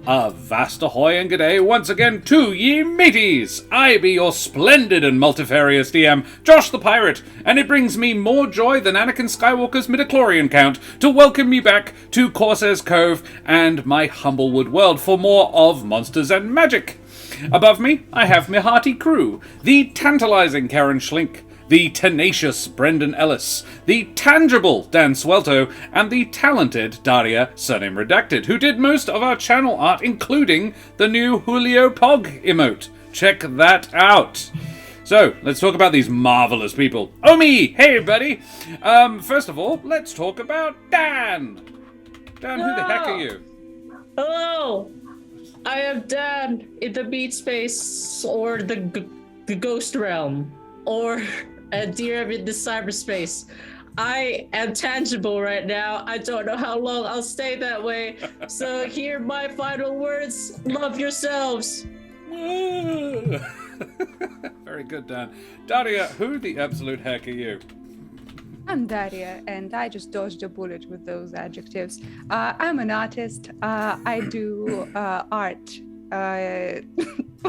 Avast ahoy and g'day once again to ye mateys! I be your splendid and multifarious DM, Josh the Pirate, and it brings me more joy than Anakin Skywalker's midichlorian count to welcome you back to Corsair's Cove and my Humblewood world for more of Monsters and Magic. Above me, I have my hearty crew, the tantalizing Karen Schlink, the tenacious Brendan Ellis, the tangible Dan Swelto, and the talented Daria, surname redacted, who did most of our channel art, including the new Julio Pog emote. Check that out. So, let's talk about these marvelous people. Oh me! Hey buddy! First of all, let's talk about Dan! Dan, who the heck are you? Hello! I am Dan in the Beat Space, or the Ghost Realm, or Dear I'm in the cyberspace. I am tangible right now. I don't know how long I'll stay that way. So here are my final words. Love yourselves. Very good, Dan. Daria, who the absolute heck are you? I'm Daria, and I just dodged a bullet with those adjectives. I'm an artist. I do art,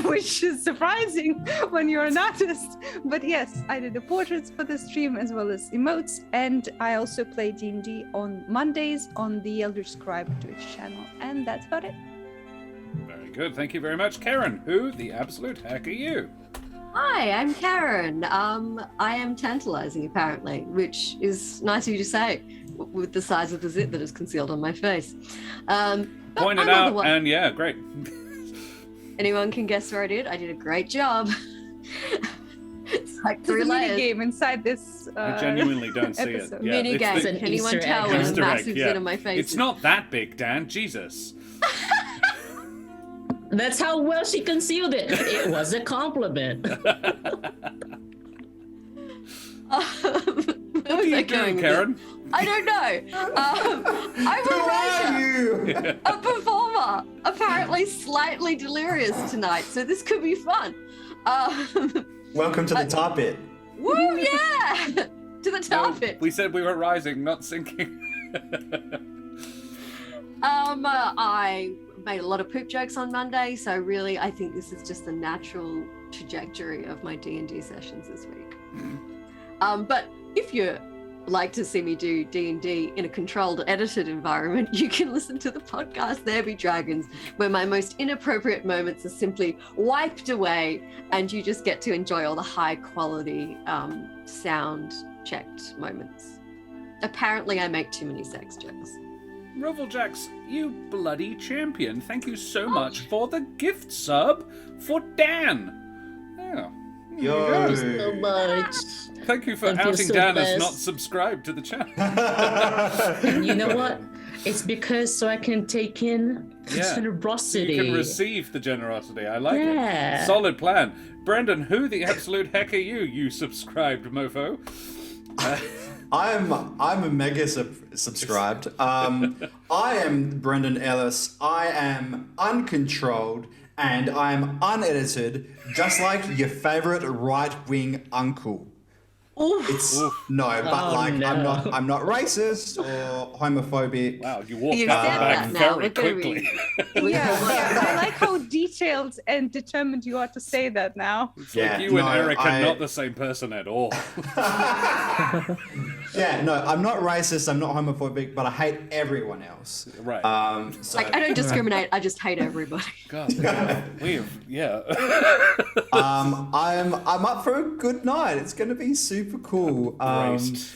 which is surprising when you're an artist. But yes, I did the portraits for the stream as well as emotes, and I also play D&D on Mondays on the Eldritch Scribe Twitch channel, and that's about it. Very good, thank you very much. Karen, who the absolute heck are you? Hi, I'm Karen. I am tantalizing, apparently, which is nice of you to say, with the size of the zit that is concealed on my face. Point it out, and yeah, great. Anyone can guess where I did. I did a great job. It's like 3 There's a layers. mini game inside this. I genuinely don't see episode. it. Yeah, Mini game. an Can anyone Easter tell egg. when a Easter egg, massive yeah. zit on my face? It's not that big, Dan. Jesus. That's how well she concealed it. It was a compliment. What do you do, Karen? I don't know. I'm a writer, a performer, apparently slightly delirious tonight, so this could be fun. Welcome to the tar pit. Woo, yeah! To the tar pit. We said we were rising, not sinking. I made a lot of poop jokes on Monday, so really I think this is just the natural trajectory of my D&D sessions this week. But if you like to see me do D&D in a controlled, edited environment, you can listen to the podcast There Be Dragons, where my most inappropriate moments are simply wiped away and you just get to enjoy all the high quality sound-checked moments. Apparently I make too many sex jokes. Roveljax, you bloody champion. Thank you so much for the gift sub for Dan. Yeah. Yo. Thank you so much. Thank you for I feel outing so Dan as blessed. not subscribed to the channel. And you know what? It's because so I can take in Yeah. generosity. You can receive the generosity. I like Yeah. it. Solid plan. Brendan, who the absolute heck are you, you subscribed mofo? I'm a mega subscribed. I am Brendan Ellis. I am uncontrolled and I am unedited, just like your favorite right-wing uncle. It's no, but I'm not racist or homophobic. Wow, you walked You've that said back that now. very We're gonna quickly. Yeah, I like how detailed and determined you are to say that now. It's like you and Eric are not the same person at all. Yeah, no, I'm not racist. I'm not homophobic, but I hate everyone else. Right. So Like, I don't discriminate, I just hate everybody. God, yeah. I'm up for a good night. It's gonna be super cool.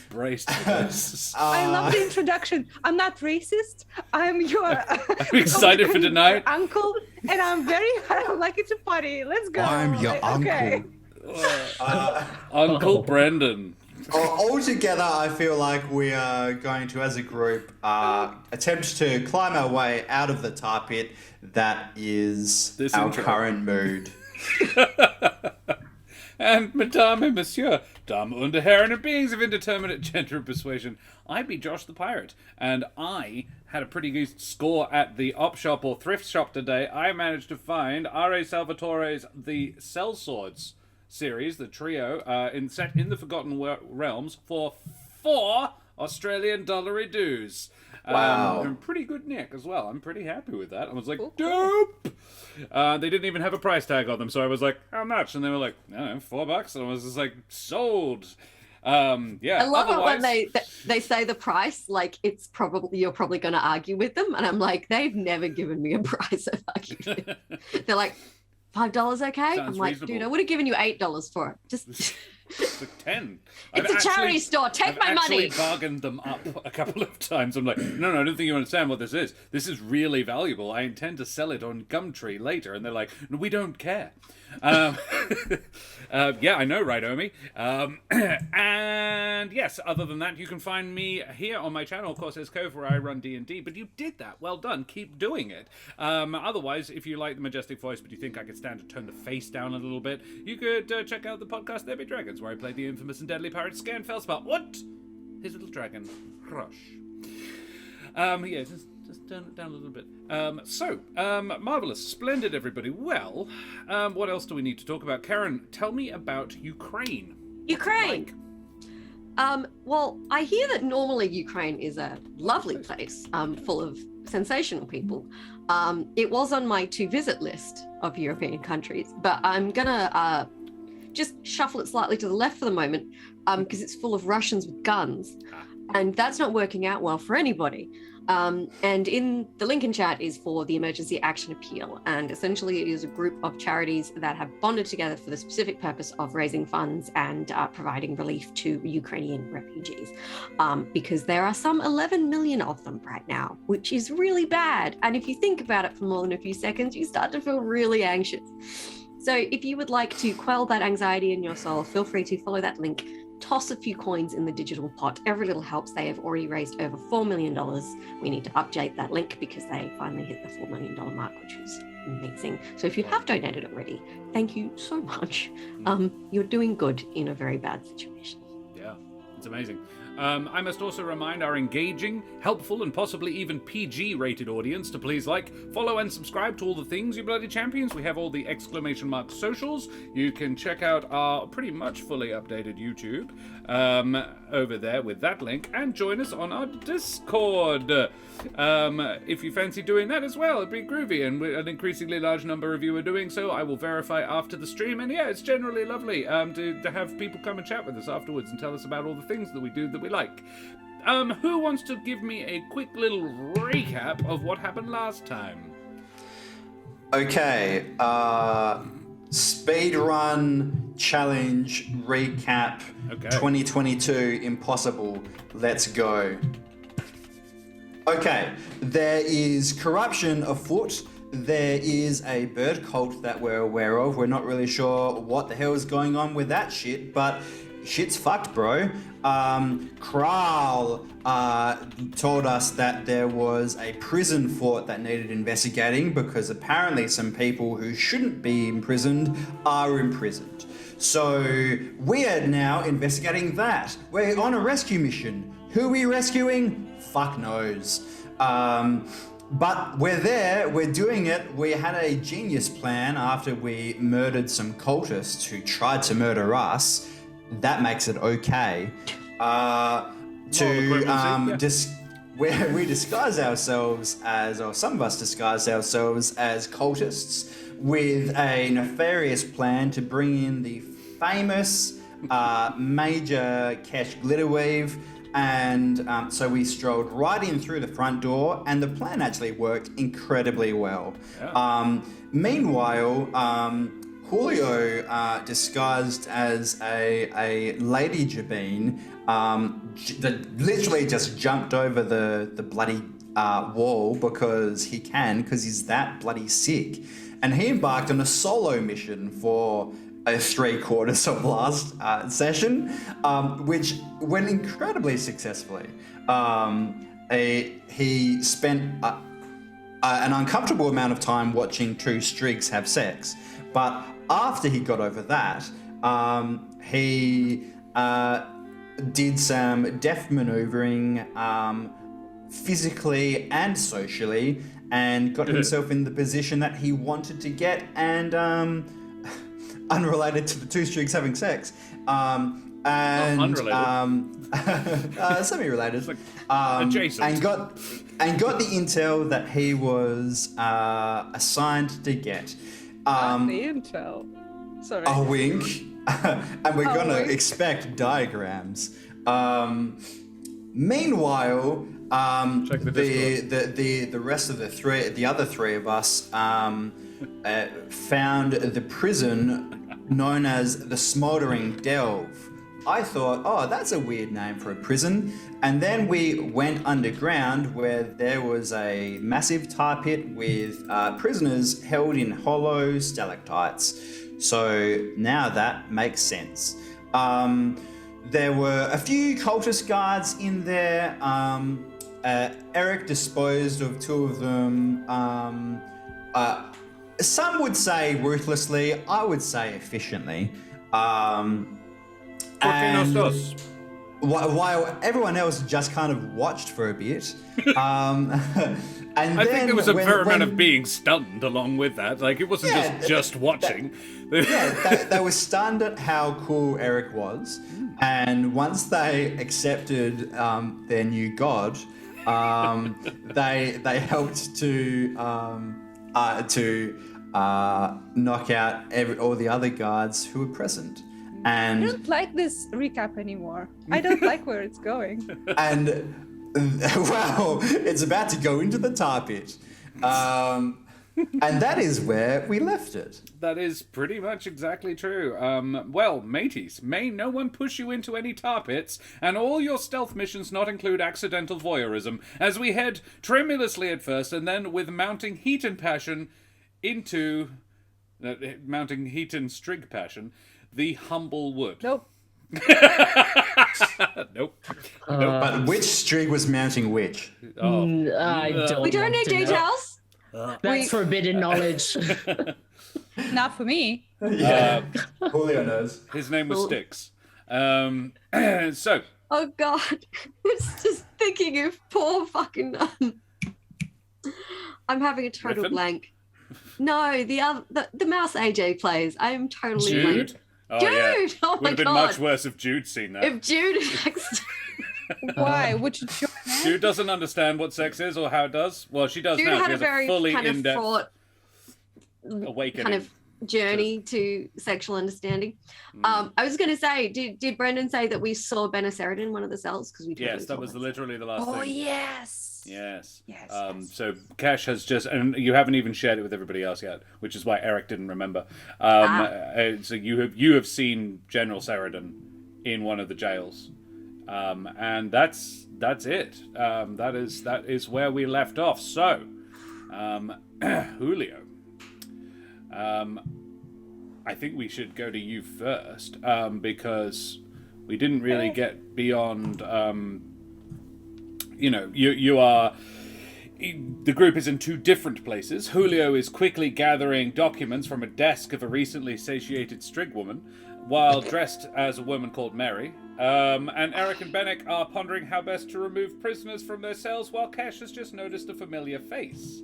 Braced for this. I love the introduction. I'm not racist. I'm your I'm excited for tonight. uncle, and I'm like it's a party. Let's go. I'm your Okay. uncle. Uncle Brendan. All together, I feel like we are going to, as a group, attempt to climb our way out of the tar pit that is This our intro. current mood. And Madame et Monsieur, Dame und Herren and beings of indeterminate gender and persuasion, I be Josh the Pirate, and I had a pretty good score at the op shop or thrift shop today. I managed to find R.A. Salvatore's The Sellswords series, the trio, set in the Forgotten Realms for 4 Australian dollary dues. Wow. And pretty good nick as well. I'm pretty happy with that. I was like, dope! They didn't even have a price tag on them, so I was like, how much? And they were like, I don't know, $4. And I was just like, sold. Yeah. I love it when they say the price like it's probably you're probably going to argue with them, and I'm like, they've never given me a price I've argued with. They're like, $5 okay? Sounds I'm like, reasonable. dude, I would have given you $8 for it. Just It's like 10. it's a charity store. Take my money. I've actually bargained them up a couple of times. I'm like, no, I don't think you understand what this is. This is really valuable. I intend to sell it on Gumtree later. And they're like, no, we don't care. Yeah, I know, right, Omi? And yes, other than that, you can find me here on my channel, Corsair's Cove, where I run D&D. But you did that. Well done. Keep doing it. Otherwise, if you like the majestic voice, but you think I could stand to turn the face down a little bit, you could check out the podcast There Be Dragons, where I play the infamous and deadly pirate Scan Felspar. What? His little dragon. Crush. Yeah, just turn it down a little bit. Marvellous. Splendid, everybody. Well, what else do we need to talk about? Karen, tell me about Ukraine. Ukraine. Well, I hear that normally Ukraine is a lovely place, full of sensational people. It was on my to-visit list of European countries, but I'm gonna just shuffle it slightly to the left for the moment, because it's full of Russians with guns, and that's not working out well for anybody. And in the link in chat is for the Emergency Action Appeal, and essentially it is a group of charities that have bonded together for the specific purpose of raising funds and providing relief to Ukrainian refugees, because there are some 11 million of them right now, which is really bad. And if you think about it for more than a few seconds, you start to feel really anxious. So if you would like to quell that anxiety in your soul, feel free to follow that link. Toss a few coins in the digital pot. Every little helps. They have already raised over $4 million. We need to update that link because they finally hit the $4 million mark, which was amazing. So if you have donated already, thank you so much. You're doing good in a very bad situation. Yeah, it's amazing. I must also remind our engaging, helpful, and possibly even PG-rated audience to please like, follow, and subscribe to all the things, you bloody champions. We have all the exclamation mark socials. You can check out our pretty much fully updated YouTube over there with that link, and join us on our Discord. If you fancy doing that as well, it'd be groovy, and an increasingly large number of you are doing so. I will verify after the stream, and yeah, it's generally lovely to have people come and chat with us afterwards and tell us about all the things that we do that we like. Who wants to give me a quick little recap of what happened last time? Okay, speedrun challenge recap. Okay. 2022 impossible. Let's go. Okay, there is corruption afoot. There is a bird cult that we're aware of. We're not really sure what the hell is going on with that shit, but shit's fucked, bro. Kral told us that there was a prison fort that needed investigating because apparently some people who shouldn't be imprisoned are imprisoned. So we are now investigating that. We're on a rescue mission. Who are we rescuing? Fuck knows. But we're there, we're doing it. We had a genius plan after we murdered some cultists who tried to murder us. That makes it okay. Where we disguise ourselves as, or some of us disguise ourselves as cultists with a nefarious plan to bring in the famous Major Kesh Glitterweave. And so we strolled right in through the front door, and the plan actually worked incredibly well. Yeah. Meanwhile, Julio, disguised as a lady Jabine, literally just jumped over the bloody wall because he's that bloody sick. And he embarked on a solo mission for 3/4 of last session, which went incredibly successfully. He spent an uncomfortable amount of time watching two streaks have sex, but after he got over that, he did some deft maneuvering physically and socially, and got himself in the position that he wanted to get, and unrelated to the two streaks having sex, and unrelated. semi-related, like adjacent. and got the intel that he was assigned to get. Not the intel. Sorry. A wink, and we're gonna wink. expect diagrams. Meanwhile, Check the Discord. the rest of the other three of us found the prison known as the Smoldering Delve. I thought, oh, that's a weird name for a prison. And then we went underground where there was a massive tar pit with prisoners held in hollow stalactites. So now that makes sense. There were a few cultist guards in there. Eric disposed of two of them. Some would say ruthlessly, I would say efficiently. And while everyone else just kind of watched for a bit. And I think there was a fair amount of being stunned along with that. Like, it wasn't just watching. They were stunned at how cool Eric was. And once they accepted their new god, they helped to knock out all the other guards who were present. I And don't like this recap anymore. I don't like where it's going. and well, it's about to go into the tar pit. And that is where we left it. That is pretty much exactly true. Well, mateys, may no one push you into any tar pits, and all your stealth missions not include accidental voyeurism, as we head tremulously at first, and then with mounting heat and passion into... mounting heat and strig passion, the Humblewood. Nope. Nope. But which strig was mounting which? I don't. We don't need want to know. details. That's forbidden knowledge. Not for me. Julio knows. His name was Styx. So, Oh God, it's just thinking of poor fucking. I'm having a total Griffin? blank. No, the mouse AJ plays. I am totally Jude. blank. Oh, Jude! yeah. Oh my Would have been God. much worse if Jude seen that. If Jude acts- Why? Would you join in? Jude doesn't understand what sex is or how it does. Well, she does Jude now. had She a has very fully kind of in-depth fraught awakening. kind of journey to sexual understanding. I was going to say, did Brendan say that we saw Benacerid in one of the cells? Because we totally Yes, that saw was that. literally the last Oh thing. yes. Yes. Yes, yes. So Kesh has just, and you haven't even shared it with everybody else yet, which is why Eric didn't remember. So you have seen General Sheridan in one of the jails, and that's it. That is where we left off. So, Julio, I think we should go to you first, because we didn't really get beyond. You are. The group is in two different places. Julio is quickly gathering documents from a desk of a recently satiated strig woman, while dressed as a woman called Mary. And Eric and Bennick are pondering how best to remove prisoners from their cells, while Kesh has just noticed a familiar face.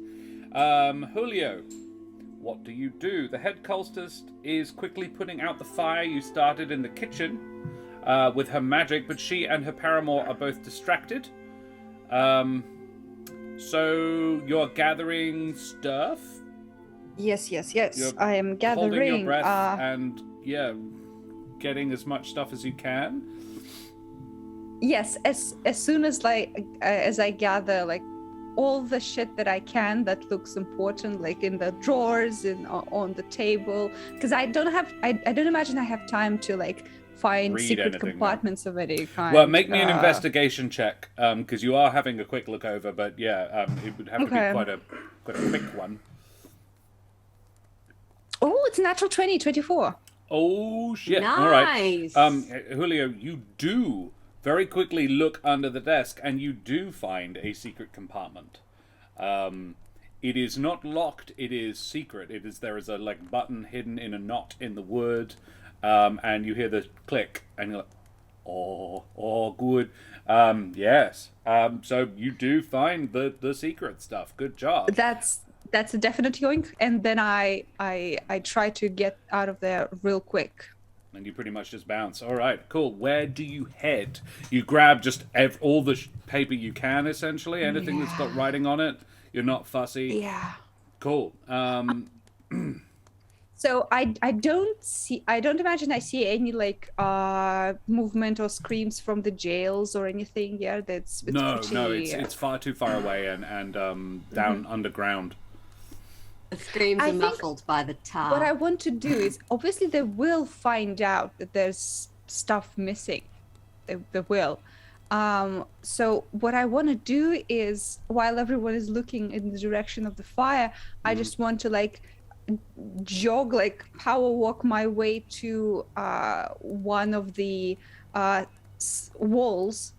Julio, what do you do? The head cultist is quickly putting out the fire you started in the kitchen with her magic, but she and her paramour are both distracted. So you're gathering stuff? Yes. You're I am gathering. Holding your breath and, getting as much stuff as you can? Yes, as soon as as I gather all the shit that I can that looks important, like in the drawers and on the table, because I don't imagine I have time to find Read secret anything, no. compartments of any kind. Well, make me an investigation check, because you are having a quick look over, but it would have to be Okay. quite a quick one. Oh, it's a natural 20, 24. Oh, shit. All right. Nice. Julio, you do very quickly look under the desk, and you do find a secret compartment. It is not locked, it is secret. There is a button hidden in a knot in the wood, and you hear the click, and you're like, oh, good. Yes. So you do find the secret stuff. Good job. That's a definite yoink, and then I try to get out of there real quick. And you pretty much just bounce. All right, cool. Where do you head? You grab just all the paper you can, essentially. Anything that's got writing on it. You're not fussy. Yeah. Cool. So I don't imagine I see any like movement or screams from the jails or anything. Yeah, it's No, pretty, it's far too far away and down underground. The screams I are think muffled by the tar. What I want to do is obviously they will find out that there's stuff missing. They will. So what I want to do is, while everyone is looking in the direction of the fire, I just want to like jog, like power walk my way to one of the walls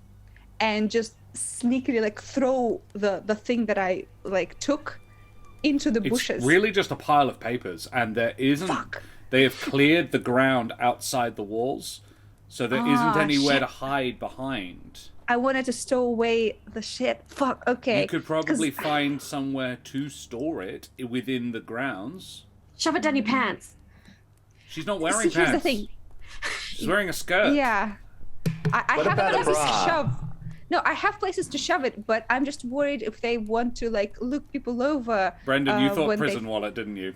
and just sneakily like throw the thing that I like took into the bushes. It's really just a pile of papers, and there isn't. Fuck. They have cleared the ground outside the walls, so there isn't anywhere shit. to hide behind. I wanted to stow away the shit. Fuck. Okay. You could probably find somewhere to store it within the grounds. Shove it down your pants. She's not wearing Here's pants. the thing. She's wearing a skirt. Yeah. I What have about a places to bra? shove. No, I have places to shove it, but I'm just worried if they want to like look people over. Brendan, you thought when prison wallet, didn't you?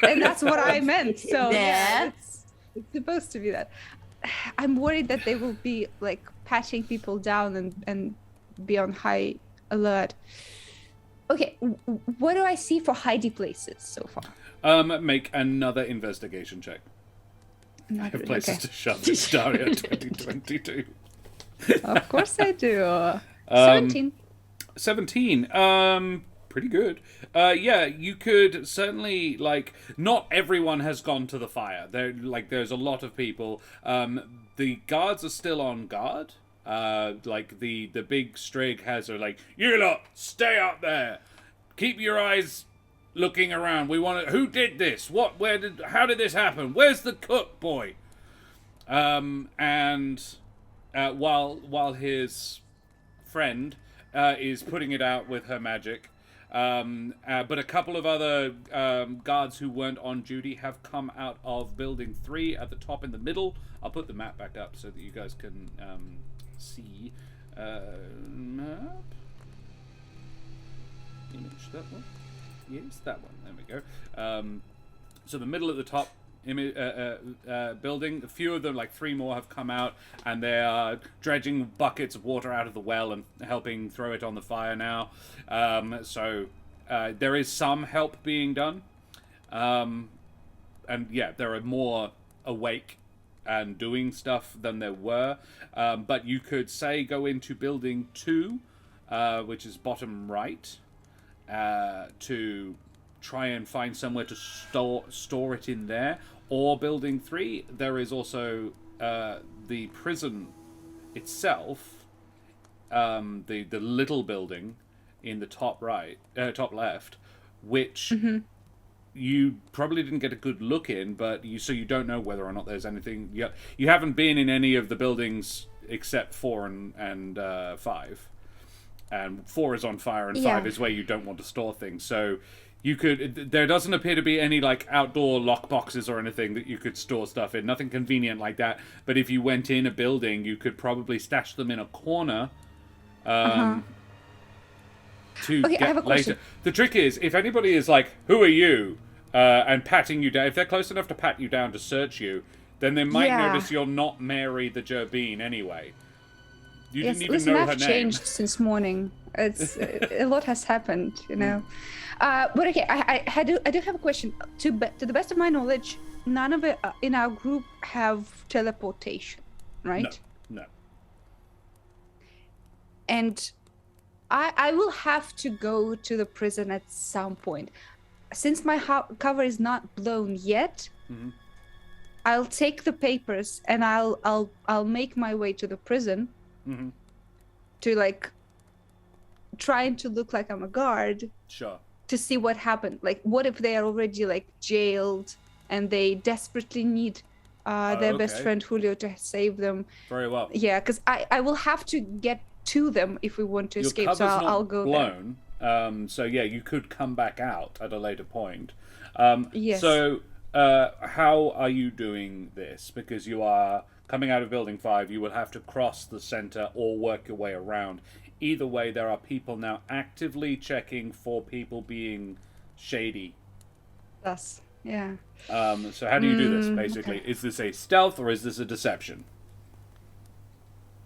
And that's what I meant. So Yeah. it's supposed to be that. I'm worried that they will be like patting people down and be on high alert. Okay, what do I see for hidey places so far? Make another investigation check. I Not have really, places okay. to shove this Daria 2022. Of course I do. 17. 17. Pretty good. Yeah, you could certainly, like, not everyone has gone to the fire. There's a lot of people. The guards are still on guard. Like the big strig has her like, you lot, stay up there. Keep your eyes looking around. We want to. Who did this? How did this happen? Where's the cook boy? And while his friend is putting it out with her magic, but a couple of other guards who weren't on duty have come out of building 3 at the top in the middle. I'll put the map back up so that you guys can see. Map. Image that one. Yes, that one. There we go. So the middle at the top building, a few of them, like 3 more, have come out, and they are dredging buckets of water out of the well and helping throw it on the fire now. So there is some help being done. And yeah, there are more awake and doing stuff than there were. But you could say go into building 2, which is bottom right, to try and find somewhere to store it in there. Or building 3, there is also the prison itself, the little building in the top left, which you probably didn't get a good look in, but you don't know whether or not there's anything. You haven't been in any of the buildings except 4 and 5, and 4 is on fire, and 5 is where you don't want to store things. So there doesn't appear to be any like outdoor lock boxes or anything that you could store stuff in. Nothing convenient like that. But if you went in a building, you could probably stash them in a corner. To Okay, I have a get later. question. The trick is, if anybody is like, "Who are you?" And patting you down, if they're close enough to pat you down to search you, then they might notice you're not Mary the Gerbine anyway. You didn't even listen, know I've her name. changed since morning. It's a lot has happened, you know. But okay, I do have a question. To the best of my knowledge, none of it in our group have teleportation, right? No. And I will have to go to the prison at some point. Since my cover is not blown yet, I'll take the papers and I'll make my way to the prison to like trying to look like I'm a guard. Sure. To see what happened. Like, what if they are already like jailed and they desperately need their best friend Julio to save them? Very well. Yeah, because I will have to get to them if we want to escape. So I'll go blown. So yeah, you could come back out at a later point. Yes. So how are you doing this? Because you are coming out of Building 5, you will have to cross the center or work your way around. Either way, there are people now actively checking for people being shady. Thus, yeah. So how do you do this, basically? Okay. Is this a stealth or is this a deception?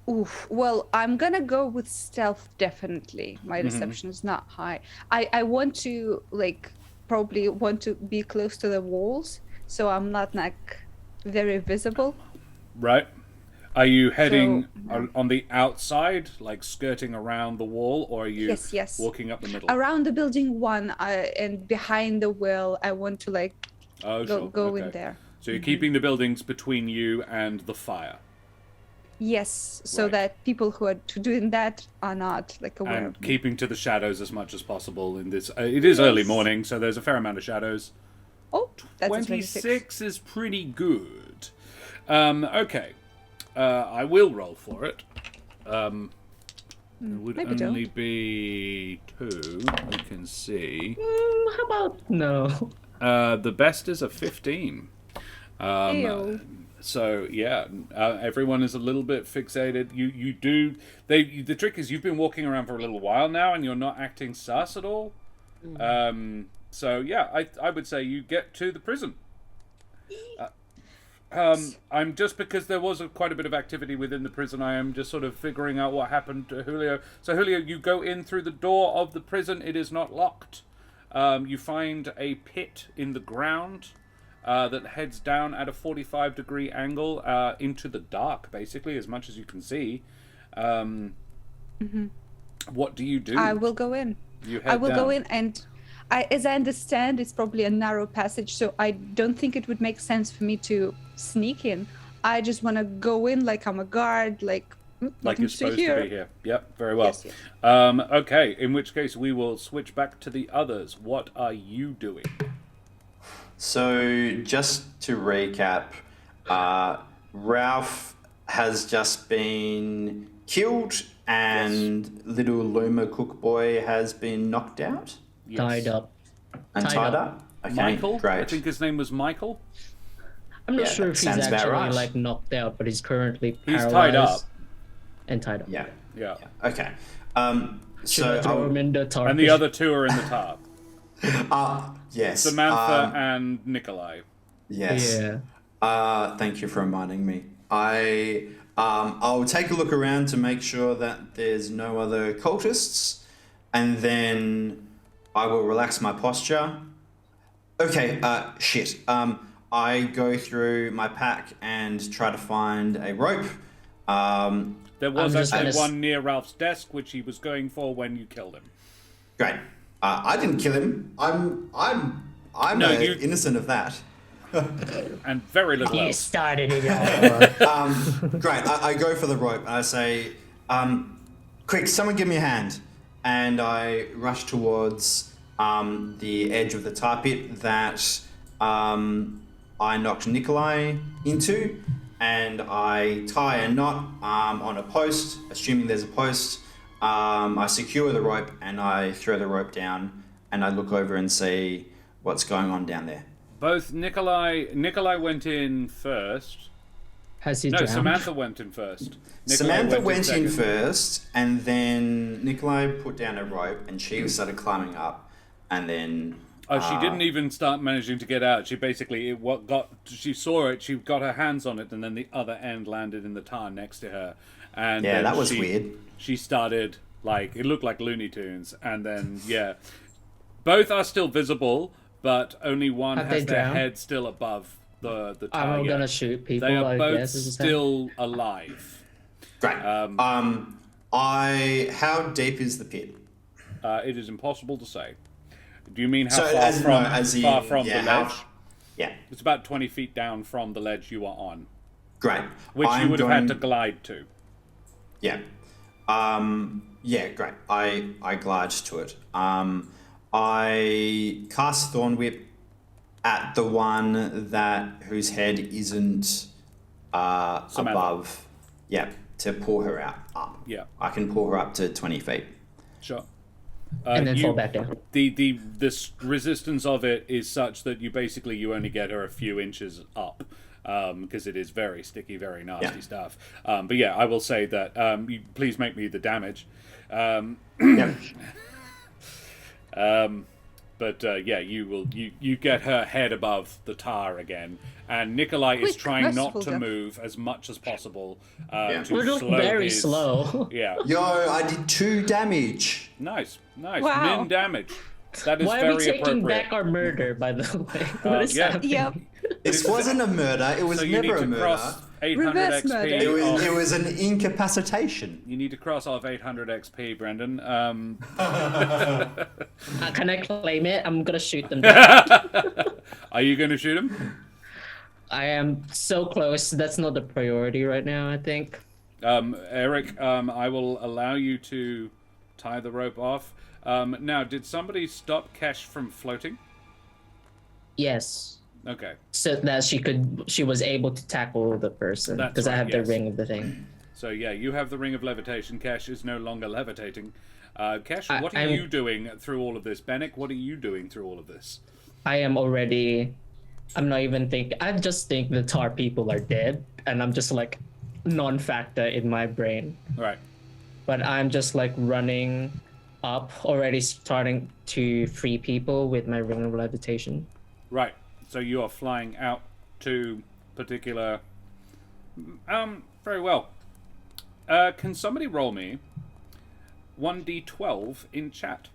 Oof. Well, I'm gonna go with stealth, definitely. My deception is not high. I want to, like, probably want to be close to the walls, so I'm not, like, very visible. Right. Are you heading So- on the outside, like skirting around the wall, or are you Yes. walking up the middle? Around the building one, and behind the well, I want to, like, Oh, sure. go in Okay. there. So you're keeping the buildings between you and the fire, Yes, so Right. that people who are doing that are not, like, aware and of me. keeping to the shadows as much as possible. In this, it is early morning, so there's a fair amount of shadows. Oh, that's a 26. 26 is pretty good. Okay. I will roll for it. It would maybe only don't. be 2. We can see. How about no? The best is a 15. Ew. So yeah, everyone is a little bit fixated. You do. The trick is you've been walking around for a little while now, and you're not acting sus at all. So yeah, I would say you get to the prison. I'm just because there was quite a bit of activity within the prison. I am just sort of figuring out what happened to Julio. So Julio, you go in through the door of the prison. It is not locked. You find a pit in the ground that heads down at a 45-degree angle into the dark, basically, as much as you can see. What do you do? I will go in. You head I will go down. in, and as I understand, it's probably a narrow passage, so I don't think it would make sense for me to sneak in. I just want to go in like I'm a guard, like Like nothing you're supposed to be here. Yep, very well. Yes. Okay, in which case we will switch back to the others. What are you doing? So, just to recap, Ralph has just been killed, and little Luma Cook Boy has been knocked out Yes. Tied up. and Tied tied up. up. Okay, Michael? great. I think his name was Michael. I'm not Yeah, sure that if he's sounds about actually right. like knocked out, but he's currently He's paralyzed tied up. and tied up. Yeah. Yeah. Okay. Should I So, throw him in the tar And the pit? other two are in the top. yes. Samantha and Nikolai. Yes. Yeah. Thank you for reminding me. I'll take a look around to make sure that there's no other cultists, and then I will relax my posture. Okay, shit. I go through my pack and try to find a rope. There was I'm just actually gonna one near Ralph's desk, which he was going for when you killed him. Great. I didn't kill him. I'm No, you- innocent of that. And very little You else. started it all. Great. I go for the rope and I say, quick, someone give me a hand. And I rush towards the edge of the tar pit that I knocked Nikolai into. And I tie a knot on a post, assuming there's a post. I secure the rope and I throw the rope down. And I look over and see what's going on down there. Both Nikolai went in first. Has he No, drowned? Samantha went in first. Nikolai Samantha went in second. first, and then Nikolai put down a rope, and she started climbing up, and then Oh, she didn't even start managing to get out. She basically she saw it. She got her hands on it, and then the other end landed in the tar next to her. And yeah, then that was weird. She started it looked like Looney Tunes, and then both are still visible, but only one Have has they their drowned? head still above the tar. I'm gonna shoot people. They are I both guess, is still alive. Great. How deep is the pit? It is impossible to say. Do you mean how So, far as in, from, no, as in, far from yeah, the how- ledge? Yeah, It's about 20 feet down from the ledge you are on, great. which you I'm would have had to going- glide to. Yeah. Yeah, great. I glide to it. I cast Thorn Whip at the one whose head isn't above. Yeah, to pull her up. Yeah, I can pull her up to 20 feet. sure. and then fall back down. The resistance of it is such that you only get her a few inches up. Because it is very sticky, very nasty stuff. But yeah, I will say that please make me the damage. But yeah, you get her head above the tar again, and Nikolai is trying not to move as much as possible to We're slow very his, slow. Yeah. Yo, I did 2 damage. Nice. Wow. Min damage. That is Why very are we taking appropriate. back our murder, by the way? What is yeah. happening? Yep. This wasn't a murder. It was So you need never a to murder. cross 800 Reverse XP. murder. It was an incapacitation. You need to cross off 800 XP, Brendan. Can I claim it? I'm gonna shoot them down. Are you going to shoot him? I am so close. That's not the priority right now, I think. Eric, I will allow you to tie the rope off. Now, did somebody stop Kesh from floating? Yes. Okay. So that she was able to tackle the person. That's Because I right, have yes. the ring of the thing. So yeah, you have the ring of levitation. Kesh is no longer levitating. Kesh, what are I'm- you doing through all of this? Bennick, what are you doing through all of this? I am already... I'm not even thinking... I just think the tar people are dead. And I'm just like non-factor in my brain. Right. But I'm just like running up, already starting to free people with my ring of levitation. Right. So you are flying out to particular... very well. Can somebody roll me 1d12 in chat?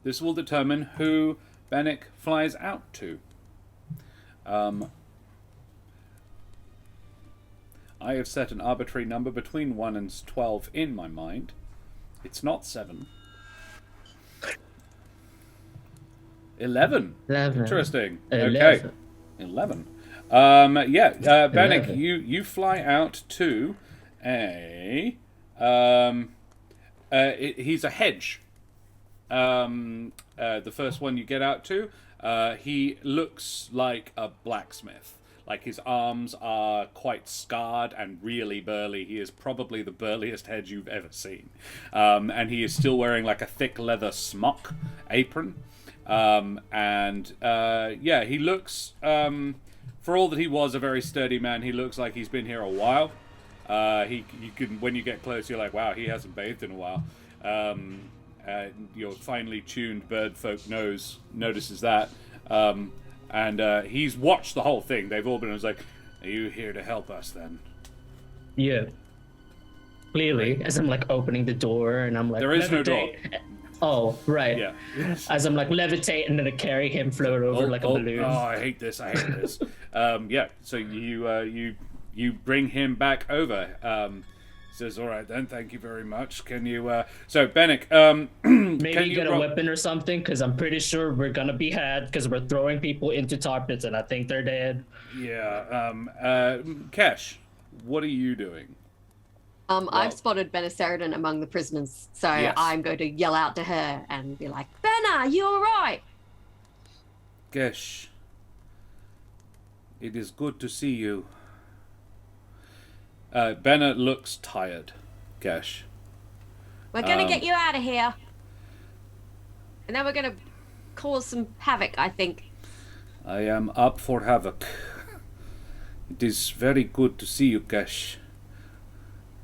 This will determine who Bennick flies out to. I have set an arbitrary number between 1 and 12 in my mind. It's not 7. 11. 11. Interesting. 11. Okay. 11. Bennick, 11. you fly out to a he's a hedge. The first one you get out to, he looks like a blacksmith. Like his arms are quite scarred and really burly. He is probably the burliest hedge you've ever seen. And he is still wearing like a thick leather smock apron. He looks, for all that he was a very sturdy man, he looks like he's been here a while. You can, when you get close, you're like, wow, he hasn't bathed in a while. Your finely tuned bird folk notices that. He's watched the whole thing. They've all been like, are you here to help us then? Yeah. Clearly, as I'm like opening the door and I'm like, There is no door. Oh, right. Yeah. As I'm like levitate and then I carry him float over like a balloon. Oh, I hate this. So you bring him back over. Says, all right then, thank you very much. Can you, so Bennick, Maybe can you get a weapon or something, because I'm pretty sure we're gonna be had, because we're throwing people into tar pits and I think they're dead. Yeah, Kesh, what are you doing? I've spotted Benna Sheridan among the prisoners, so Yes. I'm going to yell out to her and be like, Benna, you all right? Kesh, it is good to see you. Benna looks tired, Kesh. We're going to get you out of here. And then we're going to cause some havoc, I think. I am up for havoc. It is very good to see you, Kesh.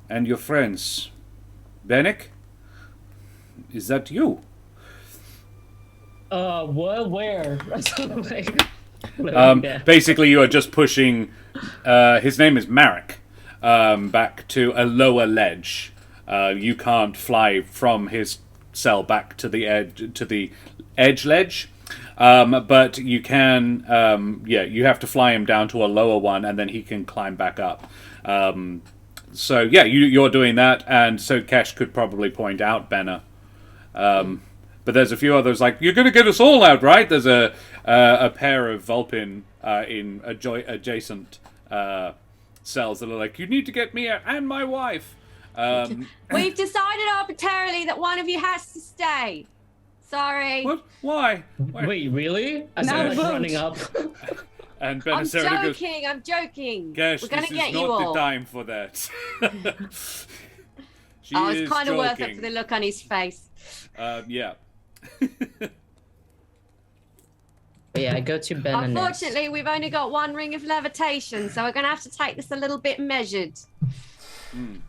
And your friends. Bennick? Is that you? Well, where? Basically, you are just pushing. His name is Marek. Back to a lower ledge. You can't fly from his cell back to the edge ledge. But you can. You have to fly him down to a lower one, and then he can climb back up. So yeah, you're doing that, and so Kesh could probably point out Benna. But there's a few others like, you're going to get us all out, right? There's a pair of Vulpin in adjacent cells that are like, you need to get me out and my wife. We've decided arbitrarily that one of you has to stay. Sorry. What? Why? Wait, really? As Now I'm like vote. running up. And I'm Benisarda goes, joking. Kesh, We're going this to is get you not the all. time for that. Oh, it's is kind of worth it joking. for the look on his face. Yeah. But yeah, I go to Ben and Ness. Unfortunately, we've only got one ring of levitation, so we're going to have to take this a little bit measured.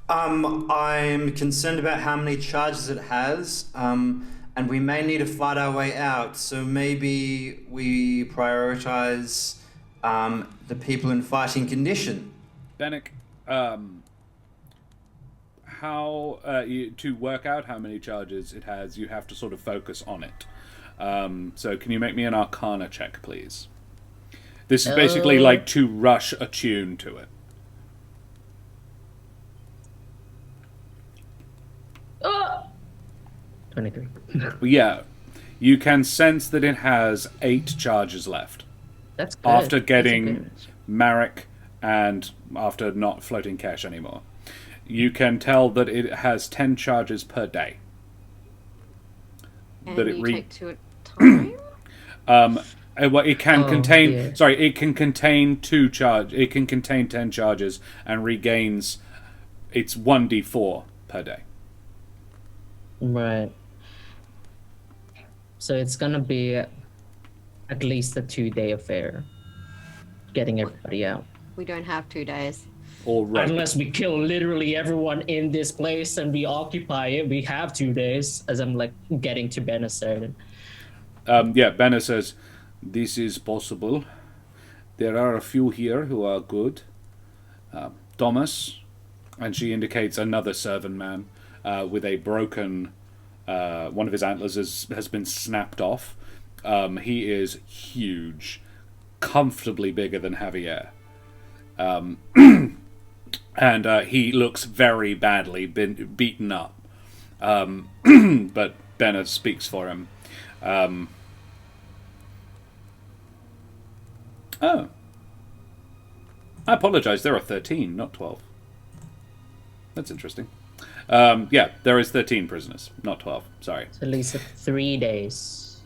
I'm concerned about how many charges it has, and we may need to fight our way out. So maybe we prioritize the people in fighting condition. Bennick, to work out how many charges it has, you have to sort of focus on it. So can you make me an Arcana check, please? This is basically like to rush a tune to it. 23. Yeah, you can sense that it has 8 charges left. That's good. After That's a getting good- Marek and after not floating Kesh anymore. You can tell that it has 10 charges per day. And That it you re- take 2 at a time? Well, it can contain. dear. Sorry, it can contain 2 charge. It can contain 10 charges and regains. It's 1d4 per day. Right. So it's gonna be at least a 2-day affair. Getting everybody out. We don't have 2 days. Already. Unless we kill literally everyone in this place and we occupy it, we have 2 days. As I'm like getting to Benesard. Yeah, Banner says, "This is possible. There are a few here who are good. Thomas," and she indicates another servant man with a broken. One of his antlers has been snapped off. He is huge, comfortably bigger than Javier. And he looks very badly beaten up. But Bennett speaks for him. Oh. I apologize, there are 13, not 12. That's interesting. Yeah, there is 13 prisoners, not 12. Sorry. It's at least 3 days.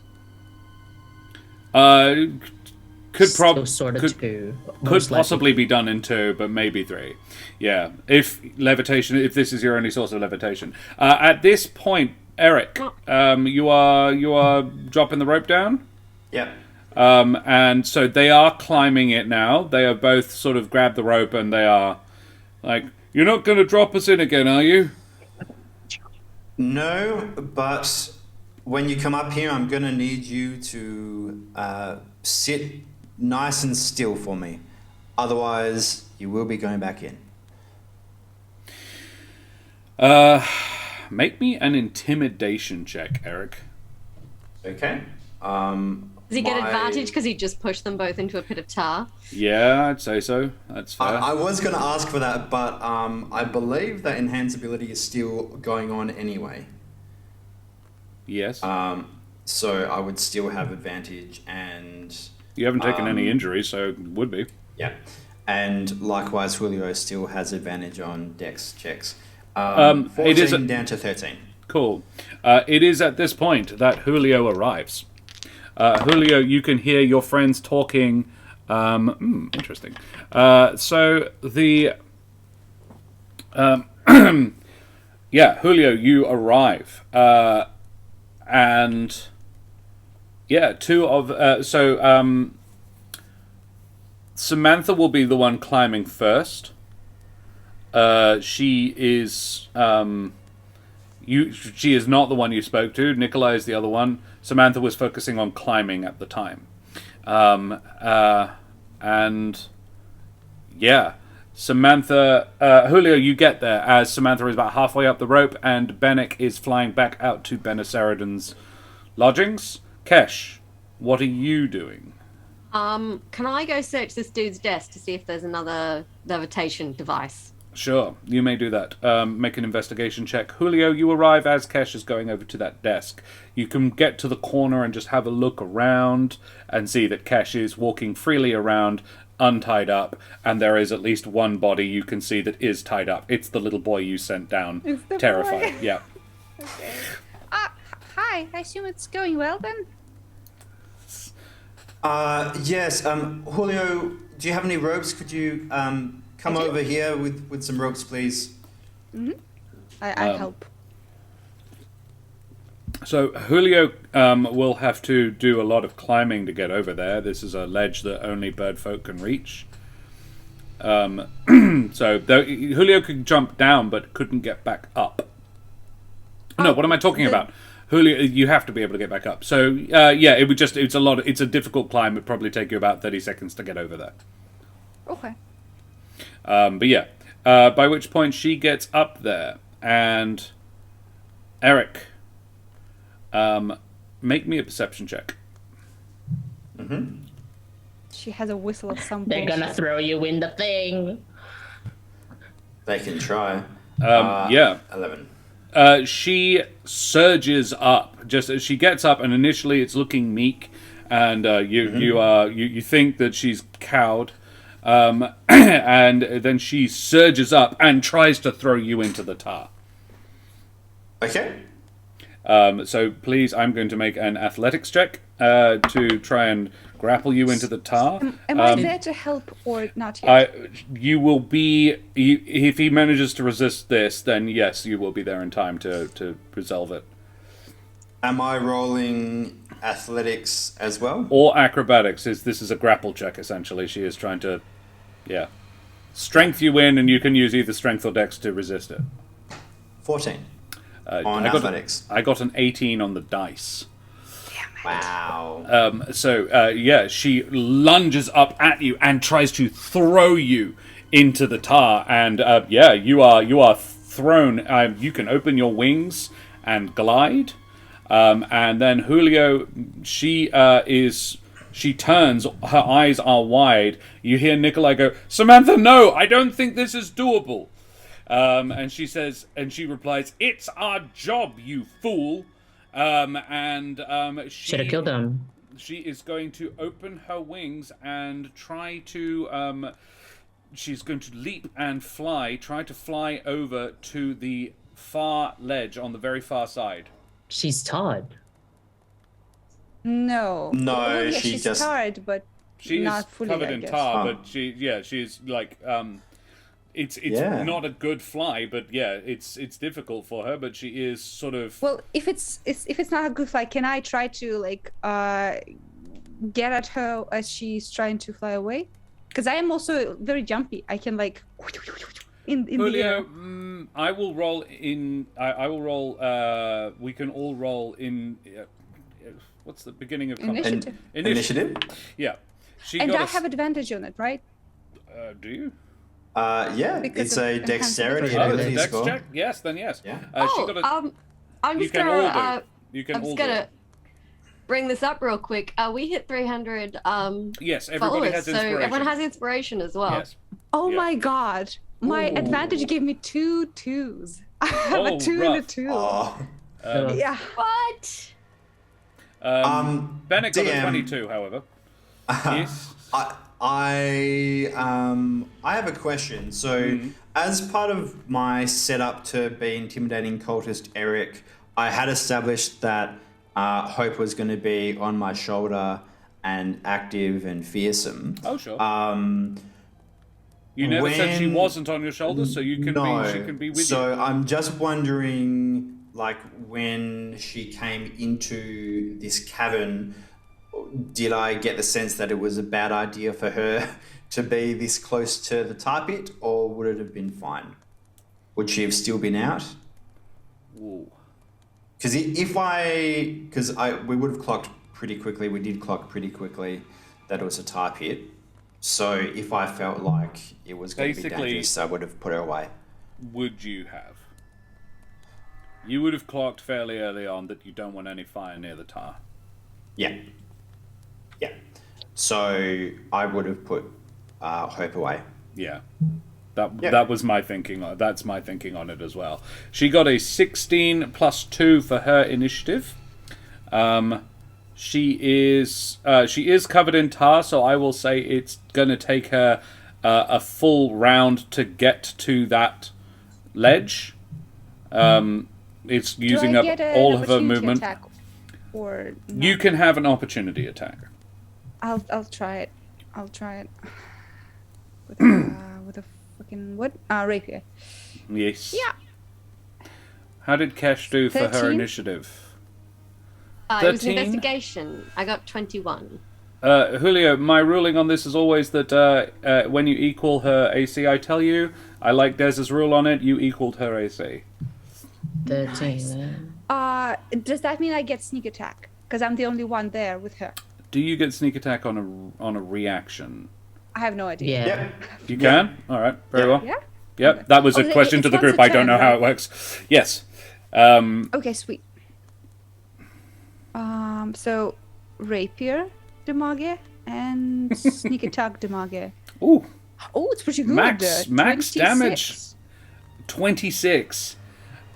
Could So sort of could 2. could most likely. possibly be done in 2, but maybe 3. Yeah, if this is your only source of levitation. At this point, Eric, you are dropping the rope down. Yep. And so they are climbing it now. They have both sort of grabbed the rope and they are like, "You're not going to drop us in again, are you?" No, but when you come up here, I'm going to need you to sit nice and still for me. Otherwise, you will be going back in. Make me an intimidation check, Eric. Okay. Does he get advantage because he just pushed them both into a pit of tar? Yeah, I'd say so. That's fair. I was going to ask for that, but I believe that enhanceability is still going on anyway. Yes. So I would still have advantage, and You haven't taken any injuries, so it would be. yeah, and likewise Julio still has advantage on Dex checks. It is 14 down to 13. Cool. It is at this point that Julio arrives. Julio, you can hear your friends talking. Interesting. So the... yeah, Julio, you arrive. And... Yeah, Samantha will be the one climbing first. She is... she is not the one you spoke to. Nikolai is the other one. Samantha was focusing on climbing at the time. And yeah, Samantha, Julio, you get there as Samantha is about halfway up the rope and Bennick is flying back out to Benesaridan's lodgings. Kesh, what are you doing? Can I go search this dude's desk to see if there's another levitation device? Sure, you may do that. Make an investigation check. Julio, you arrive as Kesh is going over to that desk. You can get to the corner and just have a look around and see that Kesh is walking freely around, untied up, and there is at least one body you can see that is tied up. It's the little boy you sent down, It's the terrified. boy. Yeah. Okay. Hi. I assume it's going well then? Yes, Julio, do you have any ropes? Could you come over here with some ropes, please? I help. So Julio will have to do a lot of climbing to get over there. This is a ledge that only bird folk can reach. So Julio could jump down, but couldn't get back up. No, what am I talking about? Julio, you have to be able to get back up. So yeah, it's a difficult climb. It'd probably take you about 30 seconds to get over there. Okay. But yeah, by which point she gets up there, and Eric, make me a perception check. She has a whistle of some They're bullshit. gonna throw you in the thing. They can try. Yeah. 11. She surges up just as she gets up, and initially it's looking meek, and you think that she's cowed, and then she surges up and tries to throw you into the tar. Okay. So please, I'm going to make an athletics check to try and grapple you into the tar. Am I there to help or not yet? You will be. If he manages to resist this, then yes, you will be there in time to resolve it. Am I rolling athletics as well? Or acrobatics. This is a grapple check essentially. She is trying to, strength you in, and you can use either strength or dex to resist it. 14. On athletics. I got an 18 on the dice. Wow. She lunges up at you and tries to throw you into the tar, and you are thrown. You can open your wings and glide, and then Julio, she turns. Her eyes are wide. You hear Nikolai go, "Samantha, no! I don't think this is doable." And she replies, "It's our job, you fool." Should have killed him. She is going to open her wings and try to. She's going to leap and fly. Try to fly over to the far ledge on the very far side. She's Todd. No. No, Well, yeah, she she's just- tired, but She not is fully, covered I in guess. tar, Oh. but she's like It's Yeah. not a good fly, but yeah, it's difficult for her. But she is sort of. Well, if it's not a good fly, can I try to get at her as she's trying to fly away? Because I am also very jumpy. I can in the Julio, air. I will roll in. I will roll. We can all roll in. What's the beginning of Initiative. Initiative? Yeah, she And got I a have advantage on it, right? do you? Yeah, Because it's of a enhanced dexterity ability. ability Dex score. check? Yes, then yes. Yeah. She got a, I'm you just can all gonna do. You can I'm all just do. gonna bring this up real quick. We hit 300 Yes, everybody followers, has so inspiration. everyone has inspiration as well. Yes. Oh Yeah. my god. My Ooh. advantage gave me 2 2s. I have Oh, a 2 and a rough. 2. Oh. Yeah. What? Bennett got a DM. 22, however. Yes. I have a question. So, as part of my setup to be intimidating cultist Eric, I had established that Hope was going to be on my shoulder and active and fearsome. Oh, sure. You never said she when- wasn't on your shoulders, so you can she can be with so you. I'm just wondering, when she came into this cavern, did I get the sense that it was a bad idea for her to be this close to the tar pit, or would it have been fine? Would she have still been out? Ooh. Because we would have clocked pretty quickly. We did clock pretty quickly that it was a tar pit. So if I felt like it was going to be Basically- dangerous, I would have put her away. Would you have? You would have clocked fairly early on that you don't want any fire near the tar. Yeah. Yeah. So I would have put Hope away. Yeah. That was my thinking. That's my thinking on it as well. She got a 16 plus 2 for her initiative. She is covered in tar, so I will say it's going to take her a full round to get to that ledge. It's using Do I up get all an of her opportunity movement. attack or no? You can have an opportunity attack. I'll try it. I'll try it. With a fucking what? Rapier. Yes. Yeah. How did Kesh do for her 13? initiative? It was 13? an investigation. I got 21. Julio, my ruling on this is always that when you equal her AC, I tell you, I like Dez's rule on it, you equaled her AC. 13. Does that mean I get sneak attack? Because I'm the only one there with her. Do you get sneak attack on a reaction? I have no idea. Yeah. Yep. You can? Alright, very well. Yeah? Yep, Okay. that was Oh, a question it's to the once a group, I don't turn, know how right? it works. Yes. Okay, sweet. So rapier damage and sneak attack damage. Ooh, Oh, it's pretty good. Max 26. damage. 26.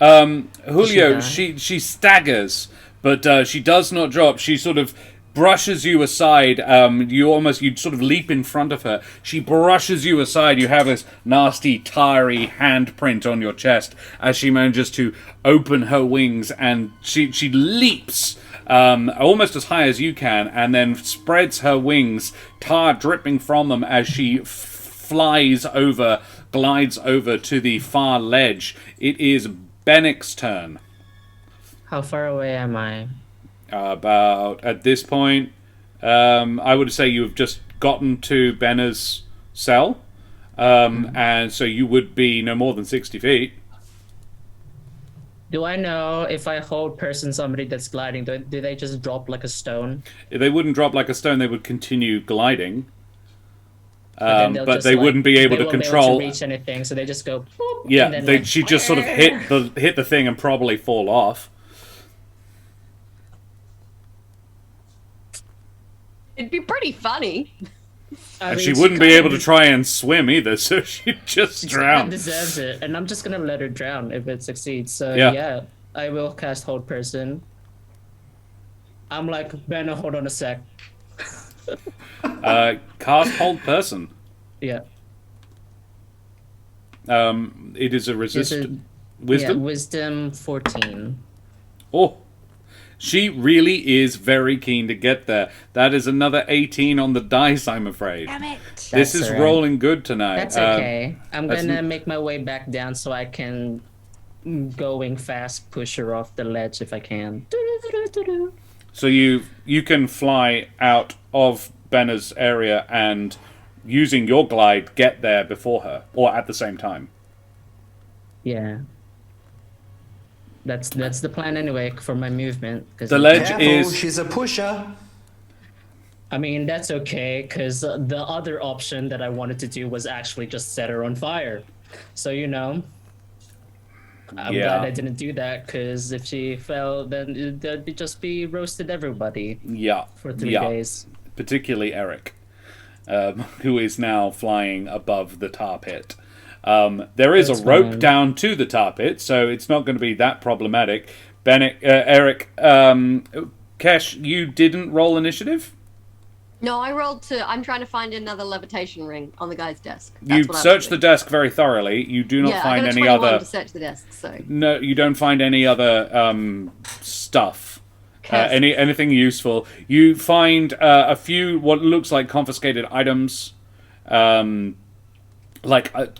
Julio, She she staggers, but she does not drop. She sort of brushes you aside. You sort of leap in front of her. She brushes you aside. You have this nasty, tarry handprint on your chest as she manages to open her wings, and she leaps almost as high as you can, and then spreads her wings, tar dripping from them as she glides over to the far ledge. It is Bennick's turn. How far away am I? About, at this point, I would say you've just gotten to Benna's cell, and so you would be no more than 60 feet. Do I know if I hold person somebody that's gliding, do they just drop like a stone? They wouldn't drop like a stone, they would continue gliding. Then they'll But just, they like, wouldn't be able they to won't control. Be able to reach anything, so they just go. Boop, Yeah, and then, she just sort of hit the thing and probably fall off. It'd be pretty funny. And she wouldn't be able to try and swim either, so she'd just drown. Deserves it, and I'm just gonna let her drown if it succeeds. So Yeah. yeah, I will cast hold person. I'm like, Benno, hold on a sec. Cast hold person. Yeah. It is a resist. Yeah, Wisdom? wisdom 14. Oh. She really is very keen to get there. That is another 18 on the dice, I'm afraid. Damn it. This That's is alright. rolling good tonight. That's okay. I'm that's gonna n- make my way back down so I can going fast push her off the ledge if I can. So you can fly out of Benna's area and, using your glide, get there before her, or at the same time. Yeah. That's the plan anyway for my movement. The ledge Careful, is... she's a pusher. I mean, that's okay, because the other option that I wanted to do was actually just set her on fire. So, I'm glad I didn't do that, because if she fell, then it'd just be roasted everybody Yeah. for 3 yeah. days. Particularly Eric, who is now flying above the tar pit. There is That's a rope fine. down to the tar pit, so it's not going to be that problematic. Eric, Kesh, you didn't roll initiative? No, I rolled to. I'm trying to find another levitation ring on the guy's desk. You searched the desk very thoroughly. You do not I find got a any 21 other... to search the desk. So No, you don't find any other stuff. Anything useful. You find a few what looks like confiscated items,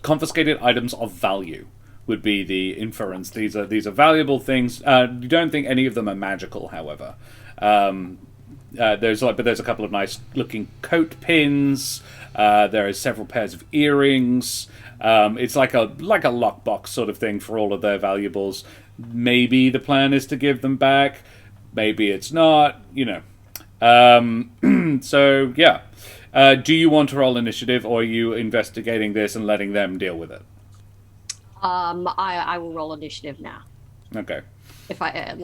confiscated items of value would be the inference. These are valuable things. You don't think any of them are magical, however. There's a couple of nice looking coat pins. There are several pairs of earrings. It's like a lockbox sort of thing for all of their valuables. Maybe the plan is to give them back. Maybe it's not. So yeah. Do you want to roll initiative, or are you investigating this and letting them deal with it? I will roll initiative now. Okay. If I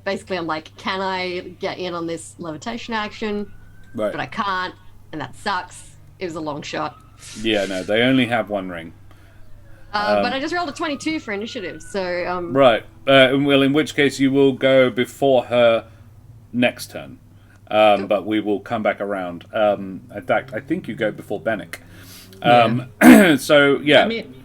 basically I'm like, can I get in on this levitation action? Right. But I can't, and that sucks. It was a long shot. Yeah, no, they only have one ring. But I just rolled a 22 for initiative, so Right. Well, in which case you will go before her next turn. But we will come back around. In fact, I think you go before Bennick. So, yeah. I mean,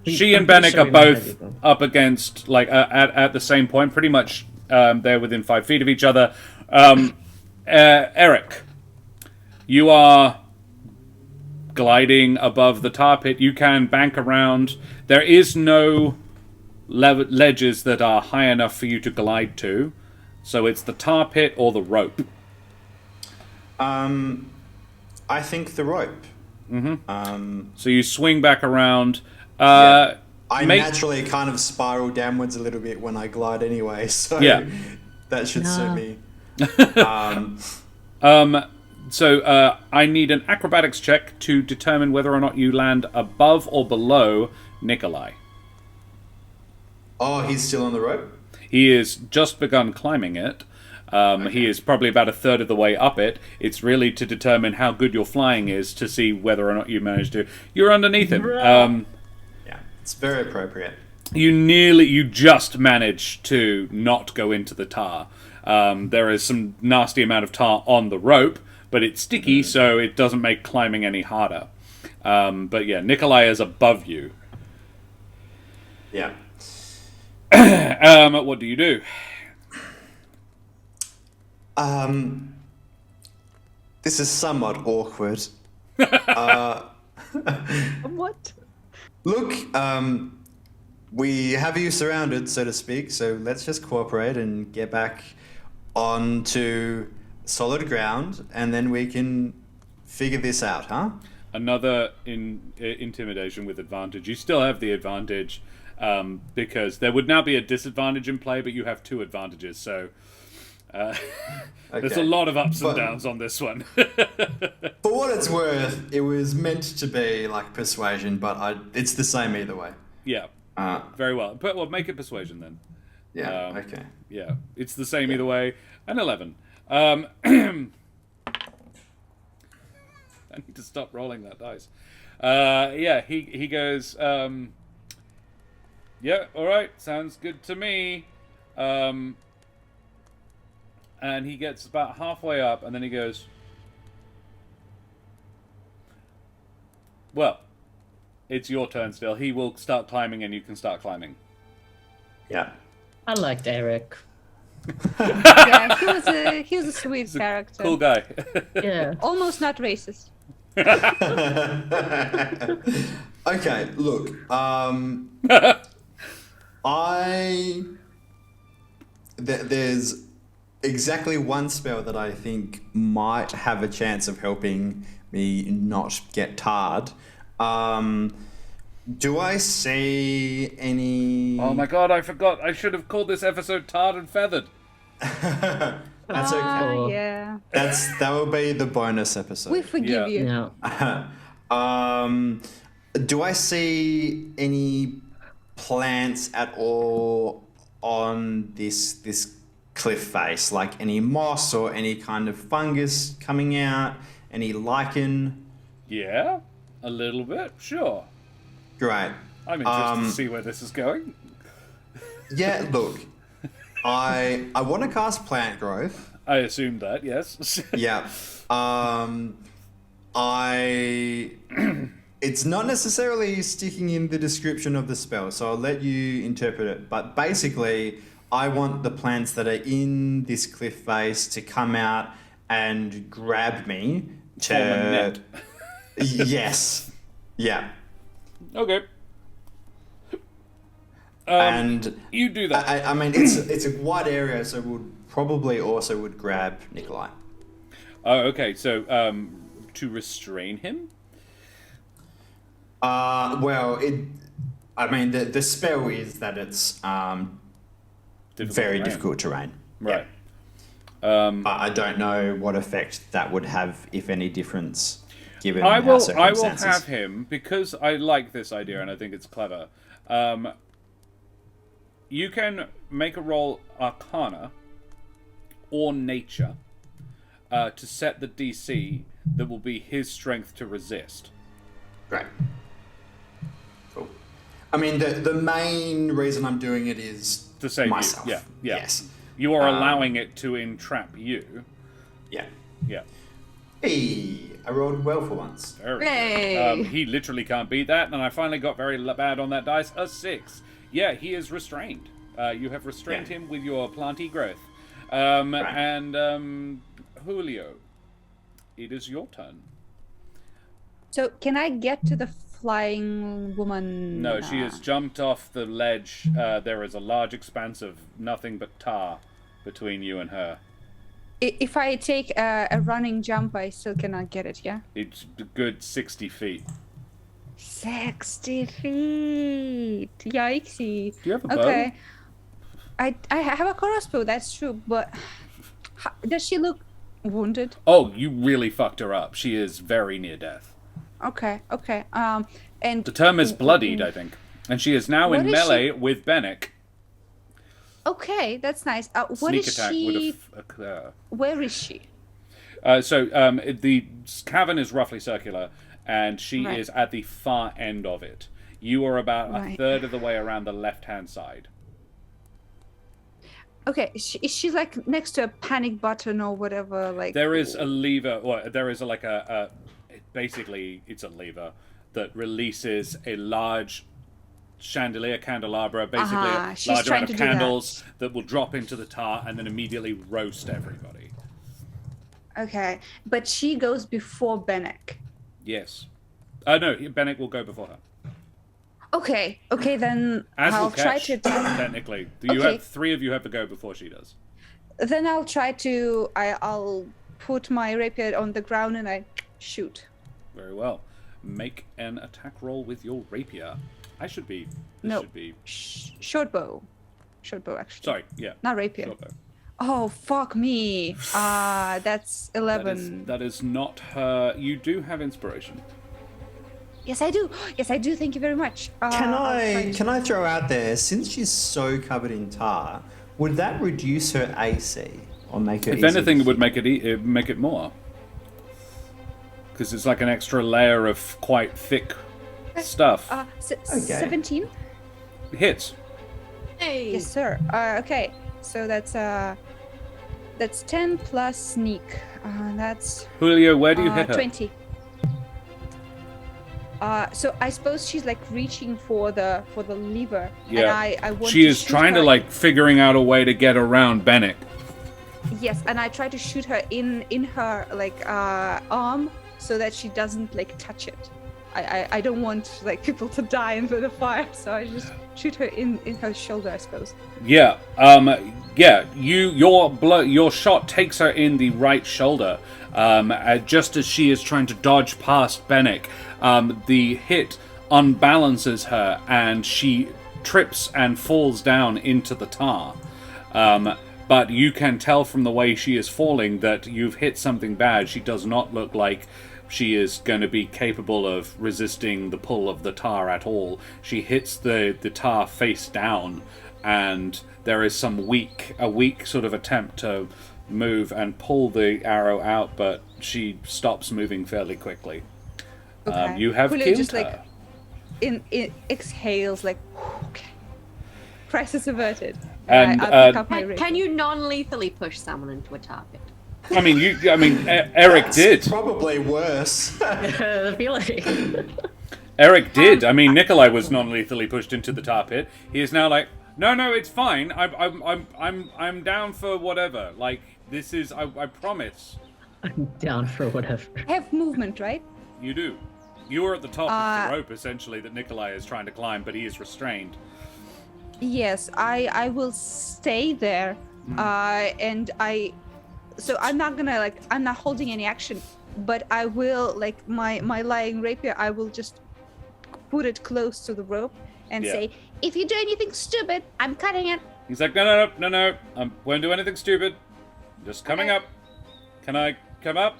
She I'm and pretty Bennick sure are we might have both even- up against, at the same point, pretty much they're within 5 feet of each other. Eric, you are gliding above the tar pit. You can bank around. There is no ledges that are high enough for you to glide to. So it's the tar pit or the rope. I think the rope. So you swing back around. I naturally kind of spiral downwards a little bit when I glide anyway, so that should suit me. So I need an acrobatics check to determine whether or not you land above or below Nikolai. Oh, he's still on the rope? He has just begun climbing it. He is probably about a third of the way up it. It's really to determine how good your flying is to see whether or not you manage to... You're underneath him. Yeah, it's very appropriate. You just managed to not go into the tar. There is some nasty amount of tar on the rope, but it's sticky, so it doesn't make climbing any harder. But yeah, Nikolai is above you. Yeah. What do you do? This is somewhat awkward. What? Look, we have you surrounded, so to speak, so let's just cooperate and get back onto solid ground, and then we can figure this out, huh? Another intimidation with advantage. You still have the advantage, because there would now be a disadvantage in play, but you have 2 advantages, so... There's a lot of ups and downs on this one. For what it's worth, it was meant to be like persuasion, but it's the same either way. Yeah. Very well. Well, make it persuasion then. Yeah, okay. Yeah, it's the same either way. An 11. I need to stop rolling that dice. He goes, yeah, alright, sounds good to me. And he gets about halfway up, and then he goes, well, it's your turn still. He will start climbing, and you can start climbing. Yeah. I liked Eric. Yeah, he was a sweet character. Cool guy. Yeah. Almost not racist. Okay, look, there's exactly one spell that I think might have a chance of helping me not get tarred. Do I see any... Oh my god, I forgot. I should have called this episode Tarred and Feathered. That's okay. Yeah. That will be the bonus episode. We forgive you. Yeah. Do I see any plants at all on this cliff face? Like any moss or any kind of fungus coming out? Any lichen? Yeah, a little bit, sure. Great. I'm interested to see where this is going. Yeah, look. I want to cast plant growth. I assumed that, yes. Yeah. It's not necessarily sticking in the description of the spell, so I'll let you interpret it. But basically, I want the plants that are in this cliff face to come out and grab me to... Form a net. Yes. Yeah. Okay. And you do that. I mean, it's a wide area, so would grab Nikolai. Oh, okay. So, to restrain him? Well, the spell is that it's very difficult terrain. Right. Yeah. I don't know what effect that would have, if any difference, given I our will circumstances. have him, because I like this idea and I think it's clever. You can make a roll Arcana or Nature to set the DC that will be his strength to resist. Great. Cool. I mean, the main reason I'm doing it is To save myself. you. Yeah. Yes. You are allowing it to entrap you. Yeah. Yeah. Hey, I rolled well for once. Very Hooray. good. He literally can't beat that, and I finally got very bad on that dice. A 6. Yeah, he is restrained. You have restrained him with your planty growth. And Julio, it is your turn. So can I get to the flying woman? No, she has jumped off the ledge. There is a large expanse of nothing but tar between you and her. If I take a running jump, I still cannot get it, yeah? It's a good 60 feet. 60 feet. Yikesy. Do you have a bow? Okay. I have a crossbow, that's true, but does she look wounded? Oh, you really fucked her up. She is very near death. Okay. And The term is bloodied, I think. And she is now in What is melee with Bennick. okay, that's nice. What Sneak is attack she? would occur. Where is she? The cavern is roughly circular, and she Right. is at the far end of it. You are about a Right. third of the way around the left-hand side. Okay, is she like next to a panic button or whatever? Like There is a lever, or there is basically it's a lever that releases a large chandelier candelabra, basically she's a large trying amount to of do that. candles that will drop into the tar and then immediately roast everybody. Okay, but she goes before Bennick. Yes. No, Bennick will go before her. Okay, then As I'll will try Kesh, to. technically. Okay. Three of you have to go before she does. Then I'll try to. I'll put my rapier on the ground and I shoot. Very well. Make an attack roll with your rapier. This should be... Short bow. Short bow, actually. Sorry, yeah. Not rapier. Short bow. Oh, fuck me. That's 11. That is not her... You do have inspiration. Yes, I do. Thank you very much. Can I'll try I throw out there, since she's so covered in tar, would that reduce her AC or make her? If easier anything, to it would hit? make it more. Because it's like an extra layer of quite thick stuff. 17? Hits. Hey. Yes, sir. Okay, so that's 10 plus sneak. That's Julio, where do you hit her? 20. So I suppose she's like reaching for the lever, and I want She to is shoot trying her. to like figuring out a way to get around Bennick. Yes, and I try to shoot her in her like arm so that she doesn't like touch it. I don't want like people to die in the fire, so I just shoot her in her shoulder, I suppose. Yeah. Your shot takes her in the right shoulder. Just as she is trying to dodge past Bennick, the hit unbalances her and she trips and falls down into the tar. But you can tell from the way she is falling that you've hit something bad. She does not look like she is going to be capable of resisting the pull of the tar at all. She hits the tar face down, and there is a weak sort of attempt to move and pull the arrow out, but she stops moving fairly quickly. Okay. You have Julio killed just her. like in exhales like okay. Crisis averted. And, I pick up my rapier. Can you non-lethally push someone into a target? Eric did. Probably worse. The feeling. Eric did. Nikolai was non-lethally pushed into the tar pit. He is now like, no, it's fine. I'm down for whatever. Like this is, I promise. I'm down for whatever. I have movement, right? You do. You are at the top of the rope essentially that Nikolai is trying to climb, but he is restrained. Yes, I will stay there. So I'm not gonna like, I'm not holding any action, but I will like my lying rapier, I will just put it close to the rope and say, if you do anything stupid, I'm cutting it. He's like, no, I won't do anything stupid. Just coming up. Can I come up?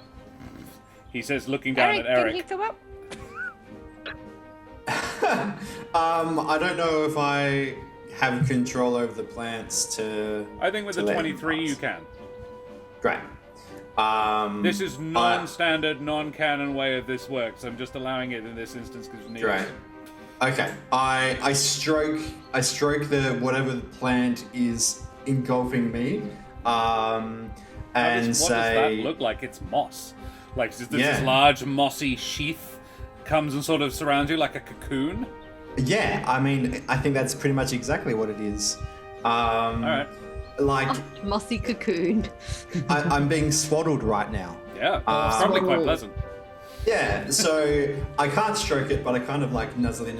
He says, looking down at Eric. Can you come up? I don't know if I have control over the plants to. I think with to the let him 23 pass. you can. Great. This is non-standard, non-canon way of this works. I'm just allowing it in this instance because we need Great. it. Okay. I stroke the whatever the plant is engulfing me. And What does that say look like? It's moss. Like this large mossy sheath comes and sort of surrounds you like a cocoon. Yeah, I think that's pretty much exactly what it is. All right. Like Mossy cocoon. I'm being swaddled right now. Yeah, it's probably quite pleasant. Yeah, so I can't stroke it, but I kind of like nuzzle in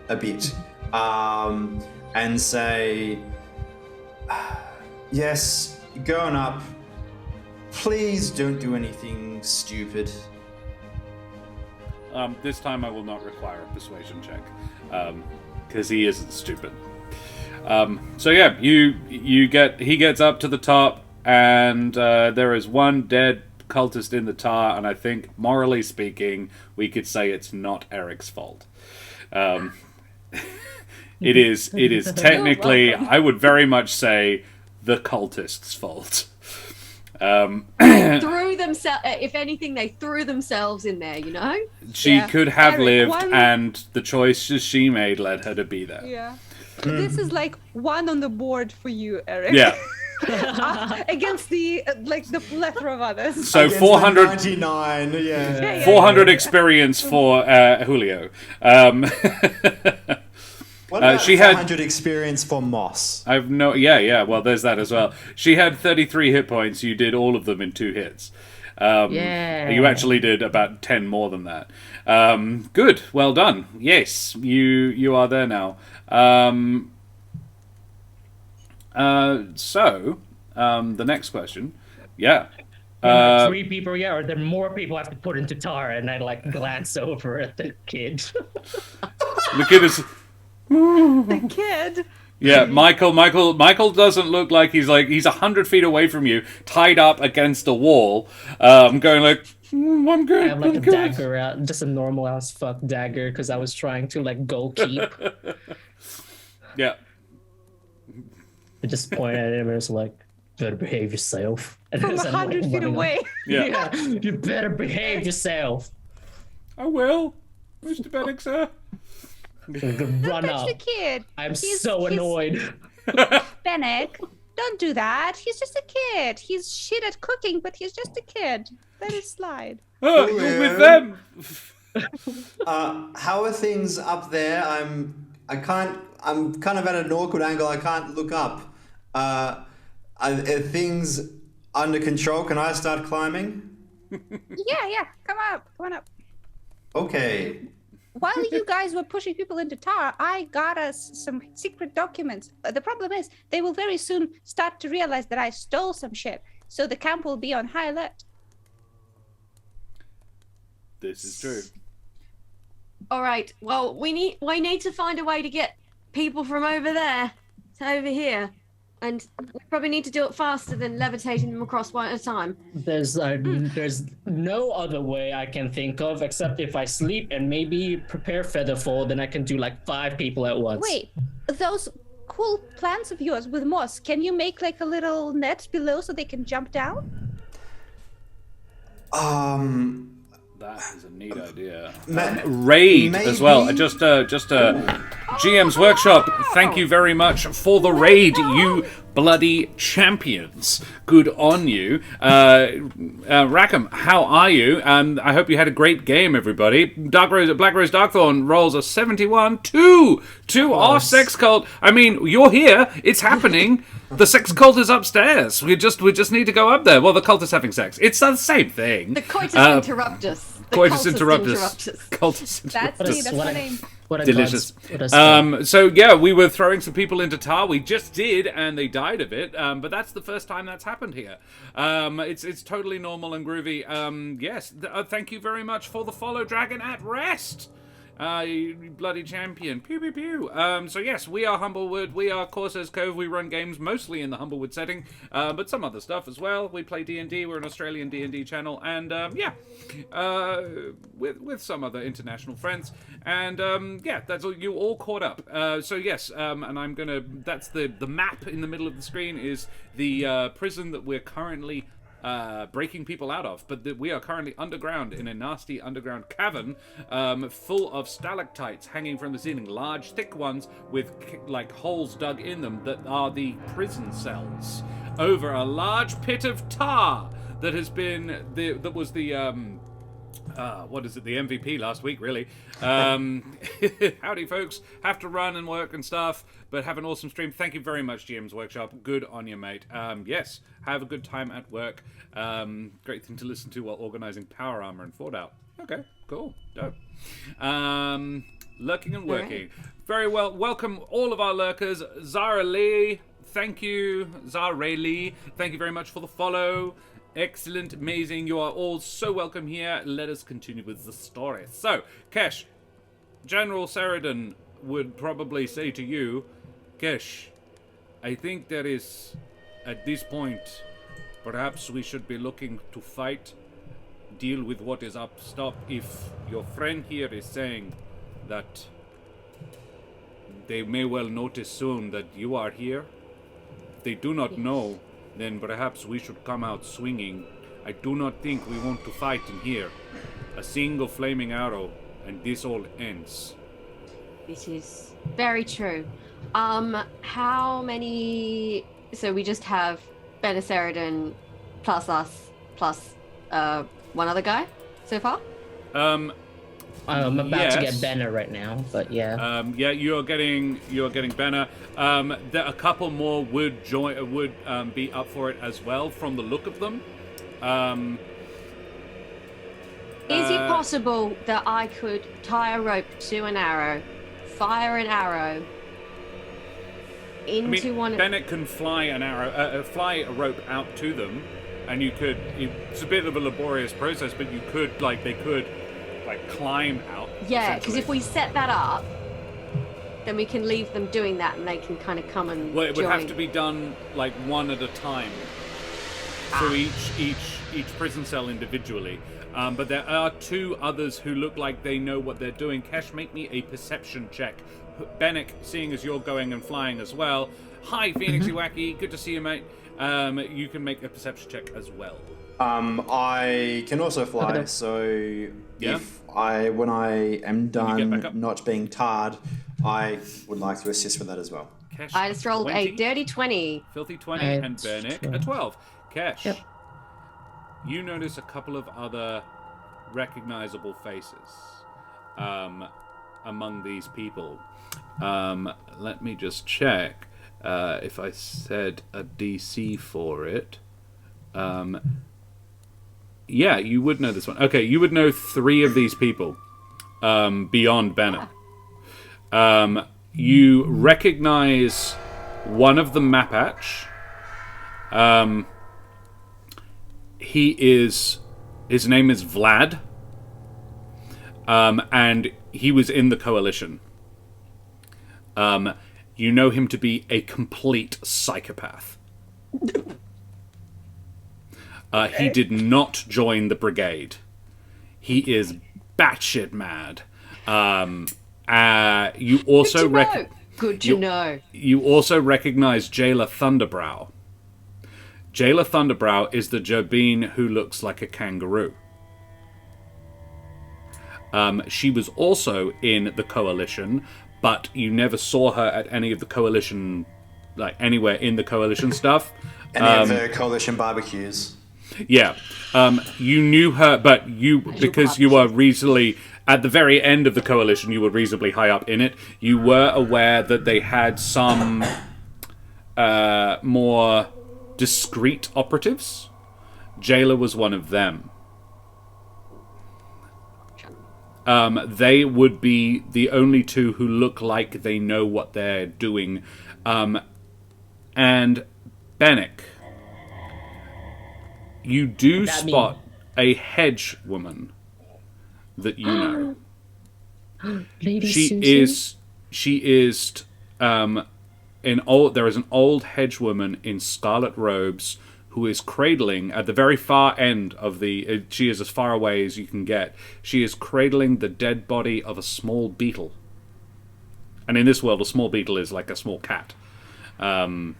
a bit, and say, yes, going up, please don't do anything stupid. This time I will not require a persuasion check, because he isn't stupid. So yeah, he gets up to the top, and there is one dead cultist in the tar, and I think, morally speaking, we could say it's not Eric's fault. It is technically, I would very much say, the cultist's fault. Threw themselves. If anything, they threw themselves in there. You know. She could have Eric, lived, and the choices she made led her to be there. Yeah. This is like one on the board for you, Eric. Yeah. Against the the plethora of others. So Against 400. 99, yeah. 400 experience for Julio. What about she had 400 experience for Moss? I've no. Yeah. Well, there's that as well. She had 33 hit points. You did all of them in 2 hits. Yeah. You actually did about 10 more than that. Good. Well done. Yes, you are there now. The next question. Yeah. 3 people, yeah, or there more people I have to put into tar, and I like glance over at the kid. The kid is. The kid. Yeah, Michael doesn't look like he's 100 feet away from you, tied up against a wall, going like, I'm good. I have like I'm a good." dagger out, just a normal ass fuck dagger, because I was trying to like go keep. Yeah. I just point at him and it's like, better behave yourself. And From as I'm, 100 feet running away. Yeah. You better behave yourself. I will, Mr. Bennick, sir. Don't Run touch up. the kid. I'm He's- so he's- annoyed. Bennick, don't do that. He's just a kid. He's shit at cooking, but he's just a kid. Let it slide. Oh, you're with them. How are things up there? I'm kind of at an awkward angle. I can't look up. Are things under control? Can I start climbing? Yeah. Come on up. Okay. While you guys were pushing people into tar, I got us some secret documents. The problem is, they will very soon start to realize that I stole some shit, so the camp will be on high alert. This is true. All right. Well, we need to find a way to get people from over there to over here, and we probably need to do it faster than levitating them across one at a time. There's no other way I can think of except if I sleep and maybe prepare featherfall, then I can do like 5 people at once. Wait, those cool plants of yours with moss, can you make like a little net below so they can jump down? That is a neat idea. Ma- Raid as well. maybe- Just GM's Workshop. Thank you very much for the raid, you bloody champions. Good on you. Rackham, how are you? I hope you had a great game, everybody. Black Rose Darkthorn rolls a 71 to our sex cult. I mean, you're here. It's happening. The sex cult is upstairs. We just need to go up there. Well, the cult is having sex. It's the same thing. The coitus interruptus. The Coitus cultist interruptus. Cultist That's interruptus. me, that's what my a- name. What a Delicious. gods- what a spell. So yeah, we were throwing some people into tar. We just did, and they died of it. But that's the first time that's happened here. It's totally normal and groovy. Yes. Thank you very much for the follow, Dragon at Rest. You bloody champion. Pew, pew, pew. So yes, we are Humblewood. We are Corsair's Cove. We run games mostly in the Humblewood setting, but some other stuff as well. We play D&D. We're an Australian D&D channel, and with some other international friends. And that's all. You all caught up. So yes, and I'm gonna. That's the map in the middle of the screen is the prison that we're currently breaking people out of, but we are currently underground in a nasty underground cavern full of stalactites hanging from the ceiling, large thick ones with like holes dug in them that are the prison cells over a large pit of tar that has been the MVP last week, really. Howdy, folks. Have to run and work and stuff, but have an awesome stream. Thank you very much, GM's Workshop. Good on you, mate. Yes, have a good time at work. Great thing to listen to while organizing Power Armor and Fallout. Okay, cool. Dope. Lurking and working. Alright. Very well. Welcome all of our lurkers. Zara Lee, thank you. Zara Lee, thank you very much for the follow. Excellent, amazing. You are all so welcome here. Let us continue with the story. So, Kesh, General Sheridan would probably say to you, Kesh, I think there is, at this point, perhaps we should be looking to fight, deal with what is up, stop. If your friend here is saying that they may well notice soon that you are here, if they do not know, then perhaps we should come out swinging. I do not think we want to fight in here. A single flaming arrow, and this all ends. This is very true. How many? So we just have Benisaridan plus us plus one other guy so far. I'm about to Yes. get Benner right now, but yeah. Yeah, you're getting Benner. A couple more would be up for it as well, from the look of them. Is it possible that I could tie a rope to an arrow, fire an arrow into one? Bennett can fly an arrow, fly a rope out to them, and you could. It's a bit of a laborious process, but you could, they could climb out. Yeah, because essentially. if we set that up, then we can leave them doing that, and they can kind of come and Well, it would join. have to be done one at a time. So each prison cell individually. But there are two others who look like they know what they're doing. Kesh, make me a perception check. Bennick, seeing as you're going and flying as well. Hi, Phoenix Iwaki. Good to see you, mate. You can make a perception check as well. I can also fly, Okay. so Yeah. when I am get back done up? not being tarred, I would like to assist with that as well. Kesh, I just rolled 20, a dirty 20. Filthy 20, And and Bennick a 12. Kesh, Yep. you notice a couple of other recognizable faces among these people. Let me just check if I said a DC for it. Yeah, you would know this one. Okay, you would know 3 of these people beyond Bennett. You recognize one of them, Mapatch. His name is Vlad. And he was in the Coalition. You know him to be a complete psychopath. He did not join the brigade. He is batshit mad. You also Good to know. You also recognize Jailer Thunderbrow. Jailer Thunderbrow is the Jabin who looks like a kangaroo. She was also in the Coalition, but you never saw her at any of the Coalition, anywhere in the Coalition stuff. Any of the coalition barbecues. Yeah, you knew her, but because you were reasonably at the very end of the Coalition, you were reasonably high up in it. You were aware that they had some more discreet operatives. Jailer was one of them. They would be the only two who look like they know what they're doing. And Bennick, you do spot a hedge woman that you know. Lady She Susan? is there is an old hedge woman in scarlet robes who is cradling at the very far end of the... she is as far away as you can get. She is cradling the dead body of a small beetle. And in this world, a small beetle is like a small cat. Her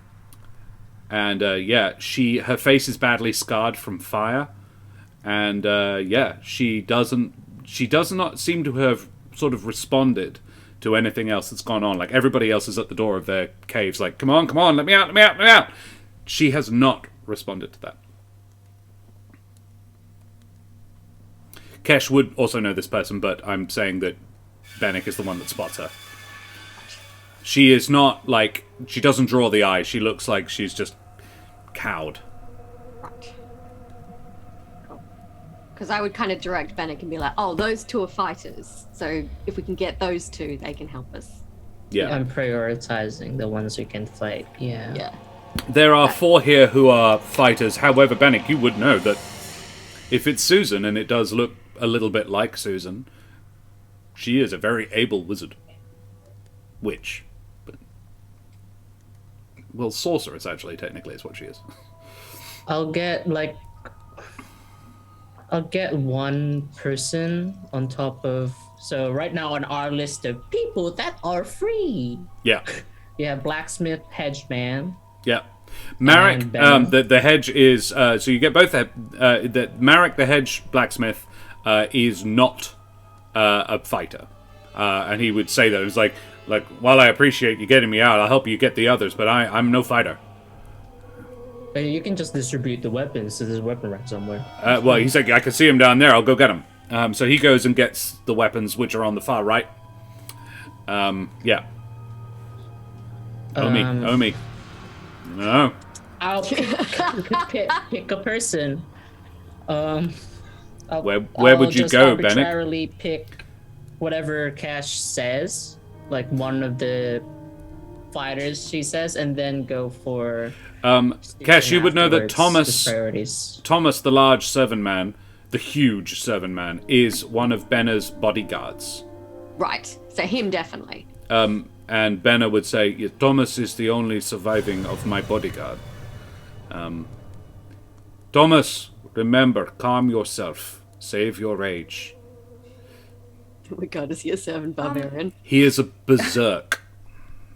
face is badly scarred from fire. And, she does not seem to have sort of responded to anything else that's gone on. Like, everybody else is at the door of their caves, like, come on, let me out. She has not responded to that. Kesh would also know this person, but I'm saying that Bennick is the one that spots her. She is not, she doesn't draw the eye. She looks like she's just cowed. Right. Cool. Because I would kind of direct Bannock and be like, oh, those two are fighters. So if we can get those two, they can help us. Yeah. I'm prioritizing the ones who can fight. Yeah. Yeah. There are 4 here who are fighters. However, Bannock, you would know that if it's Susan, and it does look a little bit like Susan, she is a very able wizard. Witch. But, well, sorceress, actually, technically, is what she is. I'll get one person on top of. So right now on our list of people that are free, Yeah. you have blacksmith, hedgeman. Yeah. Marek, And Ben. the hedge is, so you get both, Marek, the hedge blacksmith, is not a fighter. And he would say that. It's like, while I appreciate you getting me out, I'll help you get the others, but I'm no fighter. But you can just distribute the weapons, so there's a weapon rack somewhere. Well, he's like, I can see him down there, I'll go get him. So he goes and gets the weapons, which are on the far right. Yeah. Omi. No. I'll pick a person. Where would you go, Bennett? I'll arbitrarily pick whatever Kesh says, like one of the fighters she says, and then go for. Kesh, you would know that afterwards, the priorities. Thomas, the large servant man, the huge servant man, is one of Benna's bodyguards. Right. So him definitely. And Benna would say, "Yeah, Thomas is the only surviving of my bodyguard. Thomas, remember, calm yourself. Save your rage. Oh my god, is he a servant barbarian? He is a berserk."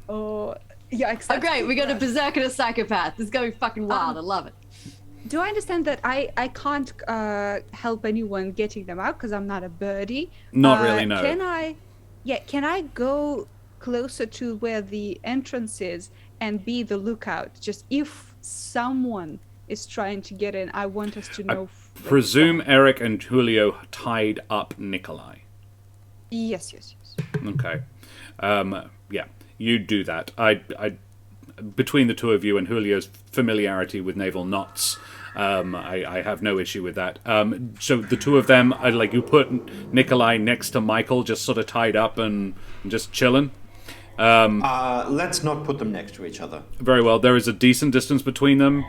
Oh, yeah, Oh exactly. great, we got a berserk and a psychopath. This is going to be fucking wild. I love it. Do I understand that I can't help anyone getting them out because I'm not a birdie? Not really, no. Can I go closer to where the entrance is and be the lookout? Just if someone is trying to get in, I want us to know. Presume Eric and Julio tied up Nikolai. Yes. Okay. Yeah, you do that. I between the two of you and Julio's familiarity with naval knots, I have no issue with that. So the two of them, you put Nikolai next to Michael, just sort of tied up and just chilling. Let's not put them next to each other. Very well. There is a decent distance between them.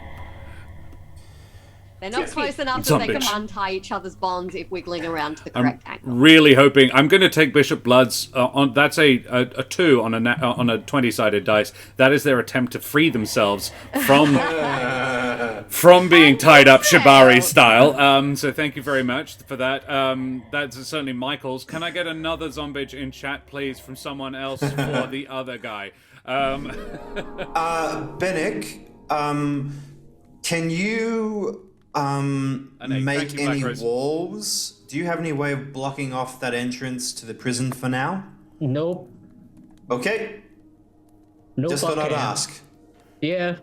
They're not close enough It's that on they can bitch. untie each other's bonds if wiggling around to the correct angle. Really hoping. I'm going to take Bishop Blood's. That's a 2 on a 20-sided dice. That is their attempt to free themselves from being tied up Shibari style. So thank you very much for that. That's certainly Michael's. Can I get another zombie in chat, please, from someone else for the other guy? Bennick, can you make thank you, any Black Rose. walls? Do you have any way of blocking off that entrance to the prison for now? Nope. Okay, Nope. just thought I'd okay. ask. Yeah.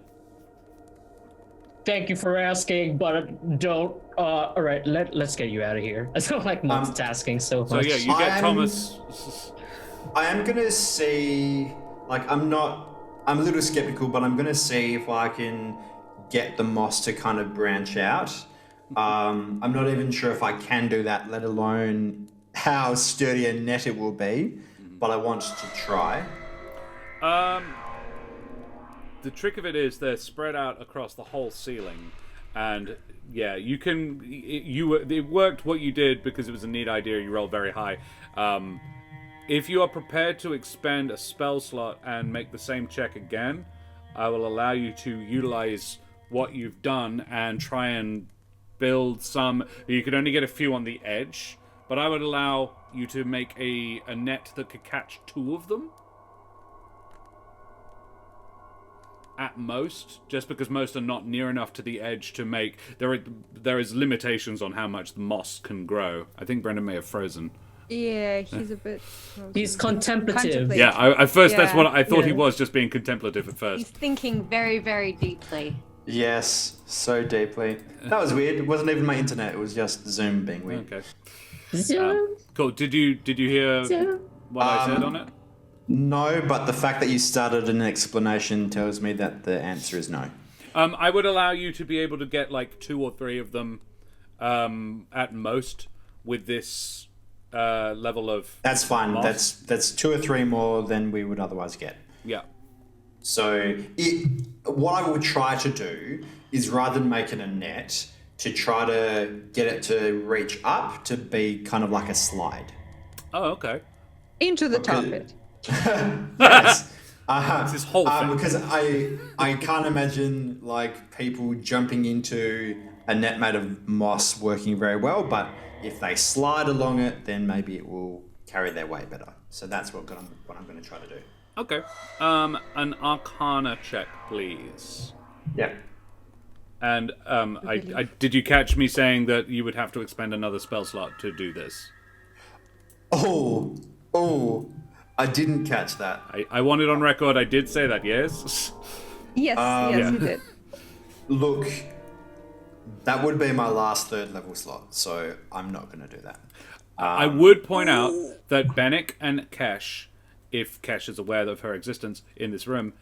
Thank you for asking, but don't. All right, let's get you out of here. I don't like multitasking so So much. yeah, you get Thomas. I am gonna see, I'm a little skeptical, but I'm gonna see if I can get the moss to kind of branch out. I'm not even sure if I can do that, let alone how sturdy a net it will be, but I want to try. The trick of it is they're spread out across the whole ceiling, and yeah, you can. It worked what you did because it was a neat idea. You rolled very high. If you are prepared to expend a spell slot and make the same check again, I will allow you to utilize what you've done and try and build some. You could only get a few on the edge, but I would allow you to make a net that could catch 2 of them. At most, just because most are not near enough to the edge to make. There is limitations on how much the moss can grow. I think Brendan may have frozen. Yeah, he's a bit. He's contemplative. Yeah, at first that's Yeah. what I thought he Yeah. was, just being contemplative at He's first. thinking very, very deeply. Yes, so deeply. That was weird. It wasn't even my internet. It was just Zoom being weird. Okay, Zoom, cool. Did you hear zoom. what I said on it? No, but the fact that you started an explanation tells me that the answer is no. I would allow you to be able to get 2 or 3 of them at most with this level of. That's fine. moss. That's 2 or 3 more than we would otherwise get. Yeah. So what I would try to do is, rather than make it a net, to try to get it to reach up to be kind of like a slide. Oh, okay. Into the tar Okay. pit. Yes. It's this whole thing. Because I can't imagine like people jumping into a net made of moss working very well, but if they slide along it, then maybe it will carry their weight better. So that's what I'm going to try to do. Okay. An Arcana check, please. Yeah. And I did you catch me saying that you would have to expend another spell slot to do this? Oh, I didn't catch that. I want it on record. I did say that. Yes. Yes, yes, you did. Look, that would be my last 3rd level slot, so I'm not going to do that. I would point out that Bennick and Kesh, if Kesh is aware of her existence in this room,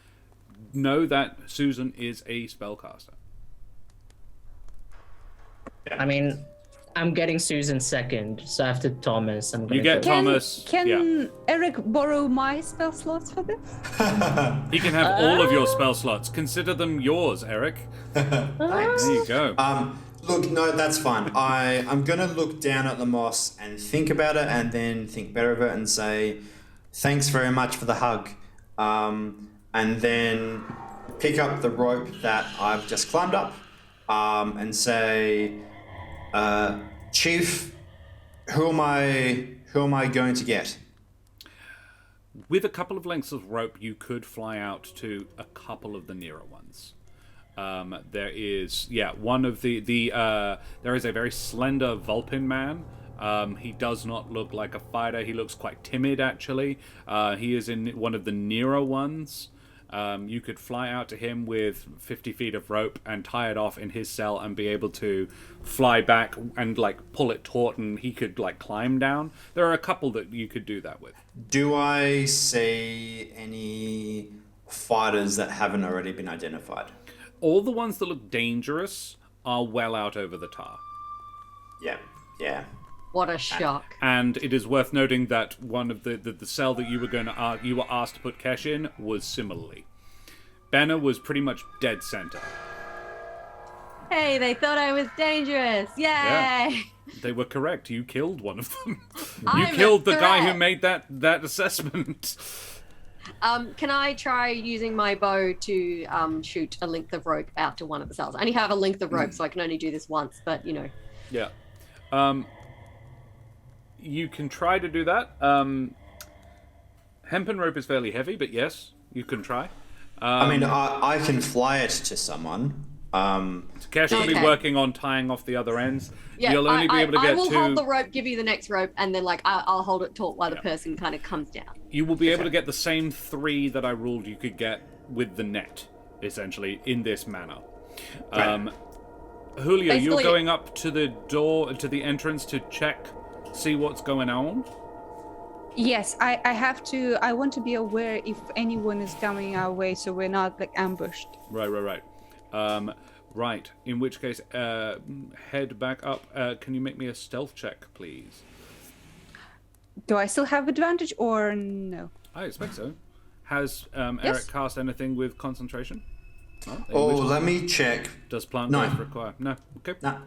know that Susan is a spellcaster. I mean, I'm getting Susan second, so after Thomas, I'm gonna. You get go. Thomas. Can Eric borrow my spell slots for this? He can have all of your spell slots. Consider them yours, Eric. Thanks. There you go. Look, no, that's fine. I'm going to look down at the moss and think about it, and then think better of it and say, thanks very much for the hug. And then pick up the rope that I've just climbed up and say, Chief, who am I going to get? With a couple of lengths of rope, you could fly out to a couple of the nearer ones. There is, one of the there is a very slender Vulpin man. He does not look like a fighter. He looks quite timid, actually. He is in one of the nearer ones. You could fly out to him with 50 feet of rope and tie it off in his cell and be able to fly back and, like, pull it taut, and he could, like, climb down. There are a couple that you could do that with. Do I see any fighters that haven't already been identified? All the ones that look dangerous are well out over the tar. Yeah. What a shock. And it is worth noting that one of the cell that you were asked to put Kesh in was similarly. Benna was pretty much dead center. Hey, they thought I was dangerous. Yay! Yeah. They were correct. You killed one of them. You I'm a killed the guy who threat. made that assessment. Can I try using my bow to shoot a length of rope out to one of the cells? I only have a length of rope, so I can only do this once, but, you know. Yeah. You can try to do that. Hempen rope is fairly heavy, but yes, you can try. I mean, I can fly it to someone. Kesh will be Okay. working on tying off the other ends. Yeah, You'll only be able to I get will two. hold the rope, give you the next rope, and then, like, I'll hold it taut while the person kind of comes down. You will be able to get the same 3 that I ruled you could get with the net, essentially, in this manner. Julio, you're Basically- going up to the door, to the entrance to check, see what's going on? Yes, I have to. I want to be aware if anyone is coming our way, so we're not like ambushed. Right. Right, in which case, head back up. Can you make me a stealth check, please? Do I still have advantage or no? I expect so. Has Eric Yes. cast anything with concentration? Let me check. Does plant No. growth require? No. Okay. Nah.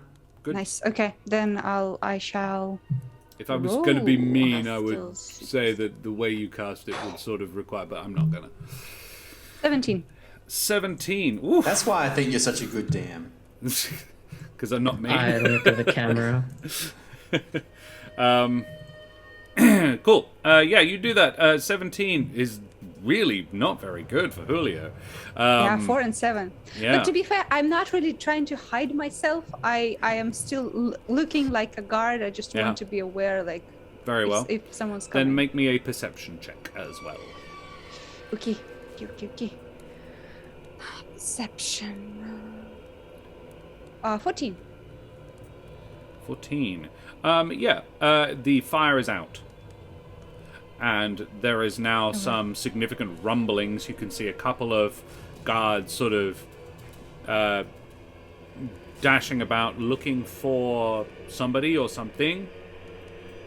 Good. Nice. Okay, then I shall. If I was going to be Roll. mean, I Still would say that the way you cast it would sort of require, but I'm not going to. 17. 17. Oof. That's why I think you're such a good DM. Because I'm not mean. I look at the camera. Cool. Yeah, you do that. 17 is really not very good for Julio. Yeah, 4 and 7. yeah. But to be fair, I'm not really trying to hide myself. I am still looking like a guard. I just Yeah. want to be aware, like, Very well. if someone's coming. Then make me a perception check as well. Okay. Perception. 14. 14. The fire is out. And there is now some significant rumblings. You can see a couple of guards sort of dashing about looking for somebody or something.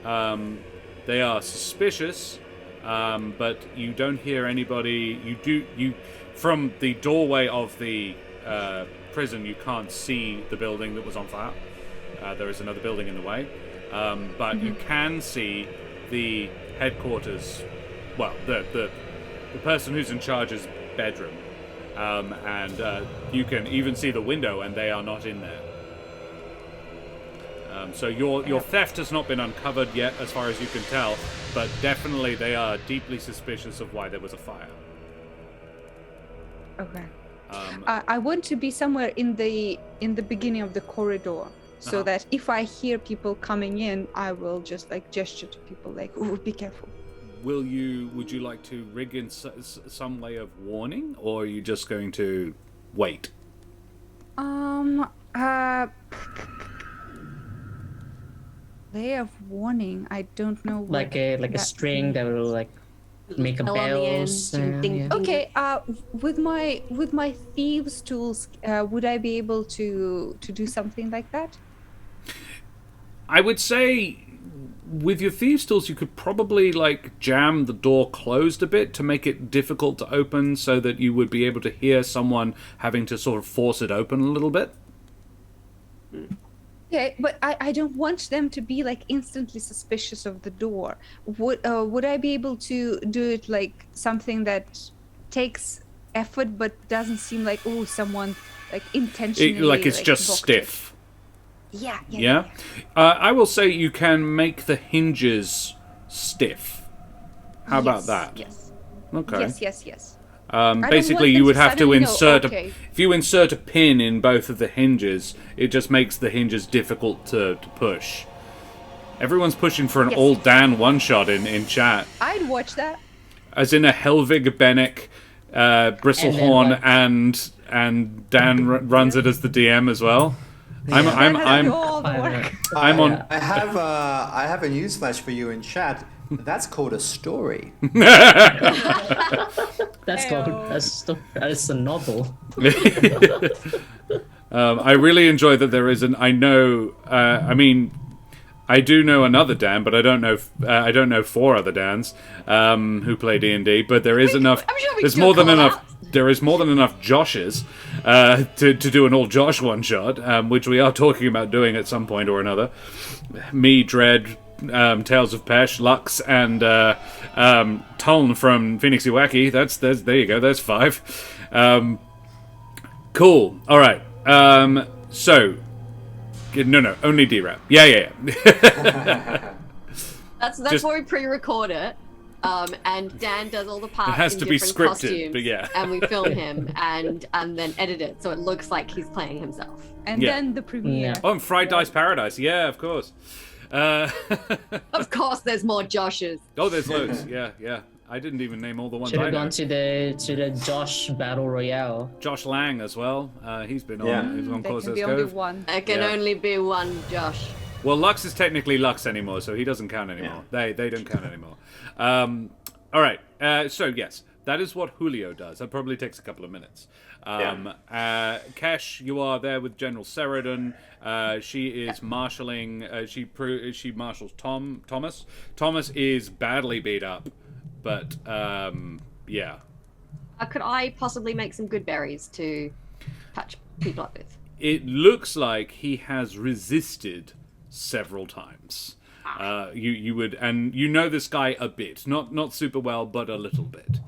They are suspicious, but you don't hear anybody. You from the doorway of the prison, you can't see the building that was on fire. There is another building in the way, but you can see the headquarters. Well, the person who's in charge's bedroom, and you can even see the window, and they are not in there. So your theft has not been uncovered yet, as far as you can tell, but definitely they are deeply suspicious of why there was a fire. Okay. I want to be somewhere in the beginning of the corridor, so that if I hear people coming in, I will just like gesture to people like, "Oh, be careful." Would you like to rig in some way of warning, or are you just going to wait? Way of warning. I don't know. Like a string that will like make a Bell on the end, bells. ding, ding, Yeah. ding. Okay. With my thieves' tools, would I be able to do something like that? I would say with your thieves' tools, you could probably like jam the door closed a bit to make it difficult to open, so that you would be able to hear someone having to sort of force it open a little bit. Okay, but I don't want them to be like instantly suspicious of the door. Would I be able to do it like something that takes effort but doesn't seem like someone like intentionally Like it's just blocked it? stiff. Yeah. I will say you can make the hinges stiff. How about that? Yes. Okay. Yes. Basically, want you them would to have to suddenly go, insert okay. if you insert a pin in both of the hinges, it just makes the hinges difficult to push. Everyone's pushing for an Yes. old Dan one-shot in chat. I'd watch that. As in a Helvig, Bennick, Bristlehorn, And then and Dan runs it as the DM as well. Dan has to do I'm all the work. I'm on. I have a newsflash for you in chat. That's called a story. That's called that's a novel. I really enjoy that there is an. I know. I mean, I do know another Dan, but I don't know. I don't know 4 other Dans who play D&D. But there is enough. I'm sure we There's can more than call enough. out. There is more than enough Joshes to do an all Josh one shot, which we are talking about doing at some point or another. Me, Dread, Tales of Pesh, Lux, and Tuln from Phoenix Iwaki. There you go. There's 5. Cool. All right. So, no, only D-Rap. Yeah. That's Just- why we pre-record it. And Dan does all the parts. It has in to be different scripted, costumes, but yeah. And we film him and then edit it so it looks like he's playing himself. And Yeah. then the premiere. Yeah. Oh, and Fried Dice Paradise. Yeah, of course. Of course, there's more Joshes. Oh, there's loads. Yeah. I didn't even name all the ones Should I have know. gone to the Josh Battle Royale. Josh Lang as well. He's been on. Yeah. He's on There Corsair's can be only Cove. one. There can Yeah. only be one Josh. Well, Lux is technically Lux anymore, so he doesn't count anymore. They don't count anymore. All right. So yes, that is what Julio does. That probably takes a couple of minutes. Kesh, you are there with General Sheridan. She is marshalling. She marshals Thomas. Thomas is badly beat up, but yeah. Could I possibly make some good berries to patch people up with? It looks like he has resisted several times. You would, and you know this guy a bit, not super well, but a little bit.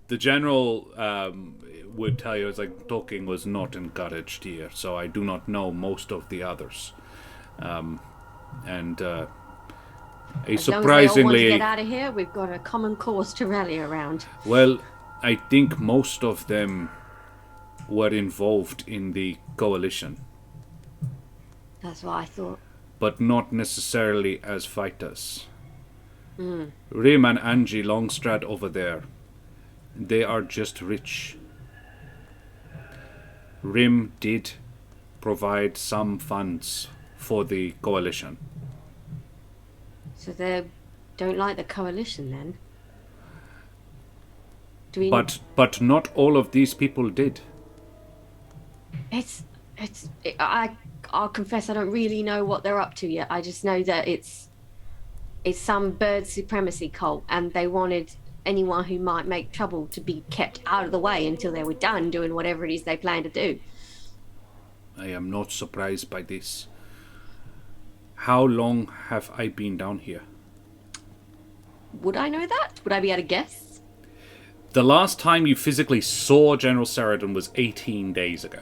The general would tell you it's like talking was not encouraged here, so I do not know most of the others. A As long as they all want to surprisingly get out of here, we've got a common cause to rally around. well, I think most of them were involved in the coalition, That's what I thought. but not necessarily as fighters. Rim and Angie Longstrad over there, they are just rich. Rim did provide some funds for the coalition. So they don't like the coalition then? Do we? But not all of these people did. I'll confess I don't really know what they're up to yet. I just know that it's some bird supremacy cult, and they wanted anyone who might make trouble to be kept out of the way until they were done doing whatever it is they plan to do. I am not surprised by this. How long have I been down here? Would I know that? Would I be able to guess? The last time you physically saw General Sheridan was 18 days ago.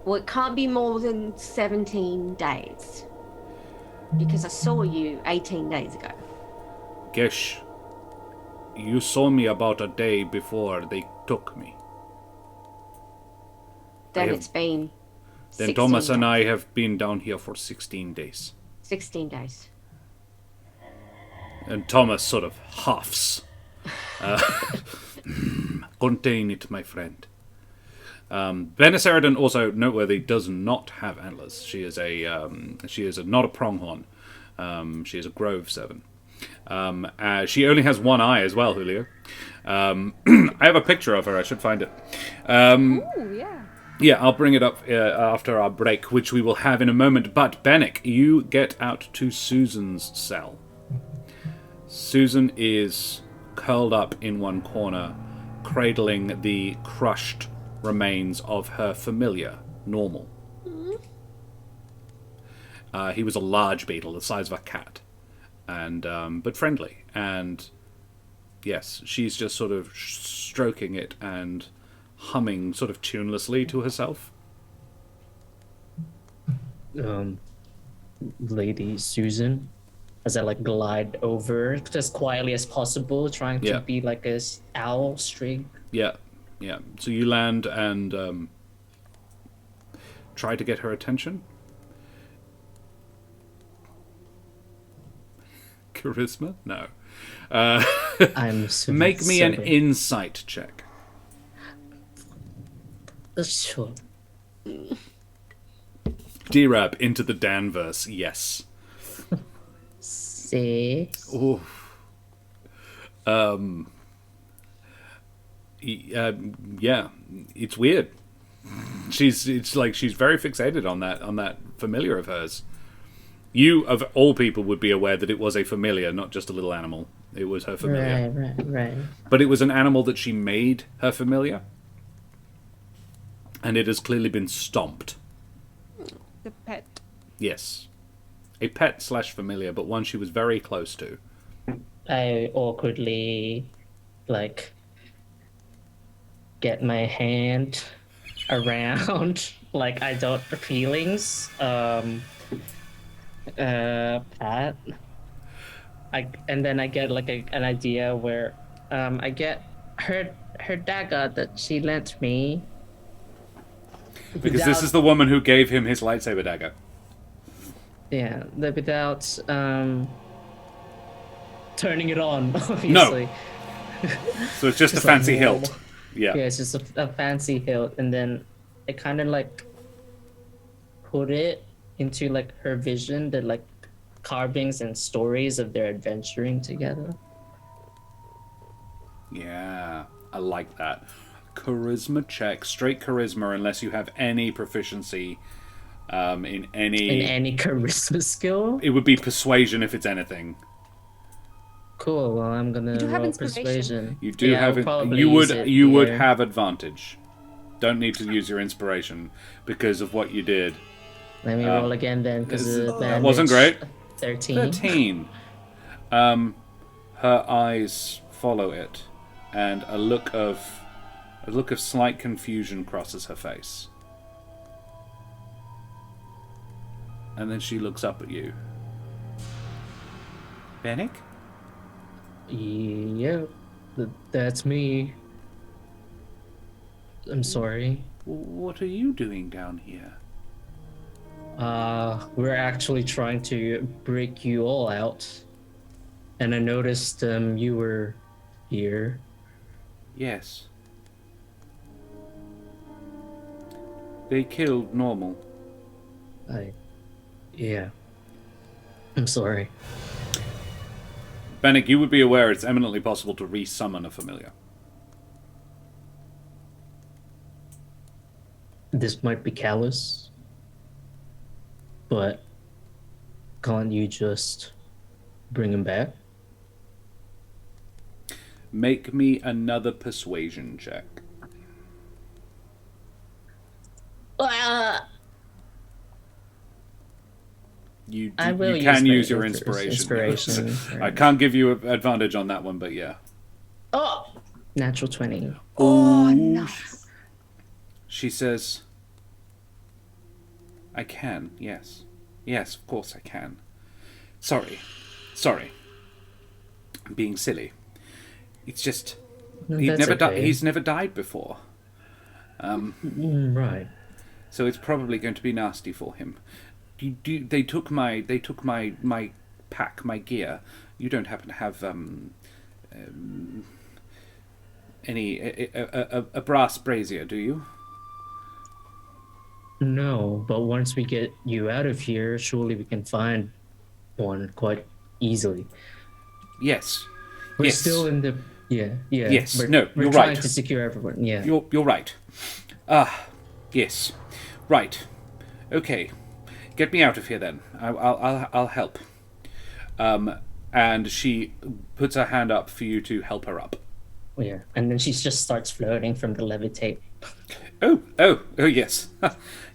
Well, it can't be more than 17 days. Because I saw you 18 days ago. Kesh, you saw me about a day before they took me. Then it's been Then 16 Thomas and days. I have been down here for 16 days. 16 days. And Thomas sort of huffs. Contain it, my friend. Bene Sheridan, also noteworthy, does not have antlers. She is not a pronghorn. She is a grove servant. She only has one eye as well, Julio. I have a picture of her. I should find it. Ooh, yeah. Yeah, I'll bring it up after our break, which we will have in a moment. But, Bennick, you get out to Susan's cell. Susan is curled up in one corner, cradling the crushed remains of her familiar, Normal. He was a large beetle, the size of a cat, and but friendly. And, yes, she's just sort of stroking it and humming sort of tunelessly to herself. Lady Susan, as I like glide over as quietly as possible, trying to Yeah. be like a owl streak. Yeah. So you land and try to get her attention. Charisma? No. I'm so Make me an sorry. insight check. Sure. D-Rab into the Danverse, yes. 6. Ooh. Yeah, it's weird. It's like she's very fixated on that familiar of hers. You, of all people, would be aware that it was a familiar, not just a little animal. It was her familiar. Right. But it was an animal that she made her familiar. And it has clearly been stomped. The pet. Yes. A pet / familiar, but one she was very close to. I awkwardly, like, get my hand around, like, I don't feelings, Pat. And then I get, like, an idea where, I get her dagger that she lent me. Because this is the woman who gave him his lightsaber dagger. Yeah, without turning it on, obviously. So it's just a Just like fancy normal. hilt. Yeah. Yeah, it's just a fancy hilt, and then I kind of like put it into like her vision, the like carvings and stories of their adventuring together. Yeah, I like that. Charisma check, straight charisma, unless you have any proficiency in any. In any charisma skill. It would be persuasion if it's anything. Cool. Well, I'm gonna You do have roll inspiration. persuasion. You do Yeah, have I'll it. probably You would use it would here. have advantage. Don't need to use your inspiration because of what you did. Let me roll again then, because That wasn't great. 13. 13. Her eyes follow it, and a look of slight confusion crosses her face. And then she looks up at you. Bennick? Yeah, that's me. I'm sorry. What are you doing down here? We're actually trying to break you all out. And I noticed you were here. Yes. They killed Normal. Yeah. I'm sorry. Bennick, you would be aware it's eminently possible to re-summon a familiar. this might be callous, but can't you just bring him back? Make me another persuasion check. You can use your inspiration. I can't give you an advantage on that one, but yeah. Oh! Natural 20. Oh, nice. She says, I can, yes. Yes, of course I can. Sorry. I'm being silly. It's just... No, he's never died before. Right. So it's probably going to be nasty for him. They took my pack, my gear. You don't happen to have a brass brazier, do you? No, but once we get you out of here, surely we can find one quite easily. Yes. We're yes. still in the... Yeah. Yes, We're you're trying right. to secure everyone, yeah. You're right. Yes. Right. Okay. Get me out of here then. I'll help. And she puts her hand up for you to help her up. Yeah, and then she just starts floating from the levitate. Oh, yes.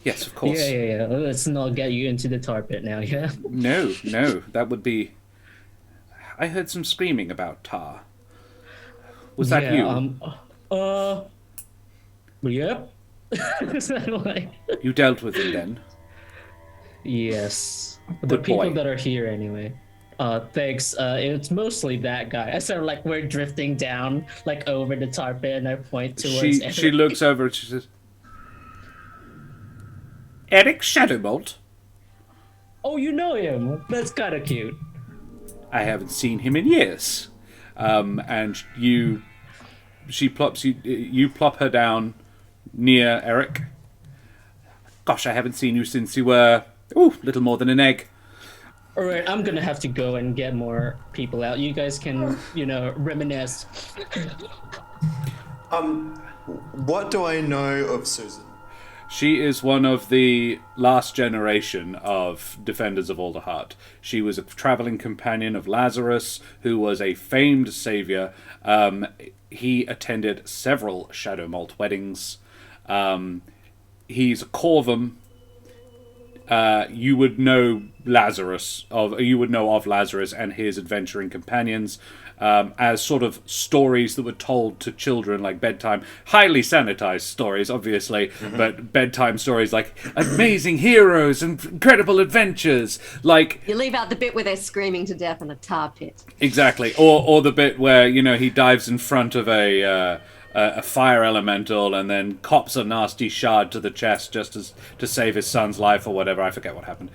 Yes, of course. Yeah. Let's not get you into the tar pit now, yeah? No, that would be... I heard some screaming about tar. Was that you? Yep. Is that like... You dealt with him then? Yes. The Good people boy. that are here anyway. Thanks. It's mostly that guy. I sort of like we're drifting down, like over the tar pit, and I point towards Eric. She looks over and she says, Eric Shadowbolt? Oh, you know him. That's kind of cute. I haven't seen him in years. And you plop her down near Eric. Gosh, I haven't seen you since you were, little more than an egg. All right, I'm gonna have to go and get more people out. You guys can, reminisce. What do I know of Susan? She is one of the last generation of Defenders of Alderheart. She was a traveling companion of Lazarus, who was a famed savior. He attended several Shadow Malt weddings. He's a Corvum. You would know of Lazarus and his adventuring companions as sort of stories that were told to children, like bedtime, highly sanitized stories, obviously, but bedtime stories like amazing heroes and incredible adventures, like... You leave out the bit where they're screaming to death in a tar pit. Exactly, or the bit where, he dives in front of a fire elemental and then cops a nasty shard to the chest just to save his son's life or whatever. I forget what happened.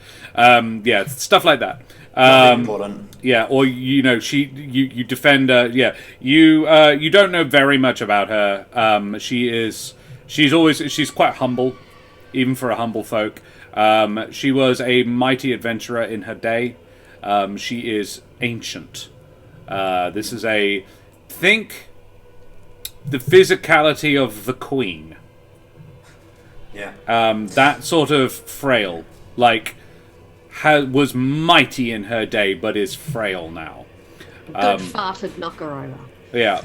Stuff like that. Important. Yeah, or you defend her. Yeah, you don't know very much about her. She's quite humble, even for a humble folk. She was a mighty adventurer in her day. She is ancient. This is think the physicality of the Queen. Yeah. That sort of frail, was mighty in her day, but is frail now. Good farted knocker over. Yeah.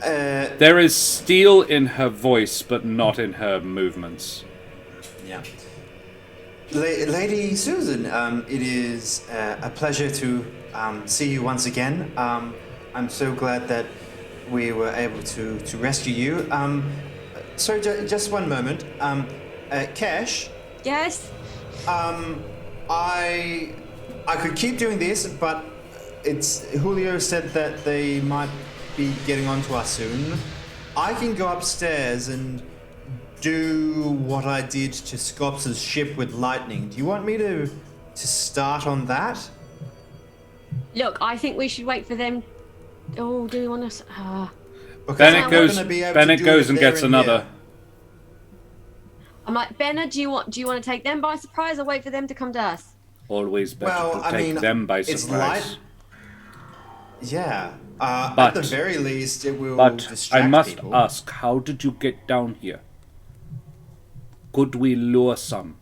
There is steel in her voice, but not in her movements. Yeah. Lady Susan, it is a pleasure to see you once again. I'm so glad that we were able to rescue you. Sorry, just one moment. Kesh? Yes? I could keep doing this, but Julio said that they might be getting onto us soon. I can go upstairs and do what I did to Scops' ship with lightning. Do you want me to start on that? Look, I think we should wait for them. Oh, do we want to... Bennett goes and gets another. Here. I'm like, Bennett, do you want to take them by surprise or wait for them to come to us? Always better to take them by surprise. It's light. Yeah. But at the very least, it will But distract I must people. ask, how did you get down here? Could we lure some?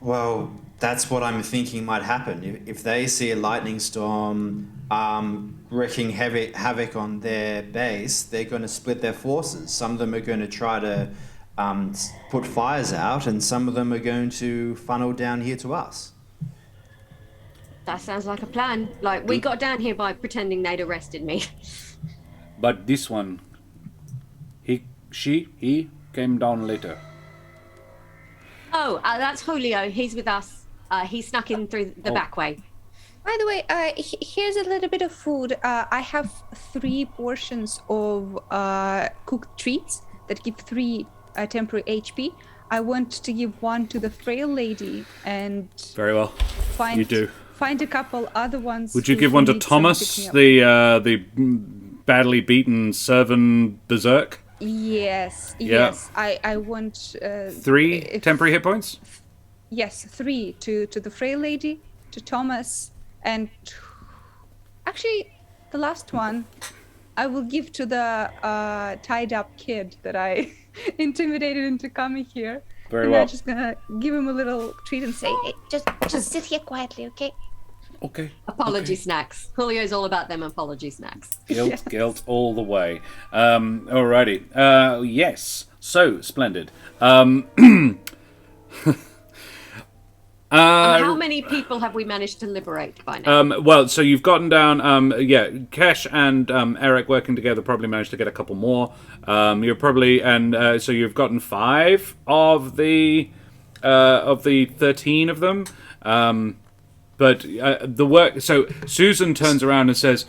Well, that's what I'm thinking might happen. If they see a lightning storm wreaking havoc on their base, they're going to split their forces. Some of them are going to try to put fires out, and some of them are going to funnel down here to us. That sounds like a plan. Like, we got down here by pretending they'd arrested me. But this one, he came down later. Oh, that's Julio. He's with us. He snuck in through the back way. By the way, here's a little bit of food. I have 3 portions of cooked treats that give 3 temporary HP. I want to give 1 to the frail lady and Very well. You do. Find a couple other ones. Would you who give one to need some Thomas, picking up. the badly beaten servant berserk? Yes, Yeah. yes. I want 3 if- temporary hit points? Yes, 3 to the frail lady, to Thomas, and actually the last one I will give to the tied up kid that I intimidated into coming here. Very and well. I'm just gonna give him a little treat and say, hey, just sit here quietly, okay? Okay. Apology snacks. Julio's all about them apology snacks. Guilt all the way. Alrighty. Yes. So, splendid. How many people have we managed to liberate by now? Well, so you've gotten down, Kesh and Eric working together probably managed to get a couple more. You're probably, so you've gotten 5 of the 13 of them. But the work, so Susan turns around and says,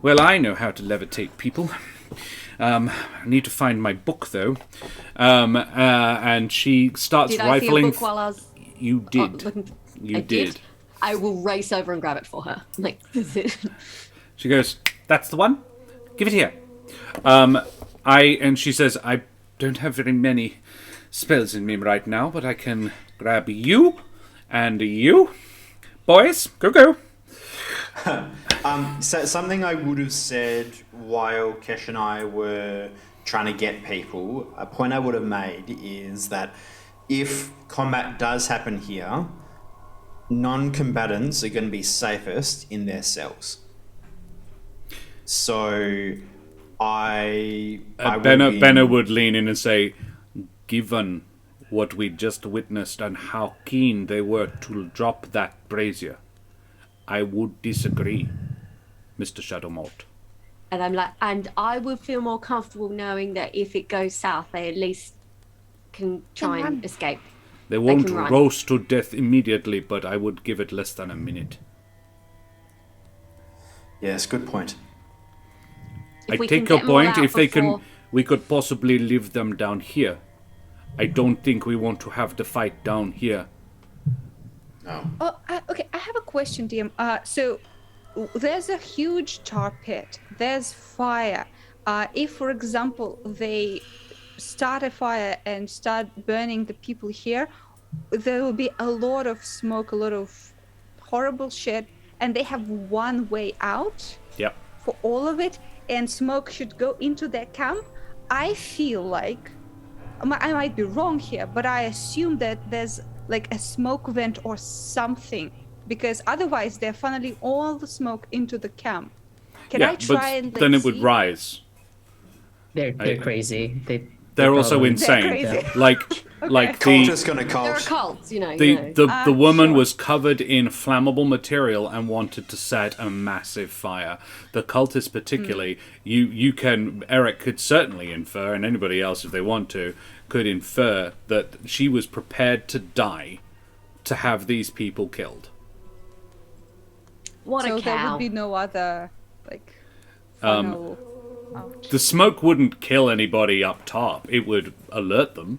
well, I know how to levitate people. I need to find my book, though. And she starts Did rifling. I see a book while I was... You did. I did. I will race over and grab it for her. Like, this is it. She goes, that's the one? Give it here. And she says, I don't have very many spells in me right now, but I can grab you and you. Boys, go. So something I would have said while Kesh and I were trying to get people, a point I would have made is that if combat does happen here, non-combatants are going to be safest in their cells. So Benno would lean in and say, given what we just witnessed and how keen they were to drop that brazier, I would disagree, Mr. Shadowmalt. And I'm like, and I would feel more comfortable knowing that if it goes south, they at least can try and escape. They won't can run. roast to death immediately, but I would give it less than a minute. Yes, good point. I we take can your get them all point. out If they before- can, we could possibly leave them down here. I don't think we want to have the fight down here. No. Oh, okay. I have a question, DM. So there's a huge tar pit. There's fire. If, for example, they start a fire and start burning the people here, there will be a lot of smoke, a lot of horrible shit, and they have one way out Yep. for all of it, and smoke should go into their camp. I feel like I might be wrong here, but I assume that there's like a smoke vent or something, because otherwise they're funneling all the smoke into the camp. Can I try and then it would see? rise. They're crazy. They're also probably- insane. They're crazy. Like Cultist gonna They're cult. a cult, you know. the woman sure. was covered in flammable material and wanted to set a massive fire. The cultists particularly, you can, Eric could certainly infer, and anybody else if they want to, could infer that she was prepared to die to have these people killed. What So a there cow. would be no other like funnel out. The smoke wouldn't kill anybody up top. It would alert them.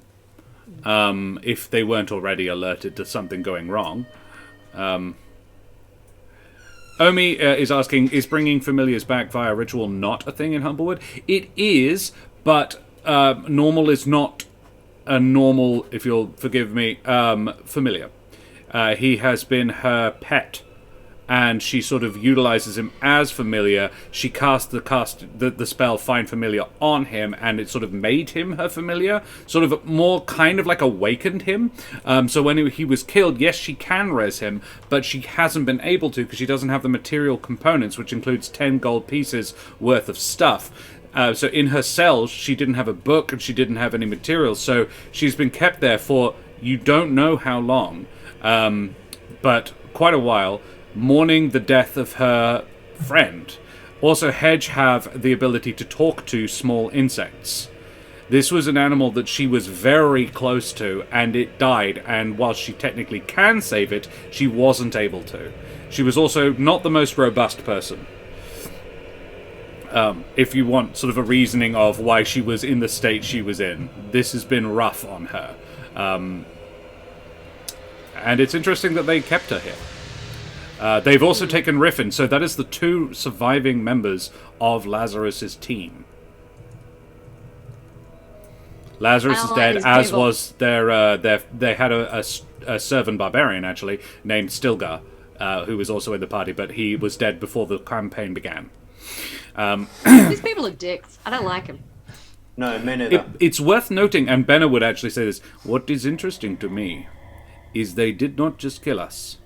If they weren't already alerted to something going wrong. Omi is asking, is bringing familiars back via ritual not a thing in Humblewood? It is, but normal is not a normal, if you'll forgive me, familiar. He has been her pet and she sort of utilizes him as familiar. She cast the spell Find Familiar on him, and it sort of made him her familiar, sort of more kind of like awakened him. So when he was killed, yes, she can res him, but she hasn't been able to because she doesn't have the material components, which includes 10 gold pieces worth of stuff. So in her cells, she didn't have a book and she didn't have any materials, so she's been kept there for you don't know how long, but quite a while, mourning the death of her friend. Also, Hedge have the ability to talk to small insects. This was an animal that she was very close to, and it died, and while she technically can save it, she wasn't able to. She was also not the most robust person. If you want sort of a reasoning of why she was in the state she was in, this has been rough on her. And it's interesting that they kept her here. They've also taken Riffin, so that is the 2 surviving members of Lazarus's team. Lazarus is dead, as was their they had a servant barbarian, actually, named Stilgar, who was also in the party, but he was dead before the campaign began. These people are dicks. I don't like them. No, me neither. It's worth noting, and Benna would actually say this, what is interesting to me is they did not just kill us.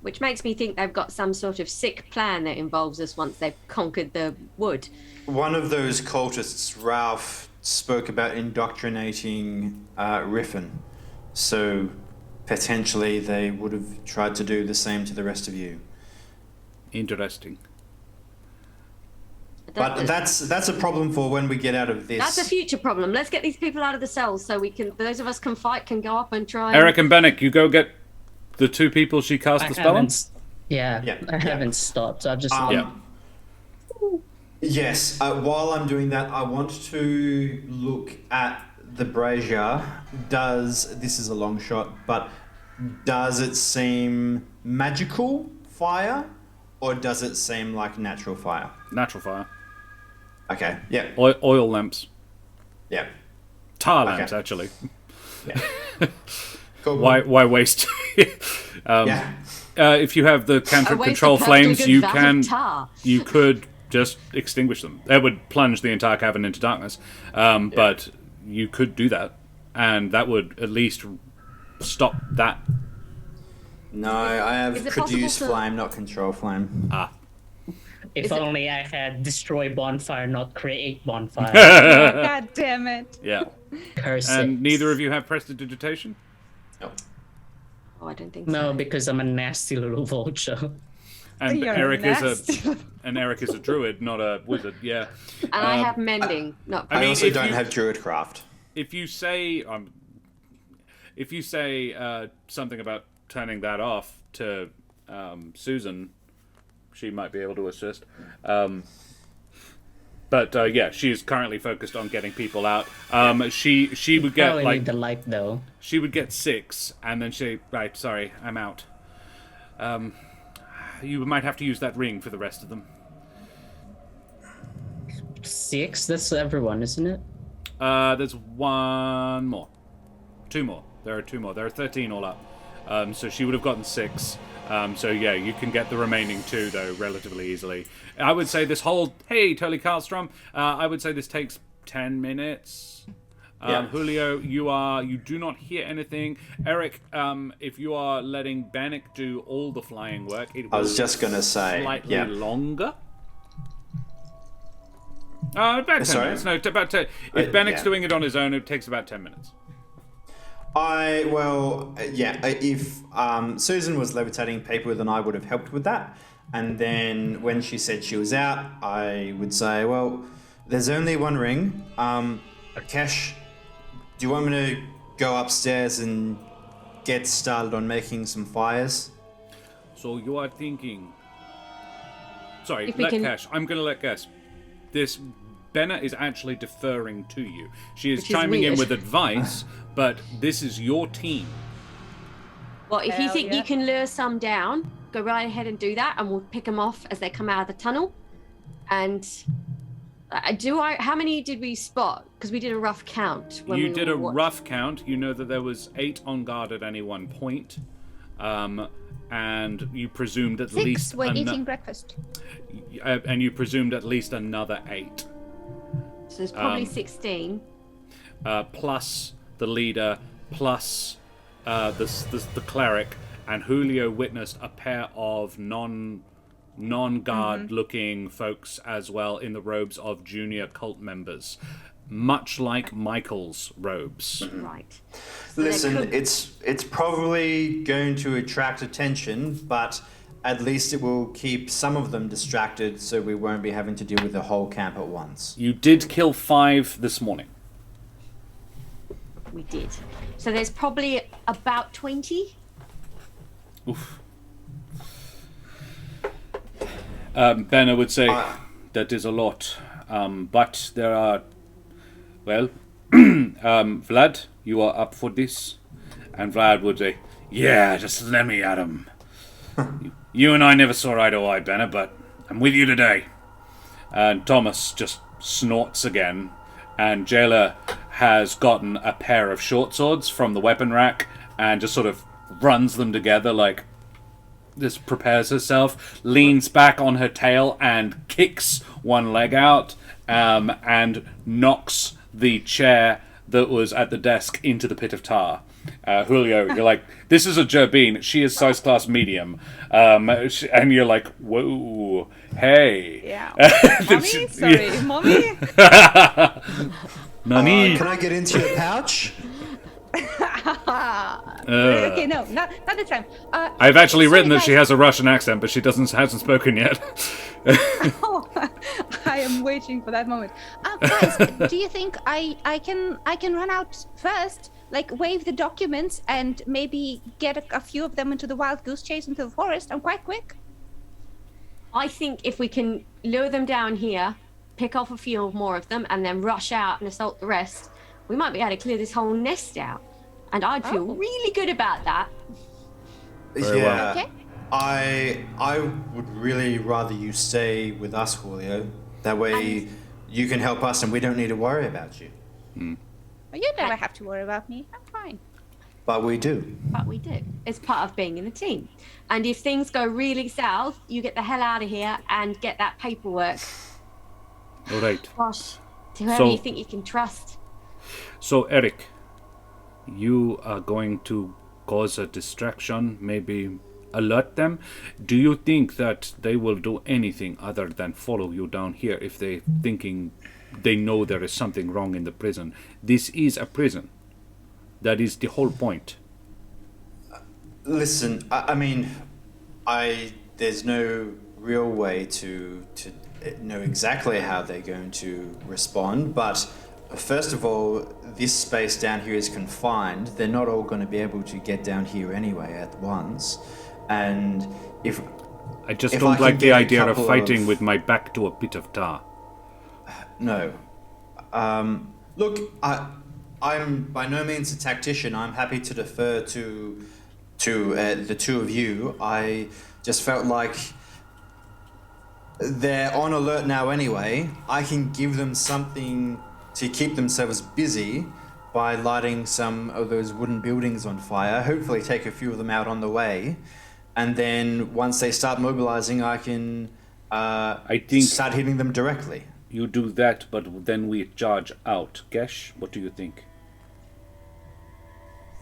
Which makes me think they've got some sort of sick plan that involves us once they've conquered the wood. One of those cultists, Ralph, spoke about indoctrinating Riffin. So potentially they would have tried to do the same to the rest of you. Interesting. But that's a problem for when we get out of this. That's a future problem. Let's get these people out of the cells so we can, those of us can fight, can go up and try. Eric and Bennick, you go get the 2 people she cast the spell on? I haven't stopped. I've just... Yes, while I'm doing that, I want to look at the brazier. This is a long shot, but does it seem magical fire, or does it seem like natural fire? Natural fire. Okay, yeah. Oil lamps. Yeah. Tar lamps, actually. Yeah. Cool. Why waste? If you have the cantrip control flames, you could just extinguish them. That would plunge the entire cavern into darkness. But you could do that, and that would at least stop that. No, I have produce flame, not control flame. If only I had destroy bonfire, not create bonfire. God damn it. Yeah. Curse And it. neither of you have prestidigitation? No. Oh, I don't think No, so. because I'm a nasty little vulture. And You're Eric nasty. Eric is a druid, not a wizard. Yeah. And I have mending, not. I mean, also if don't you- have druidcraft. If you say something about turning that off to Susan, she might be able to assist. But she is currently focused on getting people out. She would get Probably need the light though. she would get 6, and then sorry, I'm out. You might have to use that ring for the rest of them. 6? That's everyone, isn't it? There's 1 more. 2 more. There are 2 more. There are 13 all up. So she would have gotten 6. You can get the remaining 2, though, relatively easily. I would say this whole... Hey, Tully Karlstrom. I would say this takes 10 minutes. Julio, you do not hear anything. Eric, if you are letting Bannock do all the flying work, it I was just going to say, slightly longer. About 10 minutes. No, about 10. If Bannock's doing it on his own, it takes about 10 minutes. If Susan was levitating people, then I would have helped with that. And then when she said she was out, I would say, well, there's only 1 ring. Kesh, do you want me to go upstairs and get started on making some fires? So you are thinking... Sorry, If we can- Kesh. I'm going to let Kesh. This... Benna is actually deferring to you. She is Which is chiming in weird. with advice, but this is your team. Well, if you Hell think yeah. you can lure some down, go right ahead and do that, and we'll pick them off as they come out of the tunnel. And how many did we spot? Because we did a rough count. You did a rough count. You know that there was 8 on guard at any one point. and you presumed at 6. least We're eating breakfast. and you presumed at least another 8. So there's probably 16. Plus the leader, plus the cleric, and Julio witnessed a pair of non-guard looking folks as well in the robes of junior cult members, much like Michael's robes. Right. So Listen, it's probably going to attract attention, but at least it will keep some of them distracted, so we won't be having to deal with the whole camp at once. You did kill 5 this morning. We did. So there's probably about 20. Oof. Benna would say that is a lot, but there are. Well, Vlad, you are up for this, and Vlad would say, "Yeah, just let me at him." You and I never saw eye to eye, Benna, but I'm with you today. And Thomas just snorts again, and Jailer has gotten a pair of short swords from the weapon rack and just sort of runs them together, like just prepares herself, leans back on her tail and kicks one leg out, and knocks the chair that was at the desk into the pit of tar. Julio, you're like, this is a Gerbine. She is size class medium. And you're like, whoa, hey. Yeah. Mommy? Sorry, mommy? Nani? Can I get into your pouch? Okay, no, not this time. I've actually sorry, written that guys. she has a Russian accent, but she hasn't spoken yet. Oh, I am waiting for that moment. Guys, do you think I can run out first, like wave the documents and maybe get a few of them into the wild goose chase into the forest? I'm quite quick. I think if we can lure them down here, pick off a few more of them, and then rush out and assault the rest, we might be able to clear this whole nest out. And I'd feel really good about that. Very well. Okay. I would really rather you stay with us, Julio. That way you can help us and we don't need to worry about you. You never have to worry about me. I'm fine. But we do. But we do. It's part of being in a team. And if things go really south, you get the hell out of here and get that paperwork. All right. Gosh, to whoever So- you think you can trust. So, Eric, you are going to cause a distraction, maybe alert them. Do you think that they will do anything other than follow you down here if they know there is something wrong in the prison? This is a prison. That is the whole point. Listen, I mean, there's no real way to know exactly how they're going to respond, but first of all, this space down here is confined. They're not all going to be able to get down here anyway at once. And if I just If I don't could like the get a idea of couple fighting of- with my back to a pit of tar. No. Look, I'm by no means a tactician. I'm happy to defer to the two of you. I just felt like they're on alert now anyway. I can give them something to keep themselves busy by lighting some of those wooden buildings on fire. Hopefully take a few of them out on the way. And then once they start mobilizing, I can I think start hitting them directly. you do that, but then we charge out. Kesh, what do you think?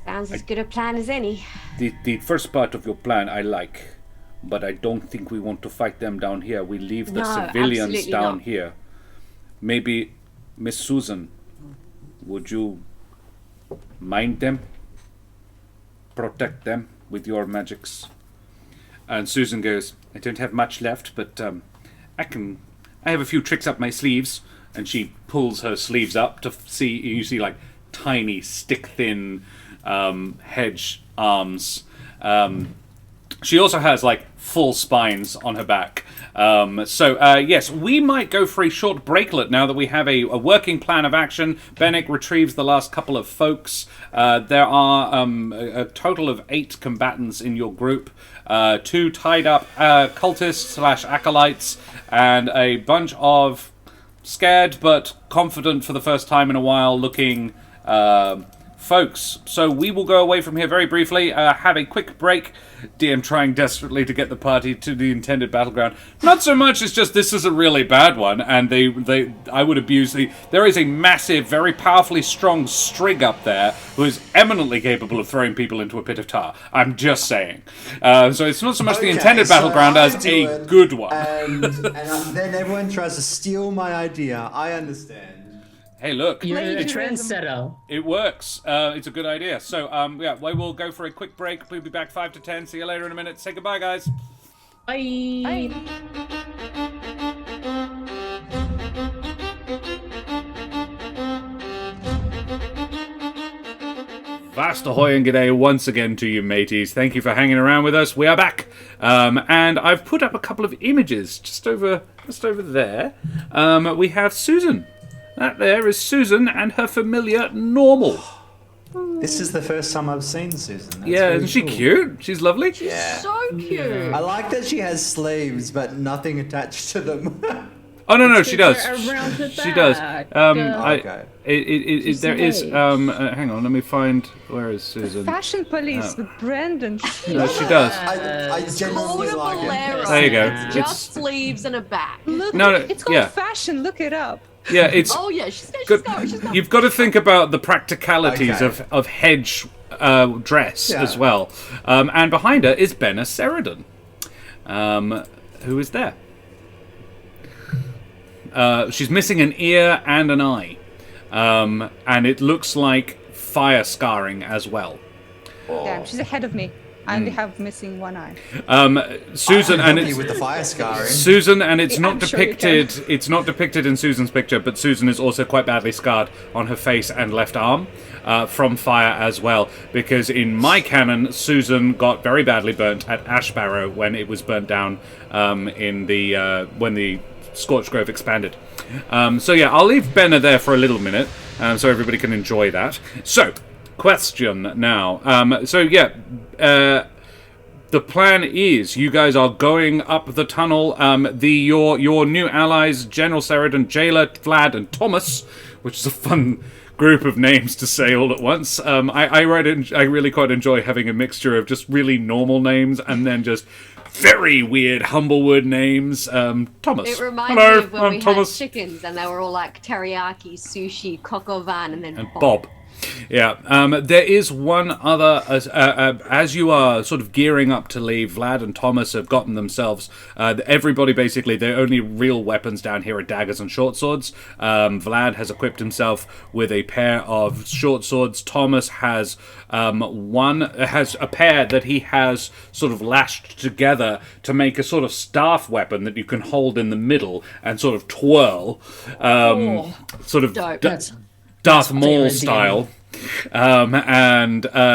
Sounds as good a plan as any. The first part of your plan I like, but I don't think we want to fight them down here. We leave the No, civilians absolutely down not. here. Maybe, Miss Susan, would you mind them? Protect them with your magics? And Susan goes, I don't have much left, but I have a few tricks up my sleeves. And she pulls her sleeves up to see, you see like tiny, stick-thin hedge arms. She also has like full spines on her back. Yes, we might go for a short brakelet now that we have a working plan of action. Bennick retrieves the last couple of folks. There are a total of 8 combatants in your group. 2 tied up cultists / acolytes, and a bunch of scared but confident for the first time in a while looking folks, so we will go away from here very briefly, have a quick break. DM trying desperately to get the party to the intended battleground. Not so much, it's just this is a really bad one, and I would abuse there is a massive, very powerfully strong Strig up there who is eminently capable of throwing people into a pit of tar. I'm just saying. So it's not so much the intended battleground as a good one. And then everyone tries to steal my idea. I understand. Hey, look. You're a Plagiarism. trendsetter. It works. It's a good idea. So, yeah, we will go for a quick break. We'll be back 5 to 10. See you later in a minute. Say goodbye, guys. Bye. Vast ahoy and g'day once again to you, mateys. Thank you for hanging around with us. We are back. And I've put up a couple of images just over there. We have Susan. That there is Susan and her familiar Normal. This is the first time I've seen Susan. That's Yeah, very isn't she cool. cute? She's lovely. Yeah. So cute. I like that she has sleeves, but nothing attached to them. Oh no, she does. Around the She does. back. Okay. There is. Hang on, let me find. Where is Susan? Fashion police with Brandon. No, she does. I genuinely Call like it a it. bolero. There you go. It's It's- just sleeves and a back. Look, No, it's called yeah. fashion. Look it up. Yeah, it's. Oh yeah, she's Good. got You've got to think about the practicalities Okay. of hedge dress Yeah. as well. And behind her is Benna Seridan, who is there. She's missing an ear and an eye, and it looks like fire scarring as well. Damn, she's ahead of me. I Hmm. only have missing one eye. Susan, I can and help it's you with the fire scarring. Susan, and it's Yeah, not I'm sure you depicted. It's not depicted in Susan's picture, but Susan is also quite badly scarred on her face and left arm from fire as well. Because in my canon, Susan got very badly burnt at Ashbarrow when it was burnt down when the Scorched Grove expanded. So yeah, I'll leave Benna there for a little minute, so everybody can enjoy that. So, question now. The plan is you guys are going up the tunnel. Your new allies, General Seridan, Jailer, Vlad, and Thomas, which is a fun group of names to say all at once. I really quite enjoy having a mixture of just really normal names and then just very weird Humblewood names. Thomas. It reminds Hello, me of when I'm we Thomas. had chickens and they were all like teriyaki, sushi, coq au vin, and then And Bob. Yeah, there is one other, as you are sort of gearing up to leave, Vlad and Thomas have gotten themselves, everybody basically, their only real weapons down here are daggers and short swords. Vlad has equipped himself with a pair of short swords. Thomas has a pair that he has sort of lashed together to make a sort of staff weapon that you can hold in the middle and sort of twirl, sort of Dope. Darth Maul Zero style.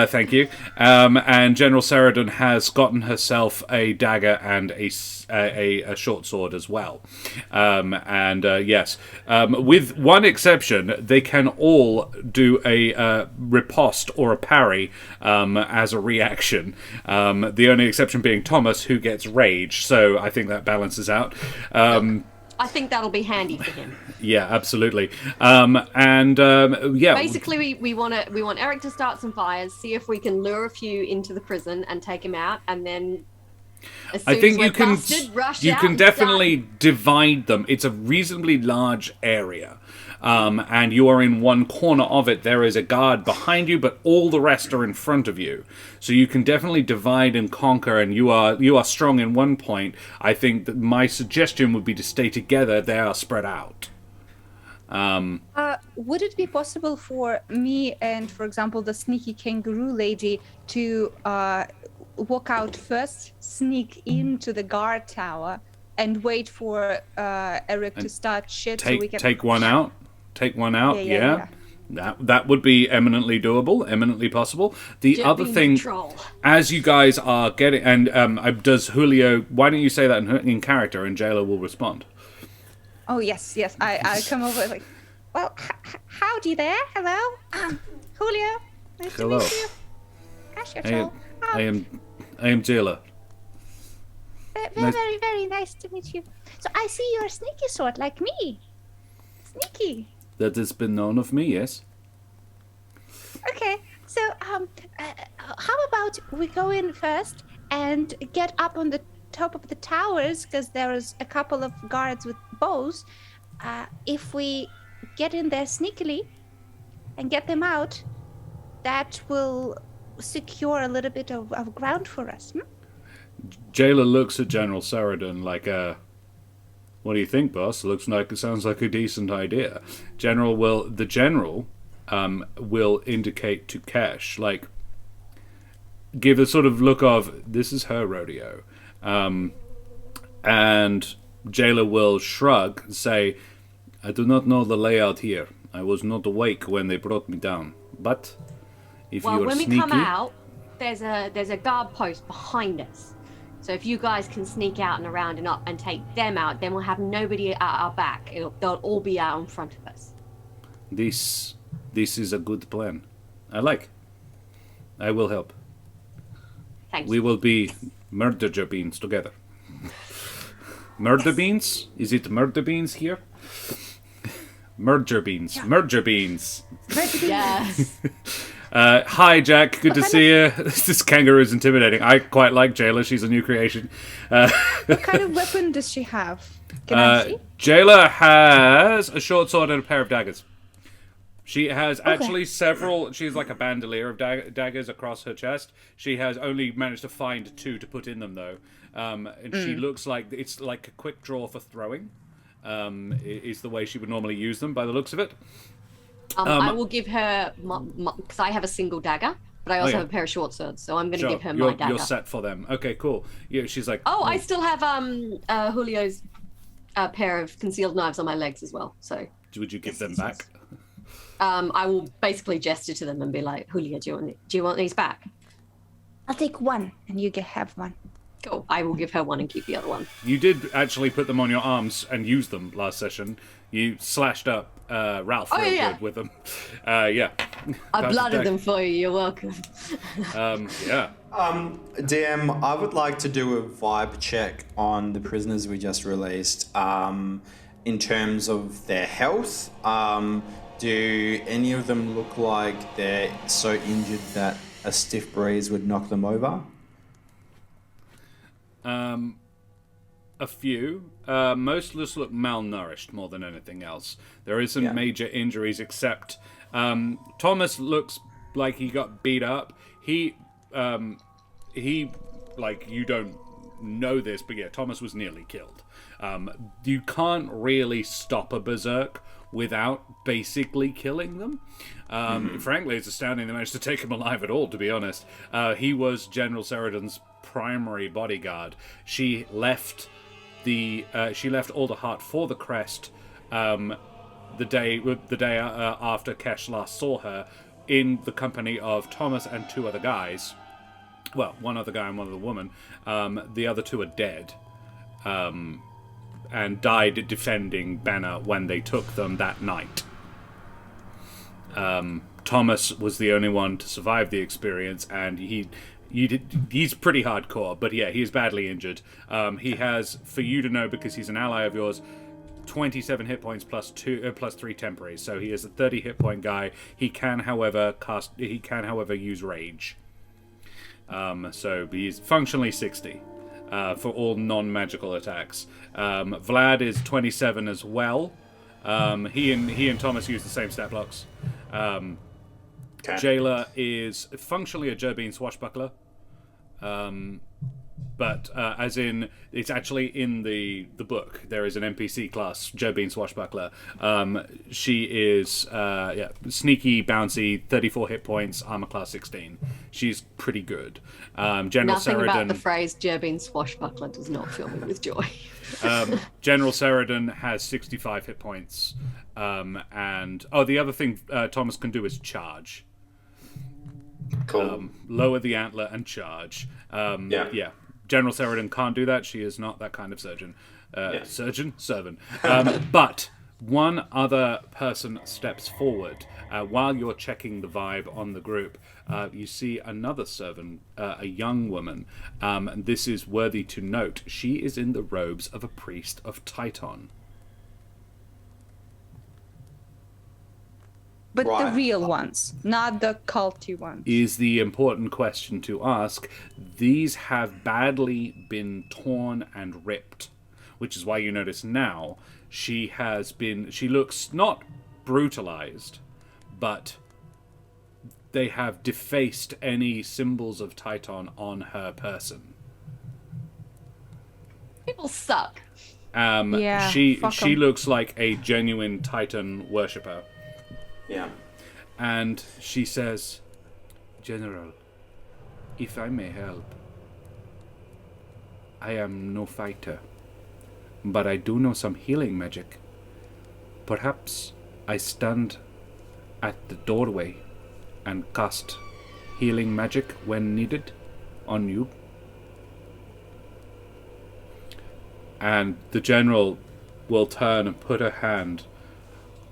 Thank you. And General Seridan has gotten herself a dagger and a short sword as well. Yes, with one exception, they can all do a riposte or a parry as a reaction. The only exception being Thomas, who gets rage. So I think that balances out. I think that'll be handy for him. Yeah, absolutely. Yeah. Basically, we want Eric to start some fires, see if we can lure a few into the prison and take him out, and then as soon I think as we're you can busted, rush you out can and definitely start. divide them. It's a reasonably large area. And you are in one corner of it. There is a guard behind you, but all the rest are in front of you. So you can definitely divide and conquer, and you are strong in one point. I think that my suggestion would be to stay together. They are spread out. Would it be possible for me and, for example, the sneaky kangaroo lady to walk out first, sneak into the guard tower, and wait for Eric to start shit so we can Take one out. Take one out. Yeah. That would be eminently doable, eminently possible. The Just other be thing, neutral. as you guys are getting, and does Julio? Why don't you say that in character, and Jailer will respond. Oh yes. I come over like, well, howdy there. Hello, Julio. Nice Hello. to meet you. Gosh, you're tall. I am Jailer. Very, very, very nice to meet you. So I see you're a sneaky sort like me. Sneaky. That has been known of me, yes. Okay, so how about we go in first and get up on the top of the towers because there is a couple of guards with bows. If we get in there sneakily and get them out, that will secure a little bit of ground for us. Jailer looks at General Saradin like, what do you think, boss? It sounds like a decent idea. The general will indicate to Kesh, like, give a sort of look of, this is her rodeo. And Jailer will shrug and say, I do not know the layout here. I was not awake when they brought me down. But if Well, you're when sneaky... we come out, there's a guard post behind us. So if you guys can sneak out and around and up and take them out, then we'll have nobody at our back. They'll all be out in front of us. This is a good plan. I will help. Thanks. We will be murder beans together. Murder beans? Is it murder beans here? Merger beans. Yeah. Merger beans. Yes. Hi, Jack. Good to see you. This kangaroo is intimidating. I quite like Jayla. She's a new creation. What kind of weapon does she have? Can I see? Jayla has a short sword and a pair of daggers. She has actually several... She's like a bandolier of daggers across her chest. She has only managed to find 2 to put in them, though. And she looks like... It's like a quick draw for throwing. Is the way she would normally use them, by the looks of it. I will give her... Because I have a single dagger, but I also have a pair of short swords, so I'm going to give her my dagger. You're set for them. Okay, cool. Yeah, she's like... Oh, I still have Julio's pair of concealed knives on my legs as well, so... Would you give them back? I will basically gesture to them and be like, Julio, do you want these back? I'll take one, and you can have one. Cool. I will give her one and keep the other one. You did actually put them on your arms and use them last session. You slashed up Ralph real good with them. Yeah. I blooded them for you. You're welcome. Yeah. DM, I would like to do a vibe check on the prisoners we just released. In terms of their health, do any of them look like they're so injured that a stiff breeze would knock them over? A few. Most of us look malnourished more than anything else. There isn't major injuries except Thomas looks like he got beat up. He like, you don't know this, but yeah, Thomas was nearly killed. You can't really stop a berserk without basically killing them. Frankly, it's astounding they managed to take him alive at all, to be honest. He was General Saradin's primary bodyguard. She left Alderheart for the crest the day after Kesh last saw her, in the company of Thomas and 2 other guys. Well, one other guy and one other woman. The other 2 are dead. And died defending Banner when they took them that night. Thomas was the only one to survive the experience, and he's pretty hardcore, but yeah, he's badly injured. He has, for you to know, because he's an ally of yours, 27 hit points plus 3 temporaries, so he is a 30 hit point guy. He can, however, use rage. So he's functionally 60. For all non-magical attacks. Vlad is 27 as well. He and Thomas use the same stat blocks. Jailer is functionally a Jerbine swashbuckler. But as in, it's actually in the book. There is an NPC class, Jerbine swashbuckler. She is sneaky, bouncy, 34 hit points, armor class 16. She's pretty good. General Nothing Saradin, about the phrase Jerbine swashbuckler does not fill me with joy. General Saradin has 65 hit points. And the other thing Thomas can do is charge. Cool. Lower the antler and charge. Yeah. General Saradin can't do that. She is not that kind of surgeon. Servant. But one other person steps forward. While you're checking the vibe on the group, you see another servant, a young woman. And this is worthy to note. She is in the robes of a priest of Titan. But the Right. real ones, not the culty ones. Is the important question to ask. These have badly been torn and ripped, which is why you notice now she looks not brutalized, but they have defaced any symbols of Titan on her person. People suck. Yeah, she fuck she 'em. looks like a genuine Titan worshipper. Yeah. And she says, General, if I may help, I am no fighter, but I do know some healing magic. Perhaps I stand at the doorway and cast healing magic when needed on you. And the general will turn and put her hand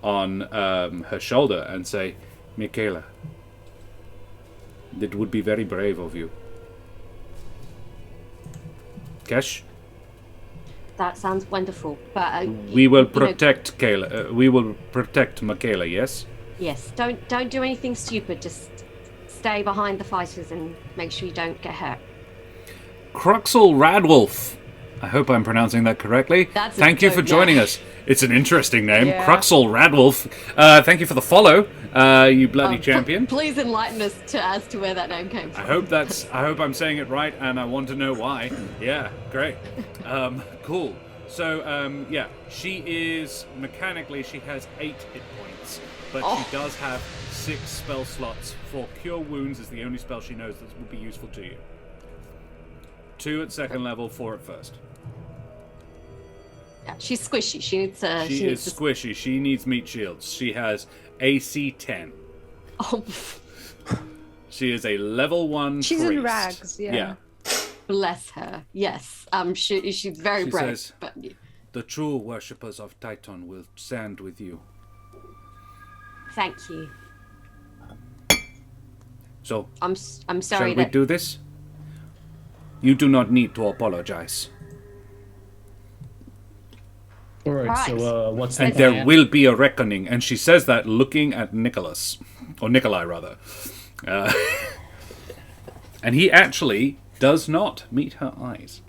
on her shoulder and say, Michaela, that would be very brave of you. Kesh, That sounds wonderful. But we will you know, protect Kayla. We will protect Michaela. Yes. yes, don't do anything stupid. Just stay behind the fighters and make sure you don't get hurt. Cruxel Radwolf. I hope I'm pronouncing that correctly. That's a Thank you for dope joining name. us. It's an interesting name, Yeah. Cruxel Radwolf. Thank you for the follow, you bloody champion. Please enlighten us as to where that name came from. I hope I'm saying it right, and I want to know why. Yeah, great. Cool. So, yeah, she is mechanically she has 8 hit points, but she does have 6 spell slots. For Cure Wounds is the only spell she knows that would be useful to you. 2 at second level, 4 at first. Yeah, she's squishy. She needs to. She needs is to- squishy. She needs meat shields. She has AC 10. Oh, She is a level 1 She's in priest. rags, yeah. bless her. Yes. She's very She brave. says- But The true worshippers of Titan will stand with you. thank you. So, I'm shall sorry we that. do this? You do not need to apologize. Alright, Right. so what's the And plan? there will be a reckoning. And she says that looking at Nicholas. Or Nikolai, rather. And he actually does not meet her eyes.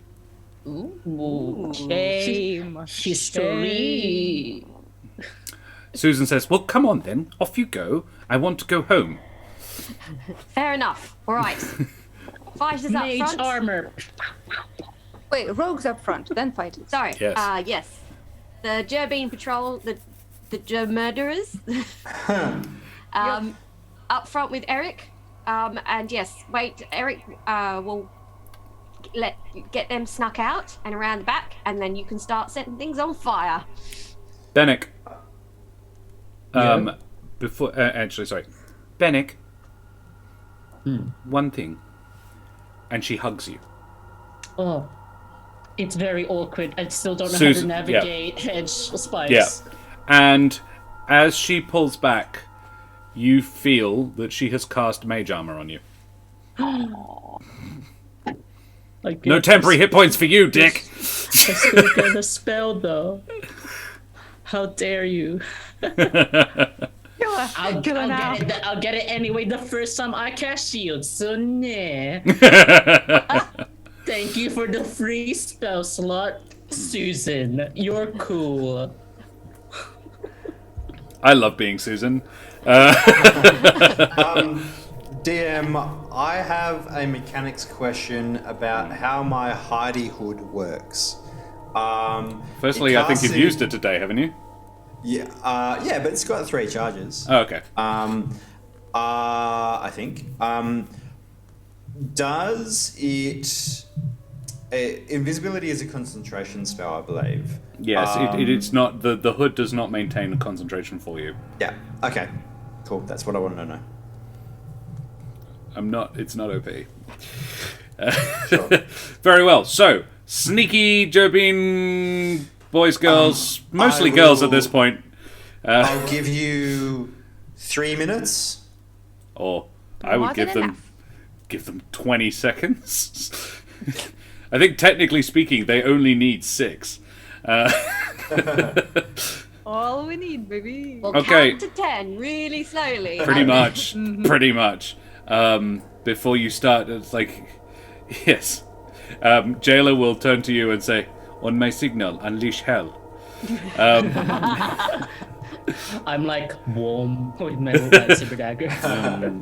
Ooh, Shame. history. Susan says, well, come on then. Off you go. I want to go home. Fair enough. All right. Fighters up Mage front. armor. Wait, rogues up front, then fighters. Sorry. Yes. Yes. The Gerbine patrol, the murderers. Up front with Eric. And yes, wait. Eric will get them snuck out and around the back, and then you can start setting things on fire. Bennick. Yeah? Before, actually, sorry. Bennick. One thing. And she hugs you. Oh, it's very awkward. I still don't know Susan, how to navigate hedge spikes. Yeah. And as she pulls back, you feel that she has cast mage armor on you. Like, No temporary hit points for you, Dick. I still get a spell though. How dare you? I'll get it anyway the first time I cast shield, so nah. Thank you for the free spell slot, Susan. You're cool. I love being Susan. DM, I have a mechanics question about how my hardihood works. Firstly, I think you've used it today, haven't you? Yeah, yeah, but it's got 3 charges. Oh, okay. I think. Does it? Invisibility is a concentration spell, I believe. Yes, it's not. The hood does not maintain concentration for you. Yeah. Okay. Cool. That's what I wanted to know. It's not OP. Sure. Very well. So, sneaky Jobin boys, girls, mostly I girls at will- this point. I'll give you 3 minutes. Or I would More give than them enough. 20 seconds. I think technically speaking, they only need 6. All we need, baby. Well, Okay. count to 10 really slowly. Pretty much. Pretty much. Before you start, it's like, yes. Jailer will turn to you and say, "On my signal, unleash hell." I'm like warm with my lightsaber dagger.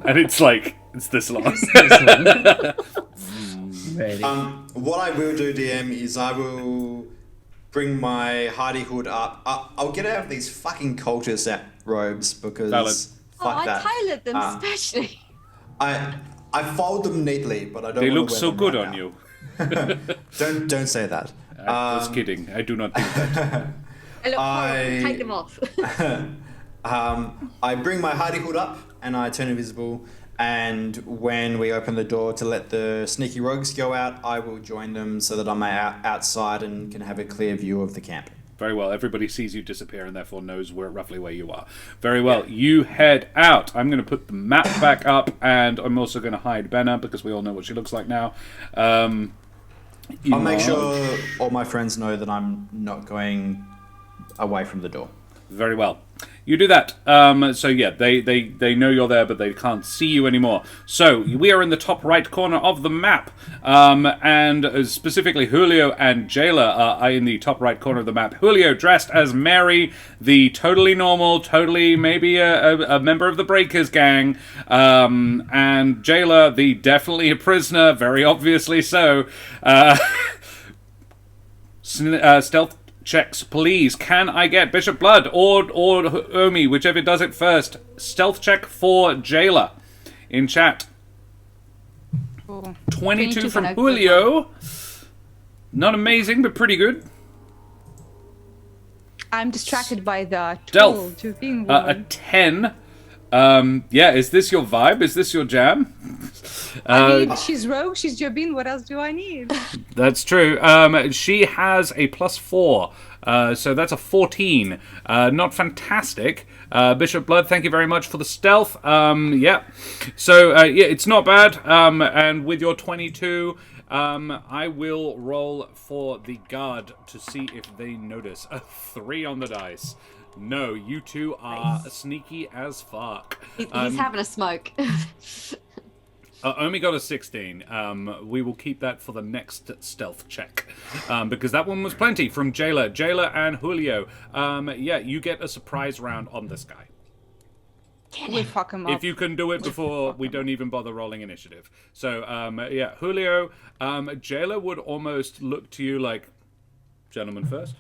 And it's like, it's this long. Ready. What I will do, DM, is I will bring my hardihood up. I'll get out of these fucking cultist robes because Valid. fuck I that. tailored them specially. I fold them neatly, but I don't. They wanna look wear so them good right on now. you. Don't say that. I was kidding. I do not think that. I look horrible. Take them off. I bring my hardihood up and I turn invisible. And when we open the door to let the sneaky rogues go out, I will join them so that I'm outside and can have a clear view of the camp. Very well. Everybody sees you disappear and therefore knows roughly where you are. Very well. You head out. I'm going to put the map back up, and I'm also going to hide Benna because we all know what she looks like now. I'll make sure all my friends know that I'm not going away from the door. Very well. You do that. So yeah, they know you're there, but they can't see you anymore. So we are in the top right corner of the map, and specifically Julio and Jailer are in the top right corner of the map. Julio dressed as Mary, the totally normal, totally maybe a member of the Breakers gang, and Jailer, the definitely a prisoner, very obviously so. Stealth checks, please. Can I get Bishop Blood or Omi, whichever does it first? Stealth check for Jailer in chat. Oh. 22 from for Julio. Not amazing, but pretty good. I'm distracted by the Delph, tool to being a woman. 10. Yeah, is this your vibe? Is this your jam? I mean, she's rogue, she's Jabin, what else do I need? That's true. She has a +4, so that's a 14. Not fantastic. Bishop Blood, thank you very much for the stealth. Yeah. So, yeah, it's not bad. And with your 22, I will roll for the guard to see if they notice. A 3 on the dice. No, you two are sneaky as fuck. He's having a smoke. Omi got a 16. We will keep that for the next stealth check. Because that one was plenty from Jailer. Jailer and Julio. Yeah, you get a surprise round on this guy. We fuck him up. If you can do it before we don't even bother rolling initiative. So, yeah, Julio, Jailer would almost look to you like, gentlemen first.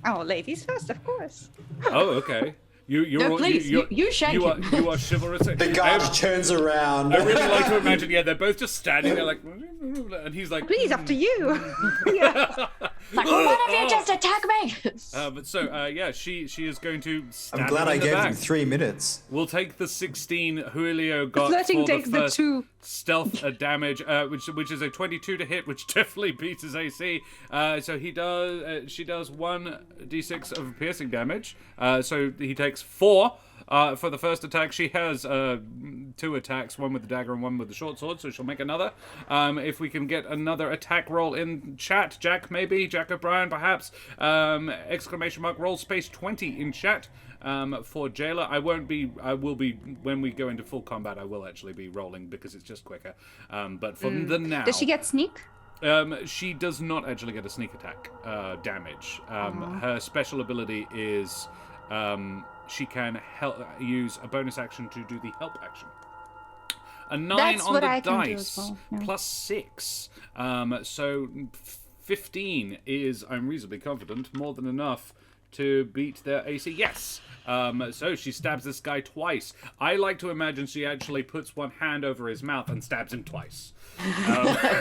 Oh, ladies first, of course. Oh, okay. No, please, you shake you him. You are chivalrous. The guard turns around. I really like to imagine, yeah, they're both just standing there like, and he's like, Please, up to you. Yeah. Like, one of you just attack me. But so, yeah, she is going to stab I'm glad him I in the gave back. him 3 minutes. We'll take the 16 Julio got Flirting for takes the the first 2. stealth damage, which is a 22 to hit, which definitely beats his AC. So he does, she does 1d6 of piercing damage. So he takes 4. For the first attack, she has 2 attacks, one with the dagger and one with the short sword, so she'll make another. If we can get another attack roll in chat, Jack maybe, Jack O'Brien perhaps, exclamation mark roll space 20 in chat for Jailer. I will be, when we go into full combat, I will actually be rolling because it's just quicker. But for the now... Does she get sneak? She does not actually get a sneak attack damage. Her special ability is... she can use a bonus action to do the help action. A 9 That's on what the I can do dice, as well, yeah. plus 6. So 15 is, I'm reasonably confident, more than enough to beat their AC. Yes! So she stabs this guy twice. I like to imagine she actually puts one hand over his mouth and stabs him twice.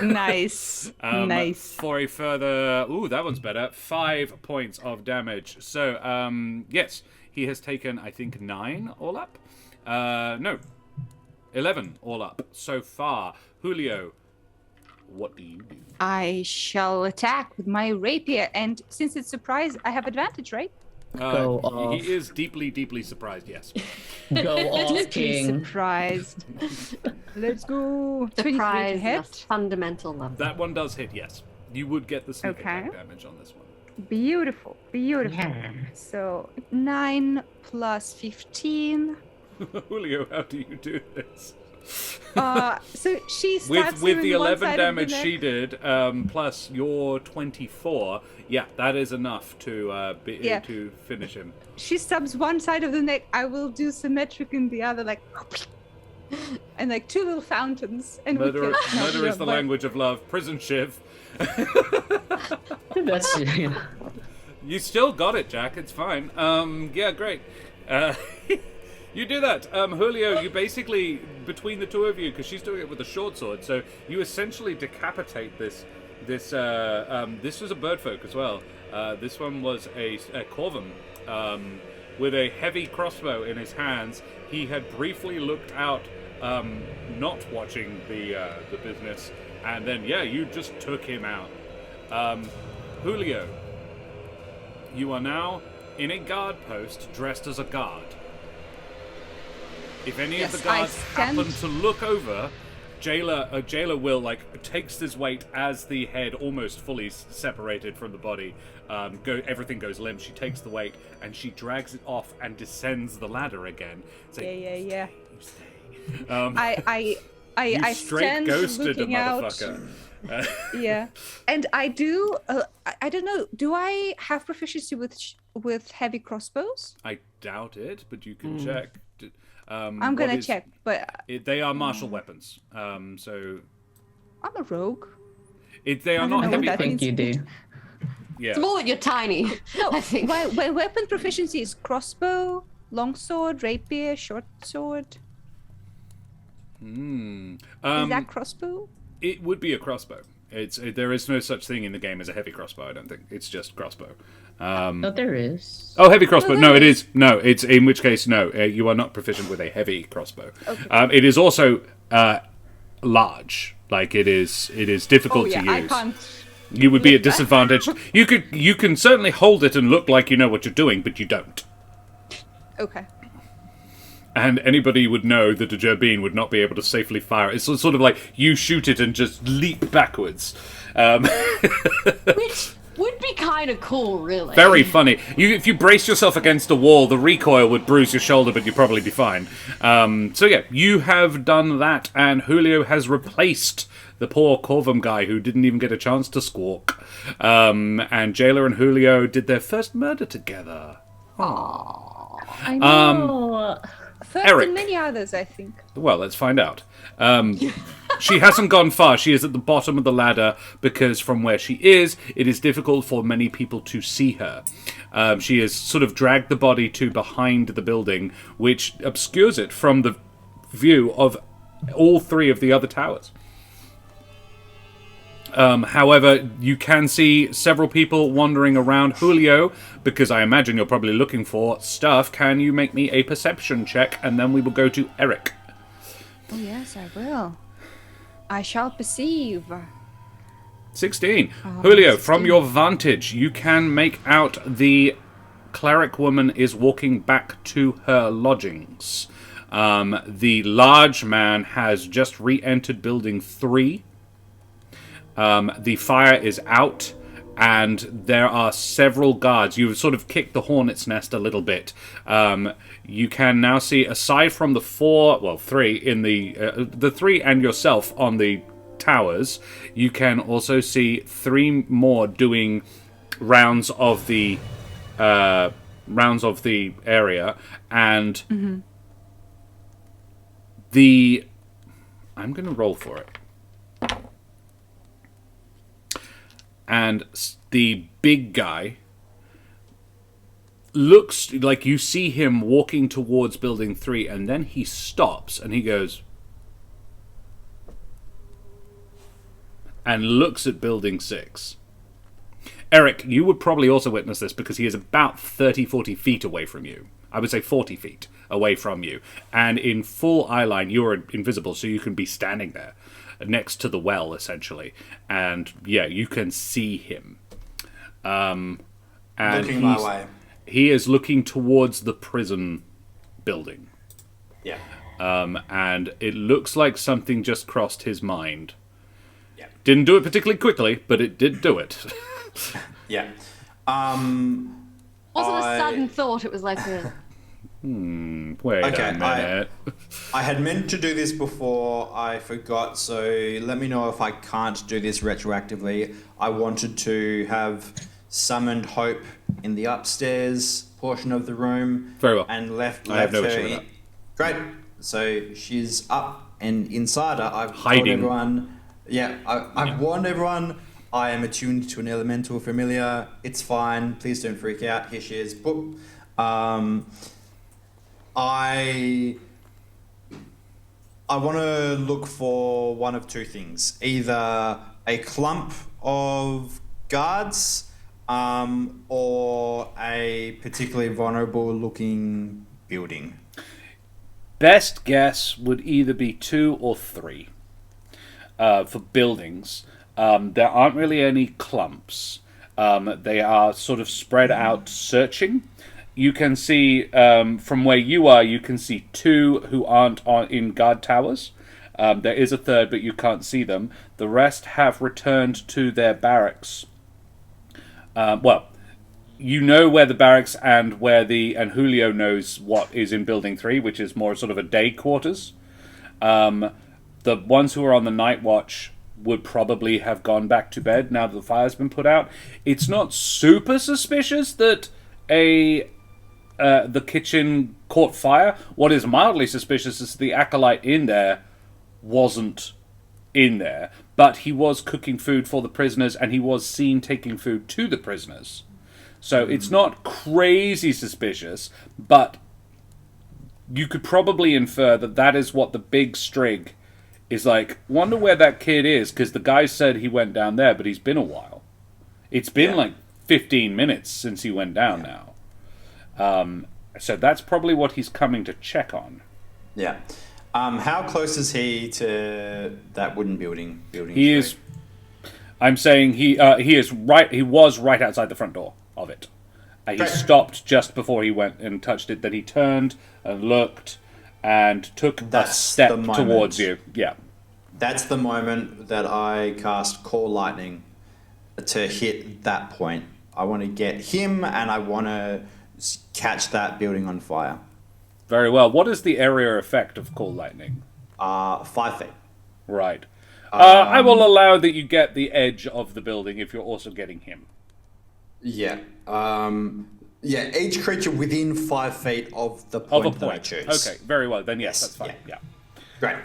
Nice. Nice. For a further... Ooh, that one's better. 5 points of damage. So, yes, he has taken, I think, 9 all up. No, 11 all up so far. Julio, what do you do? I shall attack with my rapier, and since it's surprise, I have advantage, right? Go off. He is deeply, deeply surprised, yes. Go off, Deeply King. surprised. Let's go. 23 to Surprise, hit. a fundamental level. That one does hit, yes. You would get the sneak Okay. attack damage on this one. Beautiful. Yeah. So 9 plus 15. Julio, how do you do this? So she stabs With him the in one 11 side of damage the neck. she did, plus your 24, yeah, that is enough to Yeah. to finish him. She stabs one side of the neck. I will do symmetric in the other, like, and like 2 little fountains. And we Murder, kill- no, murder no, is the but- language of love. Prison shiv. That's You still got it, Jack. It's fine. Yeah, great. You do that. Julio, you basically, between the two of you, because she's doing it with a short sword, so you essentially decapitate this was a birdfolk as well. This one was a Corvum, with a heavy crossbow in his hands. He had briefly looked out, not watching the business, and then, yeah, you just took him out. Julio, you are now in a guard post, dressed as a guard. If any of the Yes, I guards stand- happen to look over, jailer will takes his weight as the head almost fully separated from the body. Everything goes limp. She takes the weight and she drags it off and descends the ladder again. Yeah. You stay. I You straight stand ghosted a looking out. motherfucker. Yeah, and I do. I don't know. Do I have proficiency with heavy crossbows? I doubt it, but you can check. I'm gonna check, but They are martial weapons, so I'm a rogue. they are I don't not know what heavy. I that think you do. Yeah. It's more that you're tiny. I think. My weapon proficiency is crossbow, longsword, rapier, short sword. Is that crossbow? It would be a crossbow. There is no such thing in the game as a heavy crossbow. I don't think it's just crossbow. No, there is. Oh, heavy crossbow. No, No, there it is. is. No, it's in which case, no. You are not proficient with a heavy crossbow. Okay. It is also large. Like it is difficult Oh yeah, to use. I can't. You would be at disadvantage. You can certainly hold it and look like you know what you're doing, but you don't. Okay. And anybody would know that a Gerbine would not be able to safely fire it. It's sort of like you shoot it and just leap backwards. Which would be kind of cool, really. Very funny. If you brace yourself against a wall, the recoil would bruise your shoulder, but you'd probably be fine. So yeah, you have done that, and Julio has replaced the poor Corvum guy who didn't even get a chance to squawk. And Jailer and Julio did their first murder together. I know. First Eric. and many others, I think. Well, let's find out. She hasn't gone far. She is at the bottom of the ladder because from where she is, it is difficult for many people to see her. She has sort of dragged the body to behind the building, which obscures it from the view of all 3 of the other towers. However, you can see several people wandering around. Julio, because I imagine you're probably looking for stuff, can you make me a perception check, and then we will go to Eric. Oh yes, I will. I shall perceive. 16. Julio, 16. from your vantage, you can make out the cleric woman is walking back to her lodgings. The large man has just re-entered building 3. The fire is out, and there are several guards. You've sort of kicked the hornet's nest a little bit. You can now see, aside from the 3 in the 3 and yourself on the towers, you can also see 3 more doing rounds of the area, and I'm going to roll for it. And the big guy looks like you see him walking towards building 3, and then he stops and he goes and looks at building 6. Eric, you would probably also witness this because he is about 30-40 feet away from you. I would say 40 feet away from you. And in full eye line, you're invisible, so you can be standing there next to the well, essentially. And, yeah, you can see him. And Looking my way. he is looking towards the prison building. Yeah. And it looks like something just crossed his mind. Yeah. Didn't do it particularly quickly, but it did do it. Yeah. Wasn't I- a sudden thought. It was like a. Wait Okay, a minute. I had meant to do this before, I forgot, so let me know if I can't do this retroactively. I wanted to have summoned Hope in the upstairs portion of the room. Very well. And left I have no her issue with in- Great. So she's up and inside her. I've Hiding. told everyone. Yeah, I've warned everyone. I am attuned to an elemental familiar. It's fine. Please don't freak out. Here she is. Boop. I want to look for one of two things. Either a clump of guards or a particularly vulnerable looking building. Best guess would either be 2 or 3 for buildings. There aren't really any clumps. They are sort of spread out searching. You can see, from where you are, you can see 2 who aren't in guard towers. There is a third, but you can't see them. The rest have returned to their barracks. Well, you know where the barracks and Julio knows what is in Building 3, which is more sort of a day quarters. The ones who are on the night watch would probably have gone back to bed now that the fire's been put out. It's not super suspicious that the kitchen caught fire. What is mildly suspicious is the acolyte in there wasn't in there, but he was cooking food for the prisoners and he was seen taking food to the prisoners. So it's not crazy suspicious, but you could probably infer that that is what the big strig is like. Wonder where that kid is, because the guy said he went down there, but he's been a while. It's been like 15 minutes since he went down now. So that's probably what he's coming to check on. Yeah. How close is he to that wooden building? He is. I'm saying he is right. He was right outside the front door of it. He stopped just before he went and touched it. Then he turned and looked and took a step towards you. Yeah. That's the moment that I cast Call Lightning to hit that point. I want to get him and I want to catch that building on fire. Very well. What is the area effect of Call Lightning? 5 feet. Right. I will allow that you get the edge of the building if you're also getting him. Yeah. Yeah, each creature within 5 feet of the point, that I choose. Okay, very well. Then yes, that's fine. Yeah. Great.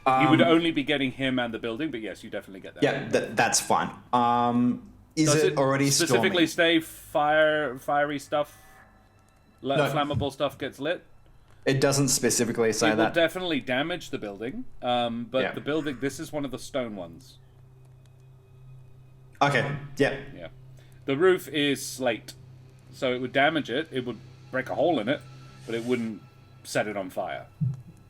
You would only be getting him and the building, but yes, you definitely get that. Yeah, that's fine. Is Does it already specifically storming? stay fiery stuff? Flammable stuff gets lit? It doesn't specifically say It will that. definitely damage the building, but Yeah. the building, this is one of the stone ones. Okay, yeah. Yeah. The roof is slate, so it would damage it, it would break a hole in it, but it wouldn't set it on fire.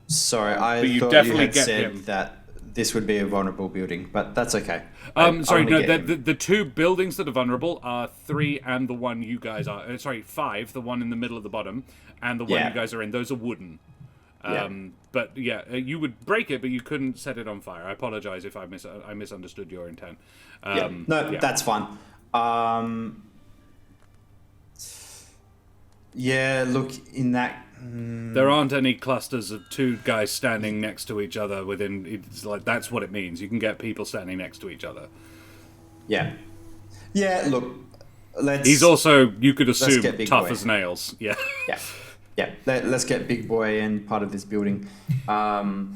Sorry, I But you thought definitely you had get said him. that this would be a vulnerable building, but that's okay. Sorry, I no, wanna get him. the 2 buildings that are vulnerable are 3 and the one you guys are. 5, the one in the middle of the bottom, and the one Yeah. you guys are in. Those are wooden. Yeah. But yeah, you would break it, but you couldn't set it on fire. I apologize if I misunderstood your intent. No, that's fine. Yeah, look, in that... There aren't any clusters of 2 guys standing next to each other within. It's like that's what it means. You can get people standing next to each other. Yeah. Yeah, look, let's... He's also, you could assume, get Big tough Boy. as nails. Yeah. Yeah. Let's get Big Boy in part of this building.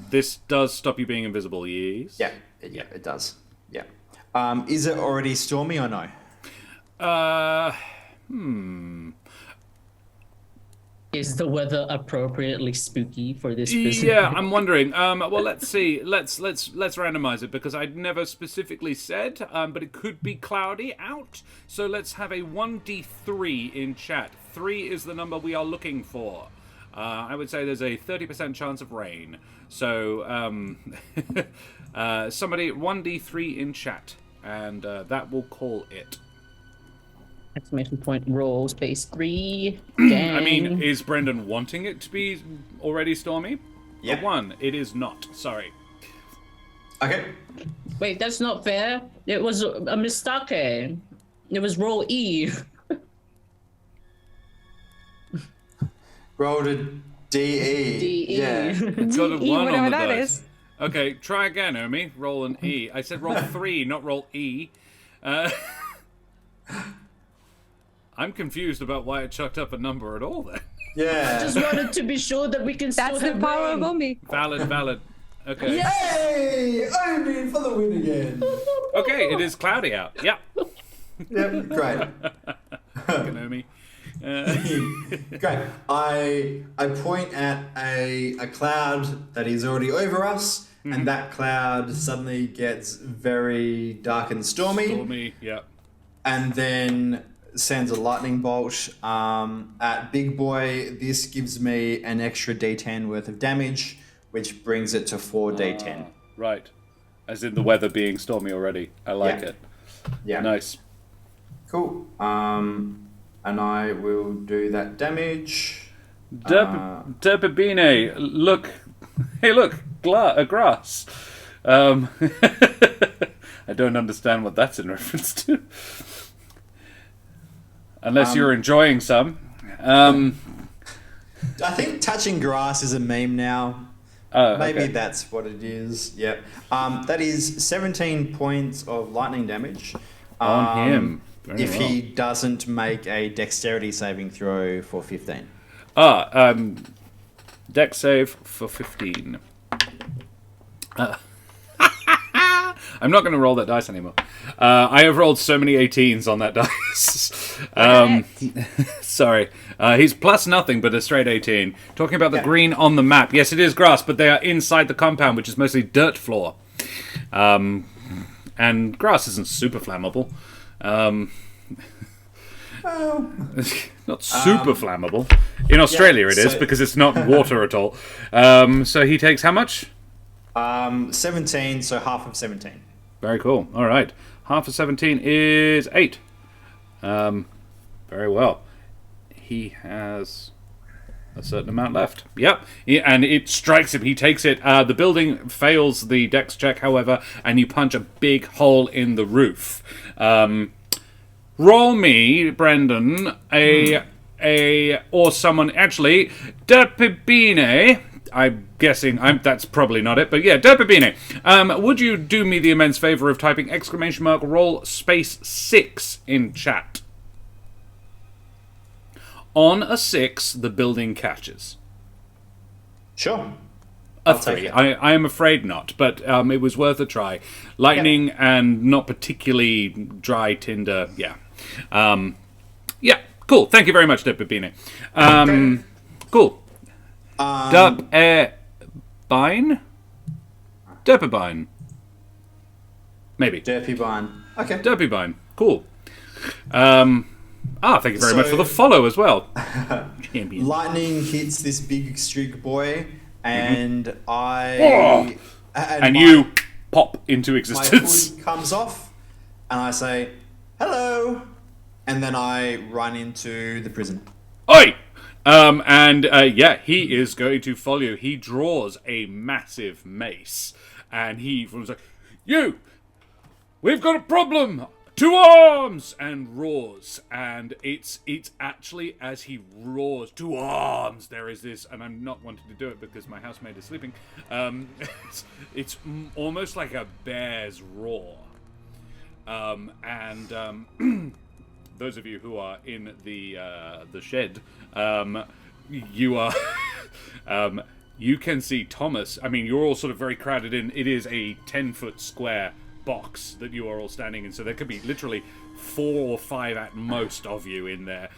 This does stop you being invisible, yes? Yeah, it does. Yeah. Is it already stormy or no? Is the weather appropriately spooky for this prison? Yeah, I'm wondering. Well, let's see. Let's randomize it because I'd never specifically said, but it could be cloudy out. So let's have a 1d3 in chat. 3 is the number we are looking for. I would say there's a 30% chance of rain. So somebody 1d3 in chat, and that will call it. Exclamation point roll space 3. I mean, is Brendan wanting it to be already stormy? Yeah. A 1. It is not. Sorry. Okay. Wait, that's not fair. It was a mistake. It was roll E. Rolled a DE. DE. Yeah. It's got a DE, 1 on whatever the that dice. is. Okay, try again, Omi. Roll an E. I said roll 3, not roll E. I'm confused about why it chucked up a number at all then. Yeah. Just wanted to be sure that we can That's still the have power of rain. Omi. Valid. Okay. Yay! Omi for the win again. Okay, it is cloudy out. Yep. Yep, great. Fucking Omi. Great. I point at a cloud that is already over us, and that cloud suddenly gets very dark and Stormy, yep. and then sends a lightning bolt at Big Boy. This gives me an extra D10 worth of damage, which brings it to 4d10. Right. As in the weather being stormy already. I like it. Yeah. Nice. Cool. And I will do that damage. Derpabine, look. Hey, look. Grass. I don't understand what that's in reference to. Unless you're enjoying some. I think touching grass is a meme now. Maybe okay. that's what it is. Yep. That is 17 points of lightning damage. On him. Very If well. he doesn't make a dexterity saving throw for 15. Dex save for 15. I'm not going to roll that dice anymore. I have rolled so many 18s on that dice. Sorry. He's plus nothing, but a straight 18. Talking about the green on the map. Yes, it is grass, but they are inside the compound, which is mostly dirt floor. And grass isn't super flammable. Not super flammable. In Australia it is, because it's not water at all. So he takes how much? 17, so half of 17. Very cool. All right. Half of 17 is 8. Very well. He has a certain amount left. Yep. And it strikes him. He takes it. The building fails the dex check, however, and you punch a big hole in the roof. Roll me, Brendan, or someone, actually, Derpabine. I'm guessing that's probably not it, but yeah, Derpabine. Would you do me the immense favor of typing ! roll space 6 in chat? On a 6, the building catches. Sure. A I'll take 3. it. I am afraid not, but it was worth a try. Lightning and not particularly dry tinder, yeah. Yeah, cool. Thank you very much, Derpabine. Cool. Derpabine? Derpabine. Maybe. Derpabine. Okay. Derpabine. Cool. Thank you very much for the follow as well. Champion. Lightning hits this big streak boy, and I... And you pop into My existence. hood comes off, and I say, hello, and then I run into the prison. Oi! He is going to follow you. He draws a massive mace, and he was like, "You! We've got a problem! 2 arms!" and roars. And it's actually as he roars, 2 arms, there is this, and I'm not wanting to do it because my housemate is sleeping. It's almost like a bear's roar. Those of you who are in the shed, you are, you can see Thomas. I mean, you're all sort of very crowded in. It is a 10-foot square box that you are all standing in, so there could be literally 4 or 5 at most of you in there.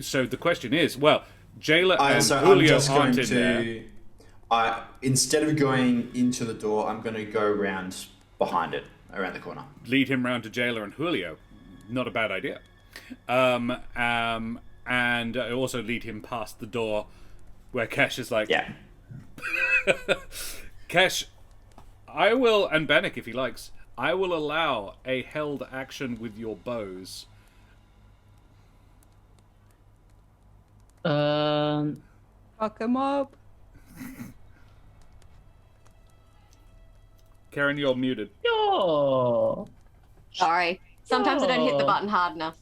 So the question is, well, Jailer and Julio aren't in there. Instead of going into the door, I'm going to go around behind it, around the corner. Lead him round to Jailer and Julio. Not a bad idea. And also lead him past the door where Kesh is like... Yeah. Kesh, I will, and Bannock if he likes, I will allow a held action with your bows. Fuck him up. Karen, you're muted. No. Sorry. Sometimes I don't hit the Oh. button hard enough.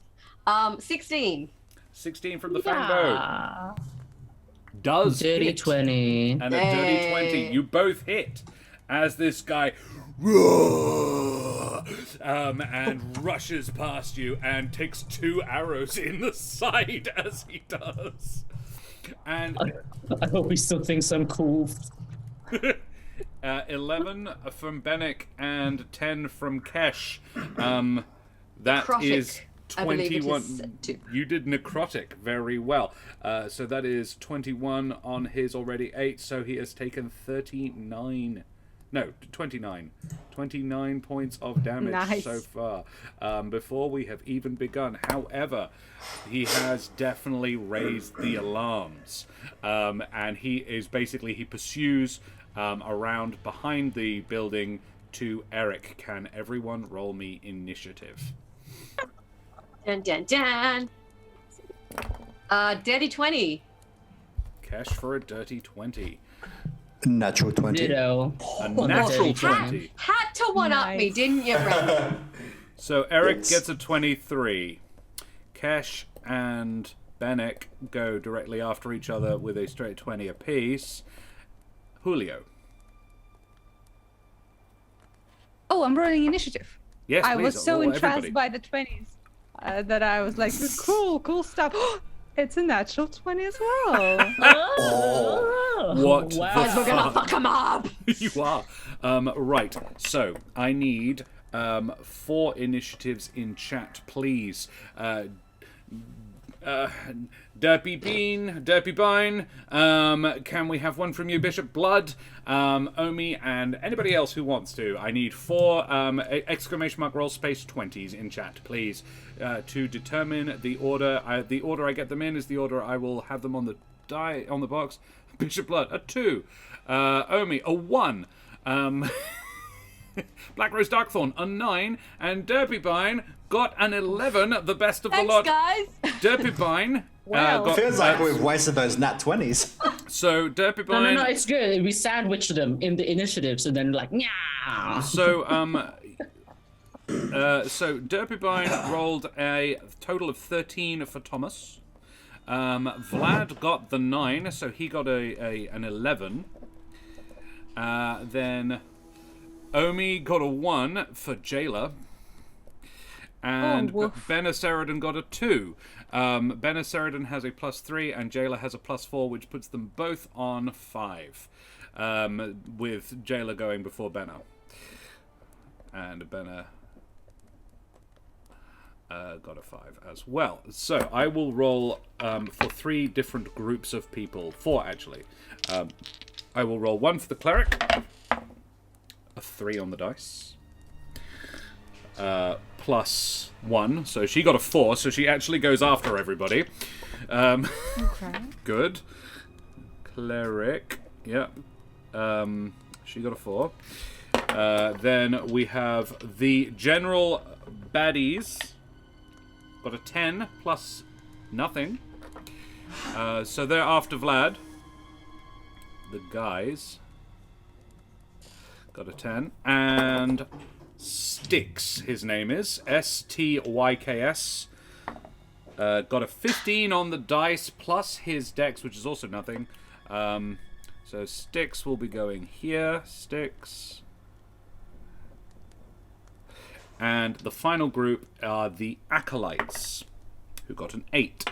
16. 16 from the Fangbo. Yeah. does Dirty hit. 20. And a dirty 20. You both hit as this guy and rushes past you and takes 2 arrows in the side as he does. And I hope he still thinks I'm cool. 11 from Bennick and 10 from Kesh. That Necrotic, is I believe it is 21. set to. You did necrotic very well. So that is 21 on his already 8. So he has taken 39. No, 29. 29 points of damage Nice. so far. Before we have even begun. However, he has definitely raised the alarms. And he pursues around behind the building to Eric. Can everyone roll me initiative? Dun dun dun. Dirty 20. Kesh for a dirty 20. Natural 20. Ditto. A On the natural dirty 20. Had to one up me, Nice. didn't you, Brent? So Eric Yes. gets a 23. Kesh and Bennick go directly after each other with a straight 20 apiece. Julio. Oh, I'm rolling initiative. Yes, I please, was so roll entranced everybody. by the 20s that I was like, cool stuff. It's a natural 20 as well. Oh, What wow. the We're gonna fuck him up. You are. Right, so I need 4 initiatives in chat, please. Derpy Bean, can we have one from you, Bishop Blood, Omi, and anybody else who wants to? I need 4 exclamation mark roll space 20s in chat, please, to determine the order. The order I get them in is the order I will have them on the on the box. Bishop Blood, a 2. Omi, a 1. Black Rose Darkthorn, a 9, and Derpybine got an 11, the best of the Thanks, lot. guys. Derpybine Wow. got... Feels like we've wasted those nat 20s. So, Derpybine... No, it's good. We sandwiched them in the initiatives and then like, yeah. So, so Derpybine rolled a total of 13 for Thomas. Vlad got the 9, so he got an 11. Then Omi got a 1 for Jailer. And Oh, woof. Benaceridon got a 2. Benaceridon has a +3 and Jailer has a +4, which puts them both on 5. With Jailer going before Benna. And Benna got a 5 as well. So I will roll for 3 different groups of people. 4 actually. I will roll 1 for the cleric. A 3 on the dice. +1, so she got a 4, so she actually goes after everybody. Okay. Good. Cleric, yeah. She got a 4. Then we have the general baddies. Got a 10 plus nothing. So they're after Vlad. The guys got a 10. And Styx, his name is. Styks. Got a 15 on the dice, plus his dex, which is also nothing. So Styx will be going here. Styx. And the final group are the Acolytes, who got an 8.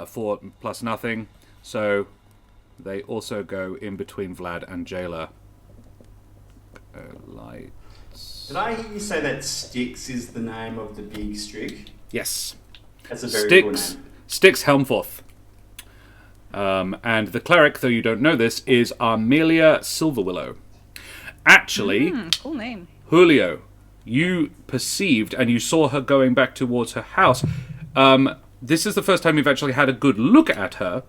For plus nothing. So they also go in between Vlad and Jailer. Lights. Did I hear you say that Styx is the name of the big streak? Yes. That's a very cool Styx. name. Styx Helmforth. And the cleric, though you don't know this, is Armelia Silverwillow. Actually, Cool name. Julio, you perceived and you saw her going back towards her house. This is the first time you've actually had a good look at her.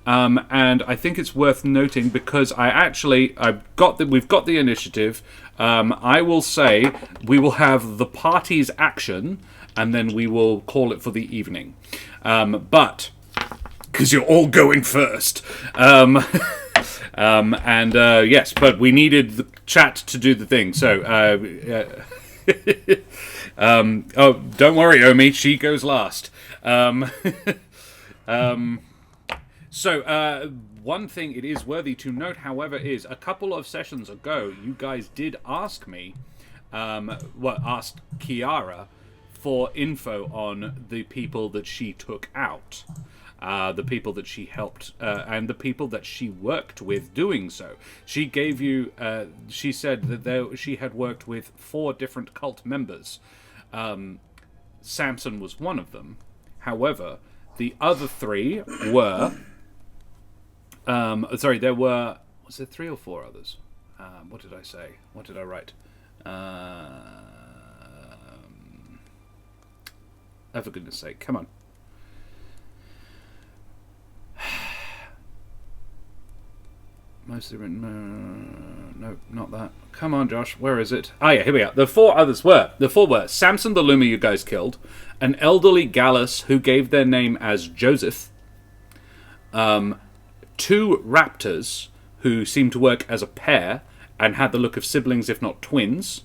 And I think it's worth noting because we've got the initiative. I will say we will have the party's action and then we will call it for the evening. But because you're all going first. Yes, but we needed the chat to do the thing. So, don't worry, Omi, she goes last. So, one thing it is worthy to note, however, is a couple of sessions ago, you guys did ask me, asked Kiara for info on the people that she took out, the people that she helped, and the people that she worked with doing so. She gave you, she said that she had worked with 4 different cult members. Samson was one of them. However, the other 3 were... there were... Was there 3 or 4 others? What did I say? What did I write? Oh, for goodness sake, come on. Mostly written... No, not that. Come on, Josh, where is it? Ah, yeah, here we are. The 4 others were... The 4 were Samson the Loomer you guys killed, an elderly Gallus who gave their name as Joseph, 2 raptors who seemed to work as a pair and had the look of siblings, if not twins,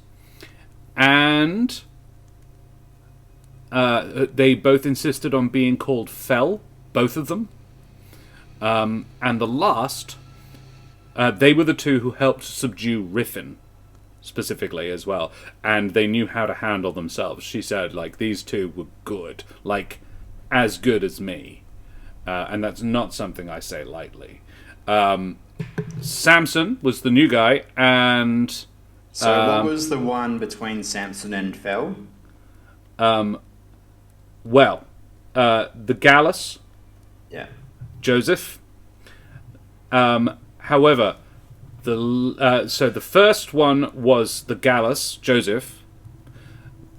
and they both insisted on being called Fel, both of them. And the last, they were the 2 who helped subdue Riffin, specifically, as well. And they knew how to handle themselves. She said, like, these 2 were good. Like, as good as me. And that's not something I say lightly. Samson was the new guy, and... So what was the one between Samson and Fel? The Gallus... Yeah. Joseph. However, so the first one was the Gallus, Joseph.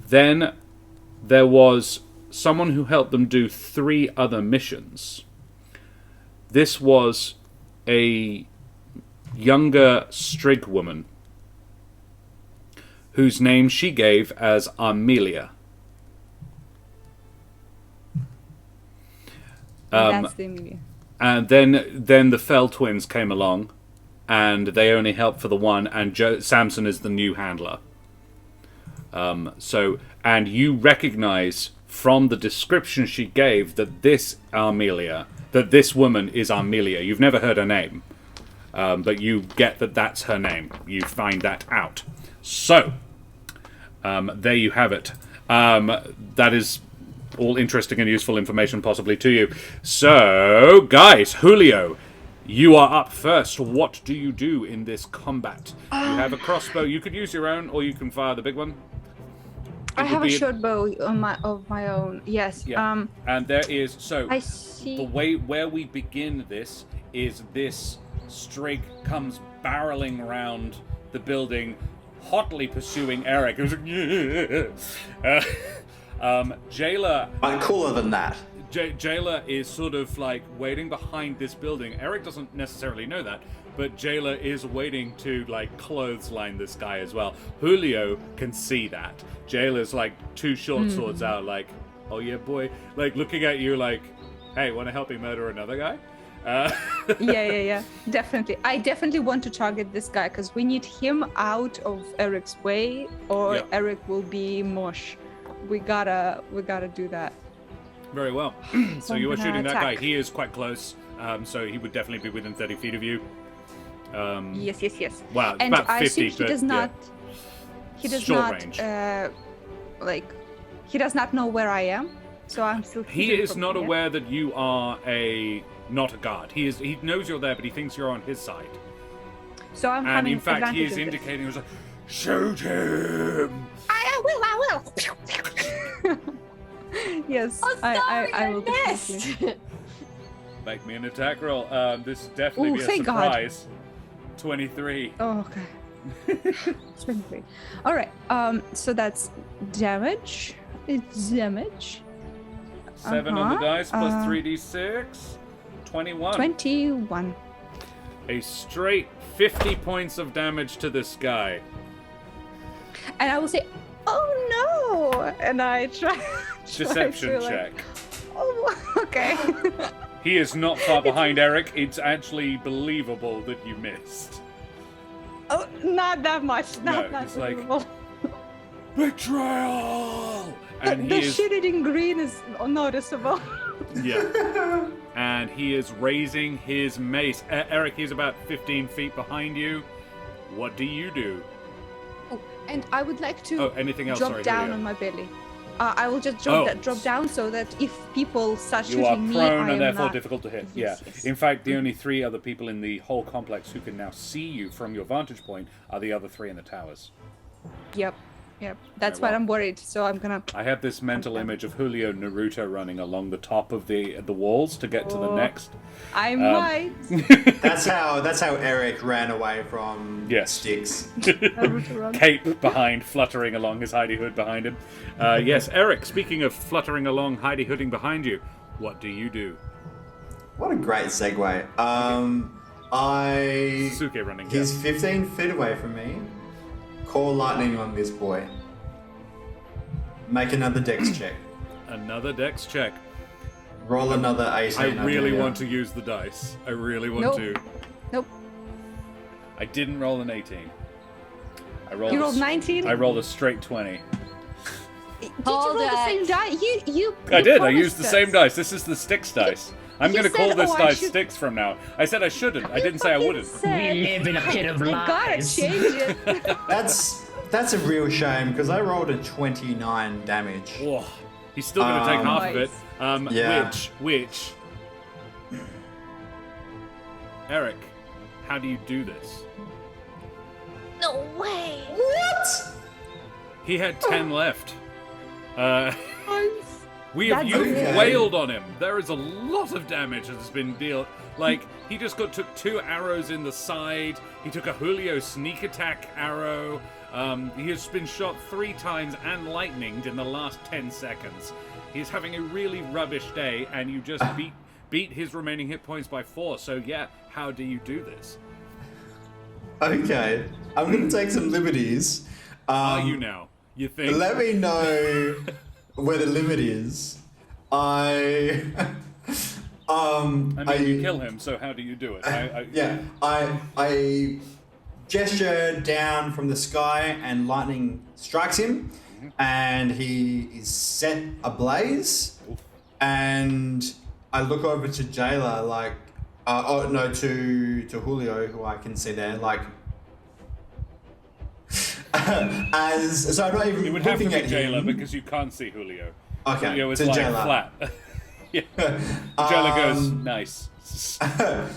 Then there was someone who helped them do 3 other missions. This was a younger Strig woman whose name she gave as Armelia. That's the Amelia. And then the Fel twins came along, and they only helped for the one, and Samson is the new handler. And you recognize from the description she gave that this woman is Armelia. You've never heard her name, but you get that that's her name. You find that out. So, there you have it. That is all interesting and useful information possibly to you. So, guys, Julio, you are up first. What do you do in this combat? You have a crossbow. You could use your own, or you can fire the big one. I have a short bow of my own. Yes. Yeah. And there is I see. the way where we begin this is this Strig comes barreling around the building, hotly pursuing Eric. It was like, Jailer. I'm cooler than that. Jailer is sort of like waiting behind this building. Eric doesn't necessarily know that, but Jailer is waiting to like clothesline this guy as well. Julio can see that. Jailer's like 2 short swords out, like, oh yeah, boy, like looking at you like, hey, want to help me murder another guy? Yeah. Definitely. I definitely want to target this guy because we need him out of Eric's way, or Eric will be mush. We gotta do that. Very well. So you are shooting that guy. He is quite close, so he would definitely be within 30 feet of you. Yes. Wow, And about 50, I assume he but, does not. yeah. He does Short not. range. He does not know where I am, so I'm still. He hidden is from not here. aware that you are not a guard. He knows you're there, but he thinks you're on his side. So I'm And having in fact, he advantage is of this. indicating, he was like, shoot him! I will. Yes, Oh, sorry, I will missed. definitely. Make me an attack roll. This will definitely Ooh, be a thank God. surprise. 23. Oh, okay. 23. All right. So that's damage. It's damage. 7 on the dice plus 3d6. 21. 21. A straight 50 points of damage to this guy. And I will say, "Oh no!" And I try. Deception to, like, check. Oh, okay. He is not far behind Eric. It's actually believable that you missed. Oh, not that much. Not No, that it's like- believable. Betrayal! And he The is shaded in green is noticeable. yeah. And he is raising his mace. Eric, he's about 15 feet behind you. What do you do? Oh, and I would like to anything else? drop Sorry, down Julia. on my belly. I will just drop down so that if people start You are shooting me, prone I am and therefore not... difficult to hit. Yes, Yeah. yes. In fact, the only 3 other people in the whole complex who can now see you from your vantage point are the other 3 in the towers. Yep. That's Very why well. I'm worried. So I'm gonna. I have this mental image of Julio Naruto running along the top of the walls to get to the next. I might. That's how Eric ran away from Yes. Styx. Cape behind, fluttering along his hidey hood behind him. Yes, Eric, speaking of fluttering along, hidey hooding behind you, what do you do? What a great segue. Suke running He's down. 15 feet away from me. Call lightning on this boy. Make another dex check. Another dex check. Roll another 18. I really want to use the dice. I really want Nope. to. Nope. I didn't roll an 18. You rolled 19. I rolled a straight 20. Did Hold you roll the it. same die? You I did. I promised used the us. same dice. This is the Styx dice. I'm You going to call said, this "Oh, I dice should-" Styx from now. I said I shouldn't. I You didn't say I fucking wouldn't. said- We live in a pit of I gotta lies. change it. That's a real shame because I rolled a 29 damage. Oh, he's still going to take half of it. Yeah. Which. Eric, how do you do this? No way. What? He had 10 left. You've Okay. wailed on him. There is a lot of damage that has been dealt. Like, he just took 2 arrows in the side. He took a Julio sneak attack arrow. He has been shot 3 times and lightninged in the last 10 seconds. He's having a really rubbish day, and you just beat his remaining hit points by 4. So yeah, how do you do this? Okay. I'm going to take some liberties. Are you now? You think? Let me know where the limit is. I I mean, you kill him, so how do you do it? I gesture down from the sky and lightning strikes him, and he is set ablaze. And I look over to Jailer like, to Julio, who I can see there, like. So I'm not even It would have to looking be at Jailer him. because you can't see Julio. Okay, Julio is so lying Jailer. flat. Yeah. Jailer goes, nice. I'm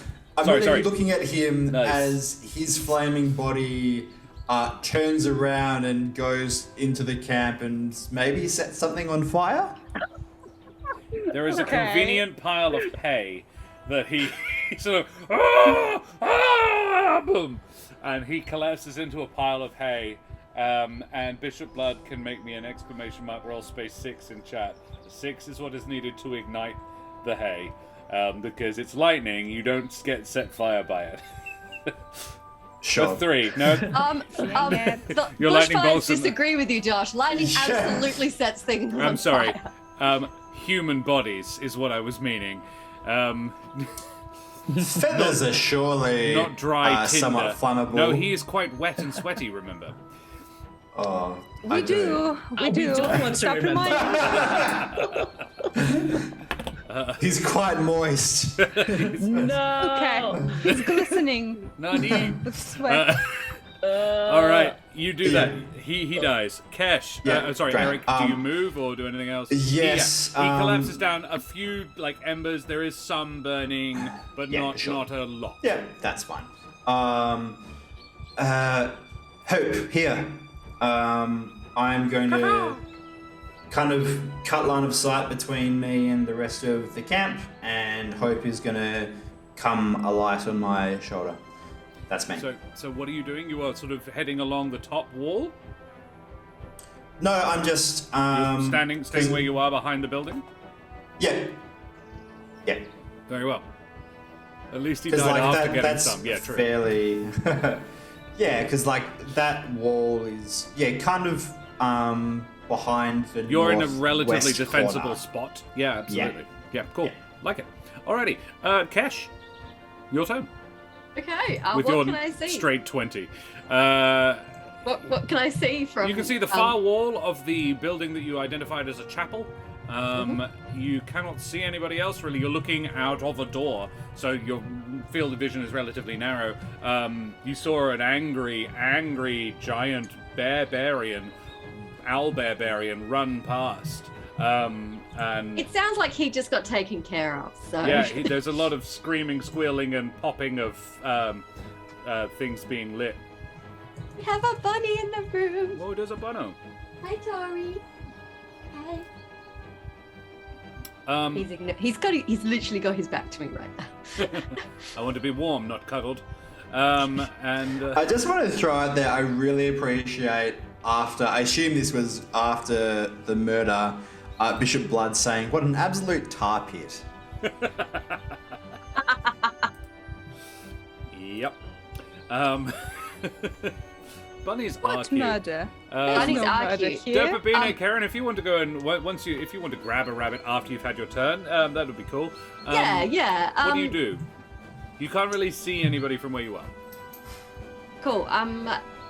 Sorry, not sorry. even looking at him Nice. as his flaming body turns around and goes into the camp and maybe sets something on fire. There is a Okay. convenient pile of hay that he sort of boom, and he collapses into a pile of hay. And Bishop Blood can make me an exclamation mark roll space 6 in chat. 6 is what is needed to ignite the hay, because it's lightning. You don't get set fire by it. Sure. 3, no. The Your lightning bushfires bolts and- disagree with you, Josh. Lightning Yeah. absolutely sets things on I'm sorry. fire. Human bodies is what I was meaning. Feathers are surely Not dry tinder. somewhat flammable. No, he is quite wet and sweaty. Remember. Oh, We do. We do. don't want to Stop remember. reminding me. He's quite moist. No. Okay. He's glistening Nani. with sweat. All right, you do that. He dies. Kesh. Yeah, Sorry, great. Eric. Do you move or do anything else? Yes, He collapses down. A few like embers. There is some burning, but Yeah, not sure. a lot. Yeah, that's fine. Hope, here. I'm going to kind of cut line of sight between me and the rest of the camp, and Hope is going to come alight on my shoulder. That's me. So what are you doing? You are sort of heading along the top wall, No, I'm just standing where you are behind the building. Yeah. Yeah. Very well. At least he died Because like after that, getting that's some. Yeah, true. fairly. Yeah, because like that wall is kind of behind the. You're in a relatively northwest defensible corner. spot. Yeah, absolutely. Yeah, cool. Yeah. Like it. Alrighty. Kesh, your turn. Okay, With what your can I see? straight 20. What can I see from? You can see the far wall of the building that you identified as a chapel. You cannot see anybody else, really. You're looking out of a door, so your field of vision is relatively narrow. You saw an angry giant owl barbarian run past. And It sounds like he just got taken care of. So yeah, there's a lot of screaming, squealing, and popping of things being lit. we have a bunny in the room. Whoa, there's a bunno. Hi, Tori. Hi. He's literally got his back to me right now. I want to be warm, not cuddled. And I just want to throw out there, I really appreciate I assume this was after the murder, Bishop Blood saying, "What an absolute tar pit." Yep. Bunnies are What cute. murder? Bunnies no are murder cute. here. Derpabine, Karen, if you want to go and if you want to grab a rabbit after you've had your turn, that would be cool. Yeah. What do you do? You can't really see anybody from where you are. Cool.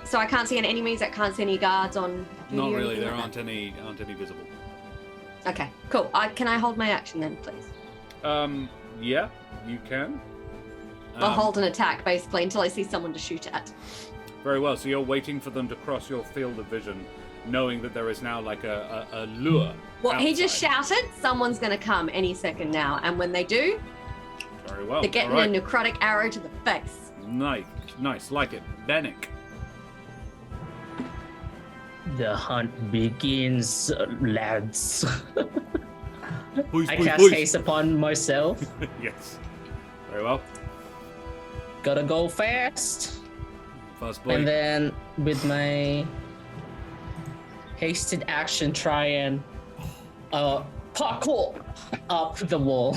So I can't see any enemies. I can't see any guards on duty Not or really. anything There like aren't any visible. that? Okay. Cool. Can I hold my action then, please? Yeah, you can. I'll hold an attack basically until I see someone to shoot at. Very well. So you're waiting for them to cross your field of vision, knowing that there is now like a lure. Well, he just outside. shouted, someone's going to come any second now. And when they do, Very well. they're getting All right. a necrotic arrow to the face. Nice, like it. Bennick. The hunt begins, lads. Boys, I boys, cast boys. haste upon myself. Yes. Very well. Gotta go fast. Fast boy. And then with my hasted action, try and parkour up the wall.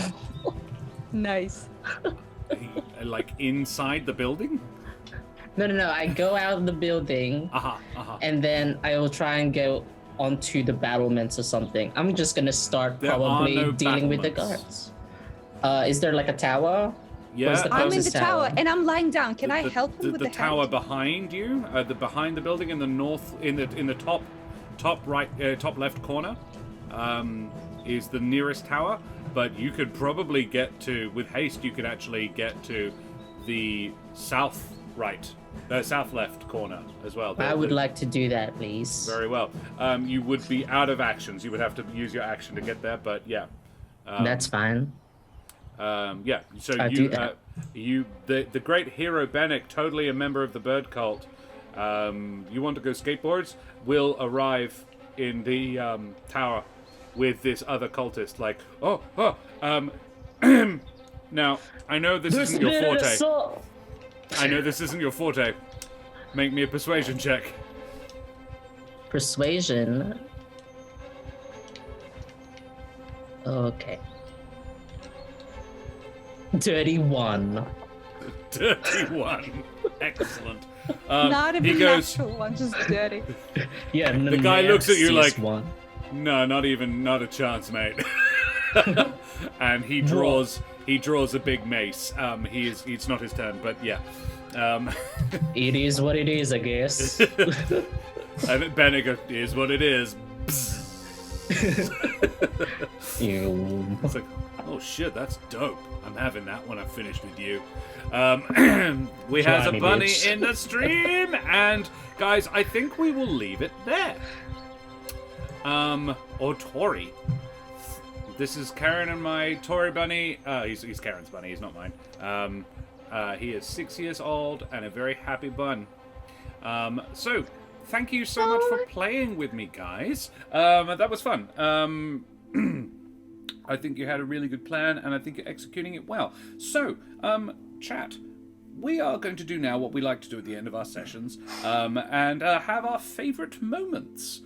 Nice. Like inside the building? No. I go out of the building, and then I will try and go onto the battlements or something. I'm just gonna start There are probably no dealing with the guards. battlements. Is there like a tower? Yeah. Where's the I'm in the closest tower and I'm lying down. Can I help him with the the tower hand? behind you, behind the building in the north, in the top right, top left corner, is the nearest tower. But you could probably get to, with haste, you could actually get to the south left corner as well. I would like to do that, please. Very well. You would be out of actions. You would have to use your action to get there. But yeah. That's fine. Yeah, so I do that. the great hero Bennick, totally a member of the bird cult. You want to go skateboards? Will arrive in the tower with this other cultist. Like, now I know this isn't your forte. I know this isn't your forte. Make me a persuasion check. Persuasion. Okay. 31. 31. Excellent. Not even he goes. natural one, just dirty. Yeah, The guy looks at you like, one. No, not a chance, mate. And he draws a big mace. It's not his turn, but yeah. It is what it is, I guess. And Bennick is what it is. It's like, oh shit, that's dope. I'm having that when I finish with you. We has a Slimy bunny bitch. in the stream, and guys, I think we will leave it there. Or Tori. This is Karen and my Tori bunny. He's Karen's bunny. He's not mine. He is 6 years old and a very happy bun. So, thank you so much for playing with me, guys. That was fun. I think you had a really good plan, and I think you're executing it well. So, chat, we are going to do now what we like to do at the end of our sessions, and have our favourite moments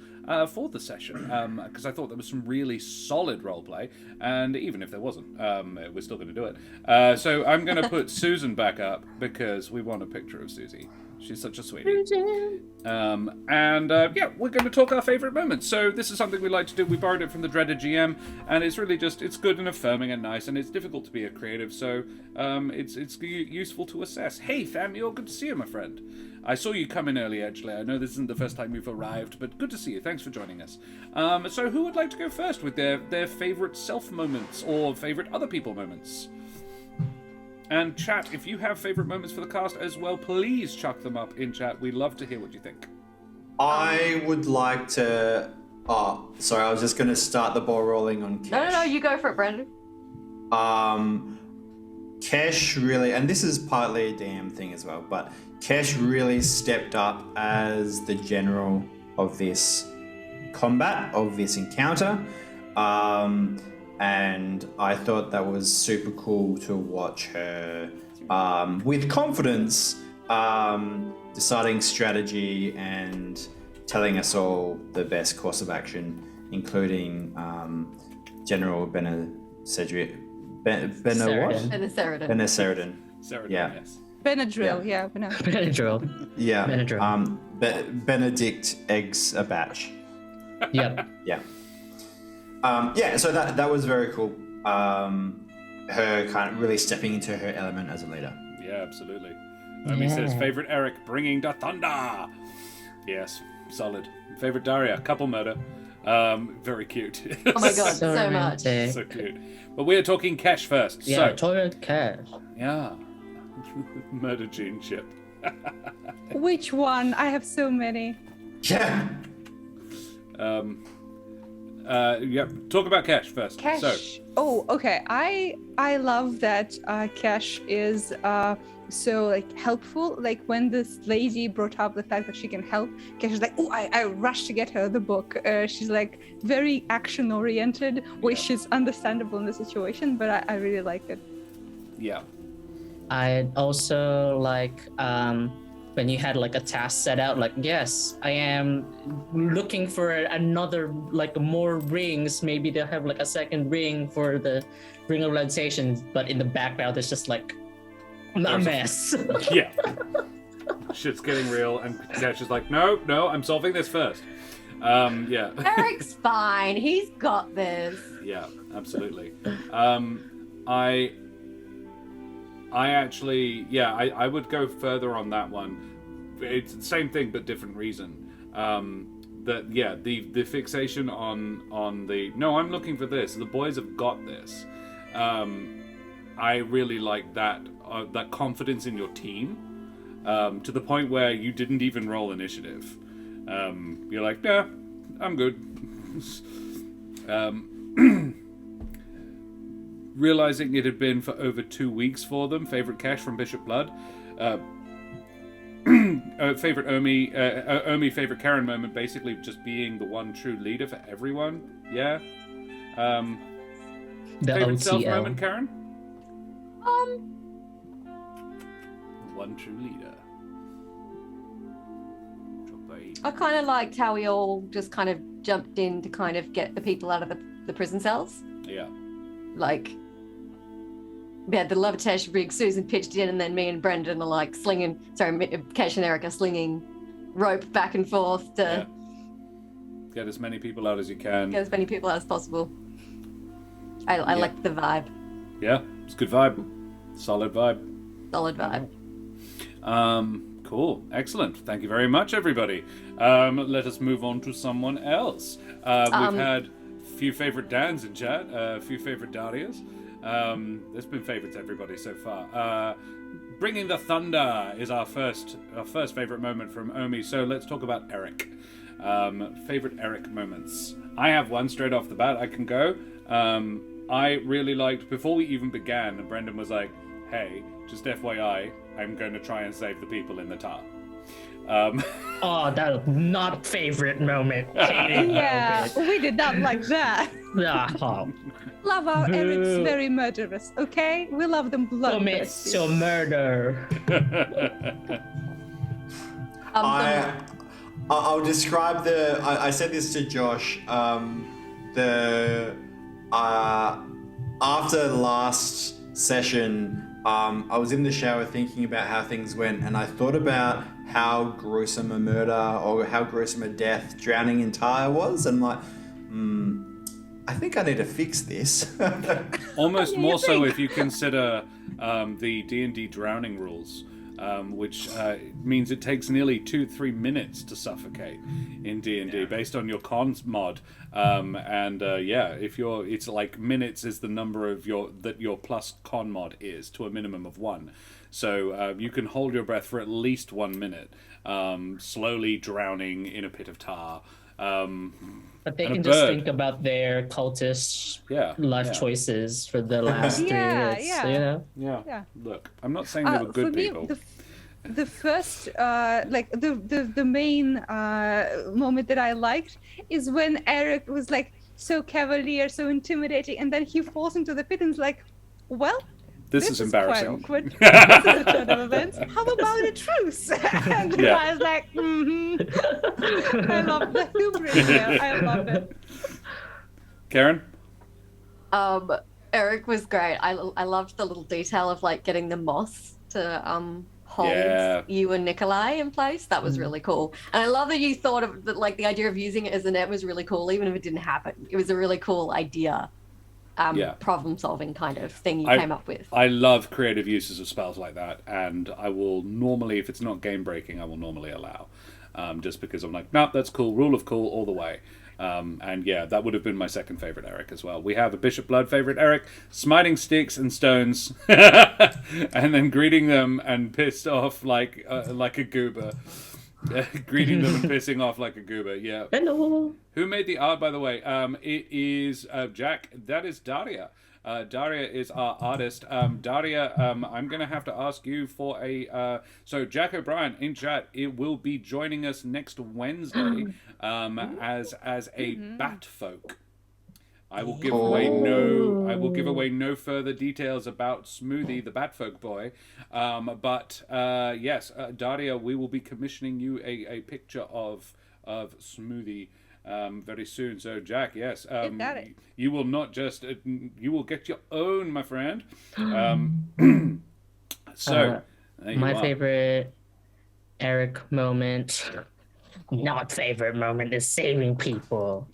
for the session, because I thought there was some really solid roleplay, and even if there wasn't, we're still going to do it. So I'm going to put Susan back up, because we want a picture of Susie. She's such a sweetie. Yeah, we're going to talk our favourite moments. So this is something we like to do. We borrowed it from the dreaded GM, and it's really just, it's good and affirming and nice, and it's difficult to be a creative, so it's useful to assess. Hey, Thamiel, good to see you, my friend. I saw you come in early, actually. I know this isn't the first time you've arrived, but good to see you. Thanks for joining us. So who would like to go first with their favourite self moments or favourite other people moments? And chat, if you have favourite moments for the cast as well, please chuck them up in chat. We'd love to hear what you think. I would like to... Oh, sorry, I was just going to start the ball rolling on Kesh. No, you go for it, Brandon. Kesh really, and this is partly a DM thing as well, but Kesh really stepped up as the general of this combat, of this encounter. And I thought that was super cool to watch her with confidence deciding strategy and telling us all the best course of action, including General Beneseridin. Yeah. Yes. Benadryl, yeah. Benadryl. Yeah. Benadryl. Benedict eggs a batch. Yep. Yeah. So that was very cool. Her kind of really stepping into her element as a leader. Yeah, absolutely. Omi says, favorite Eric, bringing the thunder. Yes, solid. Favorite Daria, couple murder. Very cute. Oh my god, so much. So cute. But we're talking Kesh first. Yeah, so, toilet Kesh. yeah. Murder gene ship. Which one? I have so many. Yeah. Yeah, talk about Kesh first. Kesh. So, Oh, okay. I love that Kesh is so like helpful. Like when this lady brought up the fact that she can help, Kesh is like, oh, I rushed to get her the book. She's like very action oriented, which is understandable in the situation, but I really like it. yeah. I also like when you had like a task set out, like, yes, I am looking for another, like more rings. Maybe they'll have like a second ring for the ring of realization, but in the background it's just like a mess. Yeah. Shit's getting real, and Kesh is like, no, I'm solving this first. Yeah. Eric's fine. He's got this. Yeah, absolutely. I actually, I would go further on that one. It's the same thing but different reason. The fixation on the no, I'm looking for this. The boys have got this. I really like that confidence in your team, to the point where you didn't even roll initiative. You're like, yeah, I'm good. Realizing it had been for over 2 weeks for them. Favorite Kesh from Bishop Blood. Favorite Omi. Omi favorite Karen moment. Basically, just being the one true leader for everyone. Yeah. The Favorite self OTL. moment, Karen. One true leader. I kind of liked how we all just kind of jumped in to kind of get the people out of the prison cells. Yeah. Like, we had the levitation rig, Susan pitched in, and then me and Brendan are like Kesh and Eric are slinging rope back and forth to Get as many people out as you can. get as many people out as possible. I like the vibe. Yeah, it's a good vibe. Solid vibe. Solid vibe. Cool. Excellent. Thank you very much, everybody. Let us move on to someone else. We've had a few favorite Dans in chat, a few favorite Darias. There's been favorites, everybody, so far. Bringing the Thunder is our first favorite moment from Omi, so let's talk about Eric. Favorite Eric moments. I have one straight off the bat. I can go. I really liked, before we even began, and Brendan was like, hey, just FYI, I'm going to try and save the people in the tar. Oh, that was not a favorite moment. Yeah, we did not like that. Oh, Love our Boo. Eric's very murderous, okay? We love them bloodthirsty. commits to murder. I'll describe I said this to Josh. After the last session, I was in the shower thinking about how things went, and I thought about how gruesome a murder or how gruesome a death drowning in Tyre was, and I'm like, I think I need to fix this. Almost more so if you consider the D&D drowning rules, which means it takes nearly 2-3 minutes to suffocate in D&D based on your cons mod. If it's like minutes is the number of your plus con mod is to a minimum of 1. So you can hold your breath for at least 1 minute, slowly drowning in a pit of tar. But they can just think about their cultist life choices for the last 3 minutes. You know? Yeah. Look, I'm not saying they were good people. The first, the main moment that I liked is when Eric was like so cavalier, so intimidating, and then he falls into the pit and is like, well, this is embarrassing. Quite awkward. This is a turn of events. How about a truce? And the guy's like, I love the hubris there. I love it. Karen? Eric was great. I loved the little detail of like getting the moss to hold you and Nikolai in place. That was really cool. And I love that you thought of the idea of using it as a net was really cool, even if it didn't happen. It was a really cool idea. Problem solving kind of thing you came up with. I love creative uses of spells like that, and I will normally, if it's not game breaking, I will normally allow. Just because I'm like, nope, that's cool, rule of cool all the way. That would have been my second favorite Eric as well. We have a Bishop Blood favorite Eric, smiting sticks and stones, and then greeting them and pissed off like a goober. Greeting them and pissing off like a goober. Yeah. Hello. Who made the art, by the way? It is Jack. That is Daria. Daria is our artist. Daria, I'm going to have to ask you for a... so Jack O'Brien in chat, it will be joining us next Wednesday as a bat folk. I will give away no further details about Smoothie, the Batfolk boy. Yes, Daria, we will be commissioning you a picture of Smoothie very soon. So Jack, yes, you will not just you will get your own, my friend. My favorite Eric moment. Not favorite moment is saving people.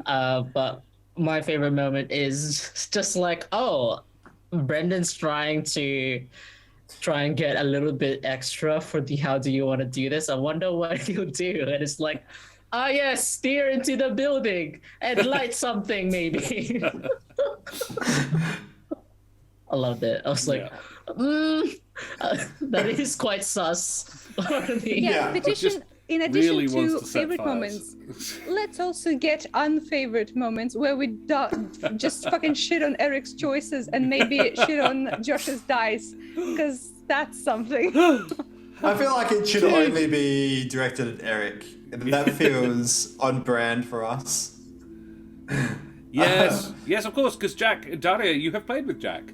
But my favorite moment is just like, Brendan's trying and get a little bit extra for the how do you want to do this? I wonder what he'll do. And it's like, yes, steer into the building and light something maybe. I loved it. I was like, that is quite sus. Petition, in addition really to favorite moments, let's also get unfavorite moments where we just fucking shit on Eric's choices and maybe shit on Josh's dice, because that's something. I feel like it should only be directed at Eric. That feels on brand for us. Yes, of course, because Daria, you have played with Jack.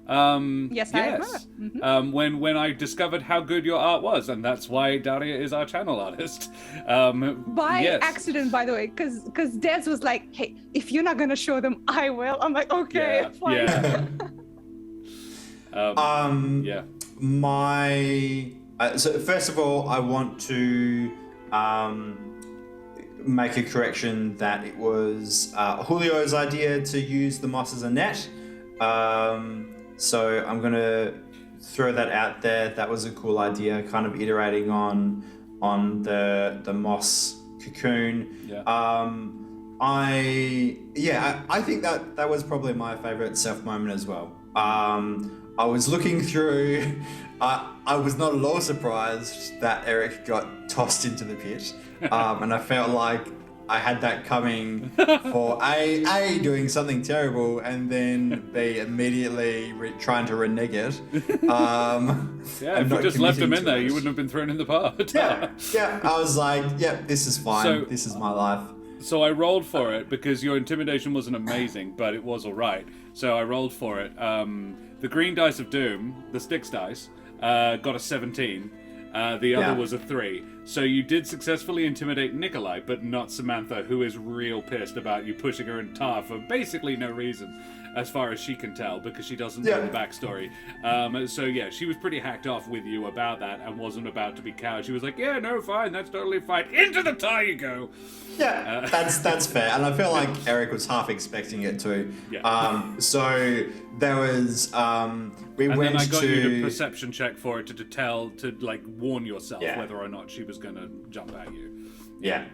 Yes, I have. Mm-hmm. When I discovered how good your art was, and that's why Daria is our channel artist. By accident, by the way, because Des was like, "Hey, if you're not gonna show them, I will." I'm like, "Okay, fine." So first of all, I want to make a correction that it was Julio's idea to use the moss as a net. So I'm going to throw that out there. That was a cool idea, kind of iterating on the moss cocoon. Yeah. I think that was probably my favorite self moment as well. I was looking through. I was not at all surprised that Eric got tossed into the pit, and I felt like I had that coming for A, doing something terrible, and then B, immediately trying to renege it. If you just left him in there, you wouldn't have been thrown in the pot. Yeah. I was like, this is fine. This is my life. So I rolled for it because your intimidation wasn't amazing, but it was all right. So I rolled for it. The green dice of doom, the sticks dice, got a 17. The other was a 3. So you did successfully intimidate Nikolai, but not Samantha, who is real pissed about you pushing her in tar for basically no reason, as far as she can tell, because she doesn't know the backstory. So yeah, she was pretty hacked off with you about that and wasn't about to be cowed. She was like, yeah, no, fine, that's totally fine. Into the tar you go. Yeah, that's fair, and I feel like Eric was half expecting it too. Yeah. So there was we and went then I got to you to perception check for it to like warn yourself whether or not she was gonna jump at you. Yeah.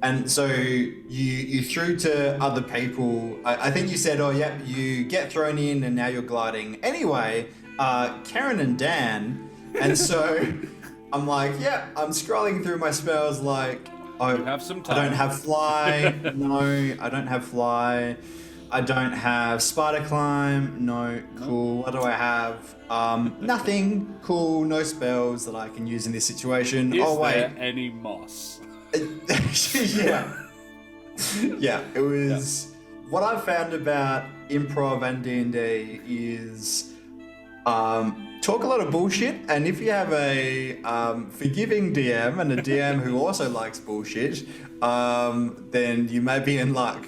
And so you threw to other people. I think you said, oh yeah, you get thrown in and now you're gliding. Anyway, Karen and Dan, and so I'm like, yeah, I'm scrolling through my spells like, oh, You have some time. I don't have fly. No, I don't have fly. I don't have spider climb. No, cool. What do I have? Nothing. Cool. No spells that I can use in this situation. Is oh wait. there any moss? Yeah. Yeah. It was what I found about improv and D&D is talk a lot of bullshit, and if you have a forgiving DM and a DM who also likes bullshit, then you may be in luck.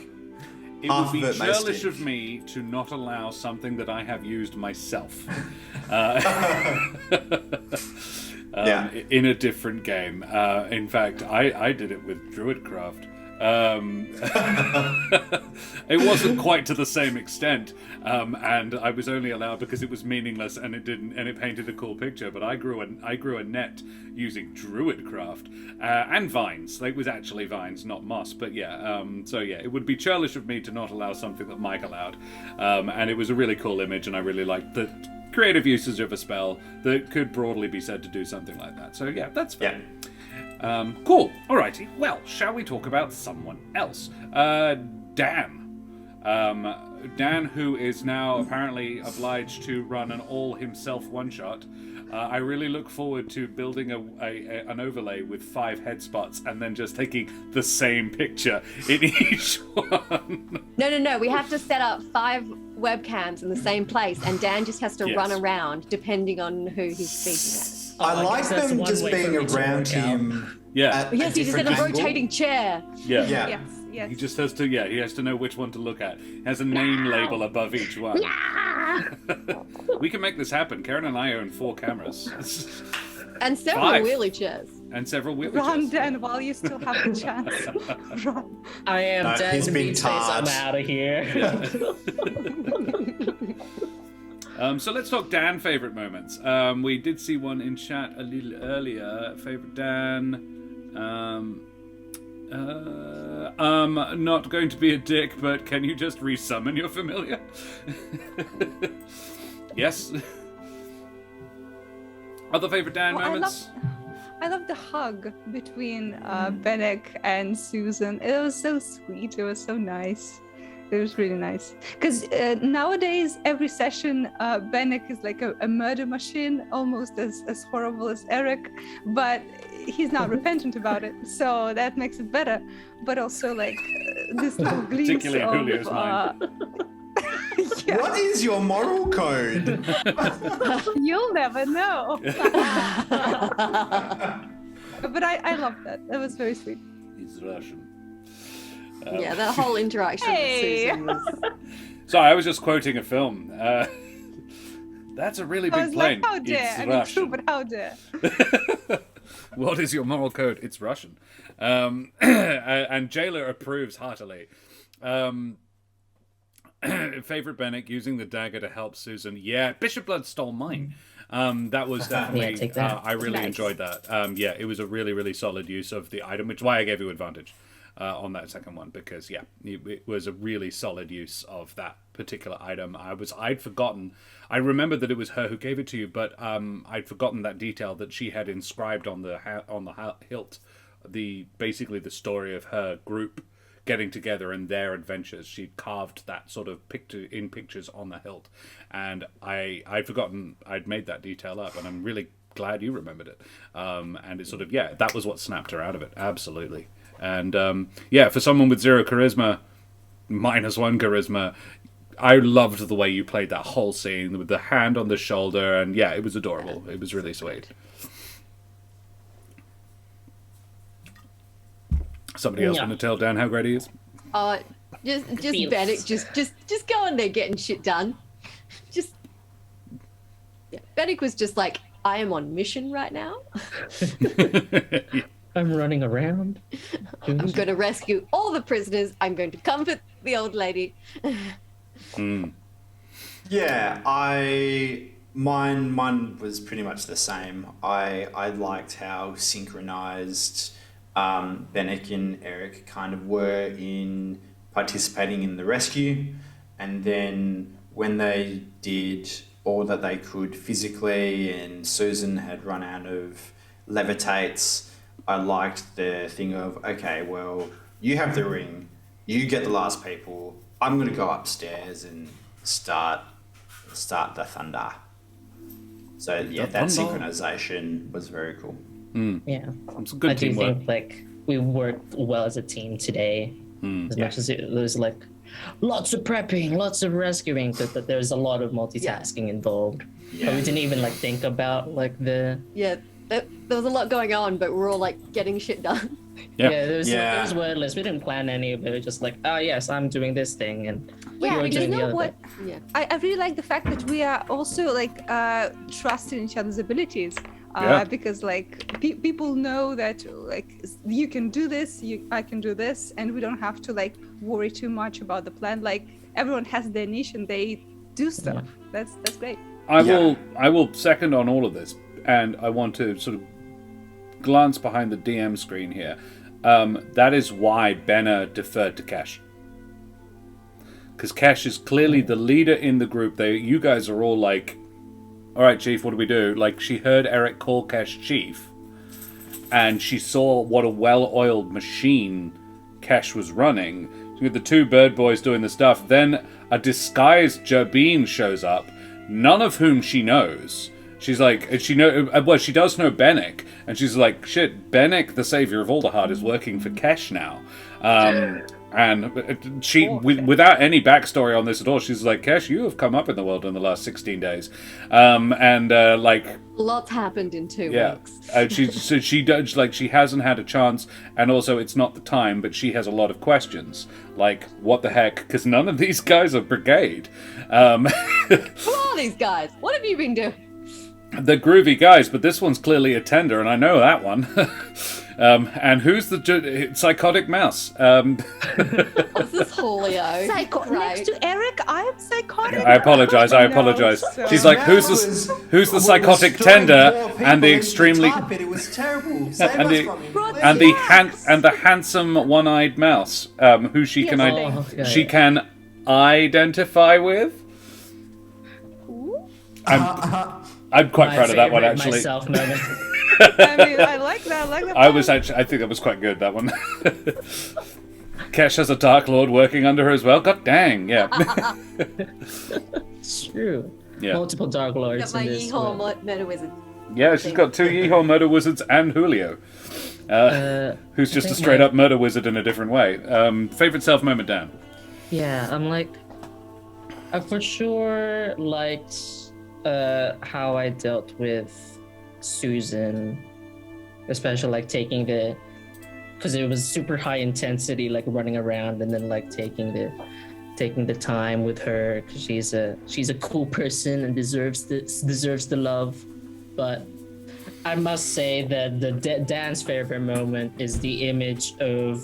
It would be churlish of me to not allow something that I have used myself in a different game. In fact, I did it with Druidcraft. It wasn't quite to the same extent, and I was only allowed because it was meaningless and it painted a cool picture. But I grew a net using Druidcraft and vines. It was actually vines, not moss. But yeah, so yeah, it would be churlish of me to not allow something that Mike allowed, and it was a really cool image, and I really liked the creative usage of a spell that could broadly be said to do something like that. So yeah, that's fair. Yeah. Cool. Alrighty. Well, shall we talk about someone else? Dan. Dan, who is now apparently obliged to run an all himself one-shot. I really look forward to building an overlay with 5 head spots and then just taking the same picture in each one. No. We have to set up 5 webcams in the same place, and Dan just has to run around depending on who he's speaking at. I like them just being around him. Yeah. Yes, he's in a rotating chair. Yeah. Yes. He just has to, he has to know which one to look at. He has a name label above each one. We can make this happen. Karen and I own 4 cameras. And several 5. wheelie chairs. And several wheelie Run, chairs. Dan, while you still have the chance. Run. I am No, dead he's in being beat space. I'm tarred. out of here. So let's talk Dan favorite moments. We did see one in chat a little earlier. Favorite Dan. Not going to be a dick, but can you just resummon your familiar? Yes. Other favorite Dan moments? I love the hug between Benek and Susan. It was so sweet. It was so nice. It was really nice. Because nowadays, every session, Benek is like a murder machine, almost as horrible as Eric. But he's not repentant about it, so that makes it better. But also, like, this little glimpse Particularly of... Julio's mind. Yeah. What is your moral code? You'll never know. But I love that. That was very sweet. He's Russian. Yeah, that whole interaction Hey. with Susan was... Sorry, I was just quoting a film. That's a really I big was plane. like, how dare? It's I mean, true, Russian. but how dare? What is your moral code? It's Russian. And Jailer approves heartily. Favorite Benek using the dagger to help Susan. Yeah, Bishop Blood stole mine. That was definitely. take that. I really Nice. enjoyed that. Yeah, it was a really, really solid use of the item, which is why I gave you advantage on that second one, because it was a really solid use of that particular item. I'd forgotten. I remembered that it was her who gave it to you, but I'd forgotten that detail that she had inscribed on the hilt, basically the story of her group getting together and their adventures. She carved that sort of pictures on the hilt, and I'd forgotten I'd made that detail up, and I'm really glad you remembered it. And it's sort of that was what snapped her out of it, absolutely. And for someone with 0 charisma, -1 charisma, I loved the way you played that whole scene with the hand on the shoulder, and it was adorable. It was really sweet. Somebody else Yeah. want to tell Dan how great he is? Just Feels. Bennick, just go in there getting shit done. Just yeah. Bennick was just like, I am on mission right now. I'm running around. I'm going to rescue all the prisoners. I'm going to comfort the old lady. Yeah, mine was pretty much the same. I liked how synchronized Bennick and Eric kind of were in participating in the rescue, and then when they did all that they could physically and Susan had run out of levitates, I liked the thing of, okay, well, you have the ring, you get the last people, I'm going to go upstairs and start the thunder. So yeah, that synchronization was very cool. Yeah. It's a good I do teamwork. think like we worked well as a team today. As much as it was like lots of prepping, lots of rescuing, but there's a lot of multitasking involved. But we didn't even like think about like the Yeah, there was a lot going on, but we're all like getting shit done. there was wordless. We didn't plan any of it. It was just like, oh yes, I'm doing this thing, and Yeah, you're you doing the know other what? thing. Yeah. I really like the fact that we are also like trusting each other's abilities. Yeah. Because like people know that like you can do this, I can do this, and we don't have to like worry too much about the plan. Like everyone has their niche and they do stuff. That's great. I will second on all of this, and I want to sort of glance behind the DM screen here. That is why Benna deferred to Kesh. Because Kesh is clearly the leader in the group. You guys are all like, all right, Chief, what do we do? Like, she heard Eric call Kesh Chief, and she saw what a well-oiled machine Kesh was running. With the two bird boys doing the stuff, then a disguised Jabin shows up, none of whom she knows. She's like, she does know Bennick, and she's like, shit, Bennick, the savior of Alderheart, is working for Kesh now. And she, without any backstory on this at all, she's like, Kesh, you have come up in the world in the last 16 days. Like... Lots happened in 2 weeks. She does, like, she hasn't had a chance, and also it's not the time, but she has a lot of questions. Like, what the heck? Because none of these guys are brigade. Who are these guys? What have you been doing? The groovy guys, but this one's clearly a tender, and I know that one. And who's the psychotic mouse? What's this Julio? Next to Eric, I am psychotic. I apologize. No, She's like, who's the psychotic tender and the extremely It was terrible. and the handsome one-eyed mouse, who she can she can identify with. I'm quite proud of that one, actually. Myself moment. I mean, I like that. I think that was quite good, that one. Kesh has a Dark Lord working under her as well. God dang, yeah. It's true. Yeah. Multiple Dark Lords Got my in this Yeehaw world. Meta Wizard. Yeah, she's got 2 Yeehaw Murder Wizards and Julio, who's just a straight-up murder wizard in a different way. Favorite self moment, Dan? Yeah, I'm like, I for sure liked how I dealt with Susan, especially like taking because it was super high intensity, like running around, and then like taking the time with her, because she's a cool person and deserves the love. But I must say that the Dan's favorite moment is the image of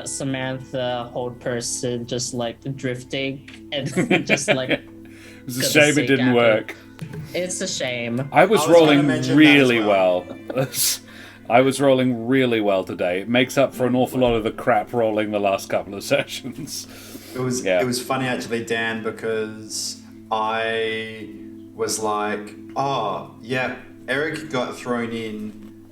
Samantha Hold person just like drifting and just like. It's a shame it didn't work. It's a shame. I was gonna rolling mention really that as well. I was rolling really well today. It makes up for an awful lot of the crap rolling the last couple of sessions. It was funny actually, Dan, because I was like, oh yeah, Eric got thrown in.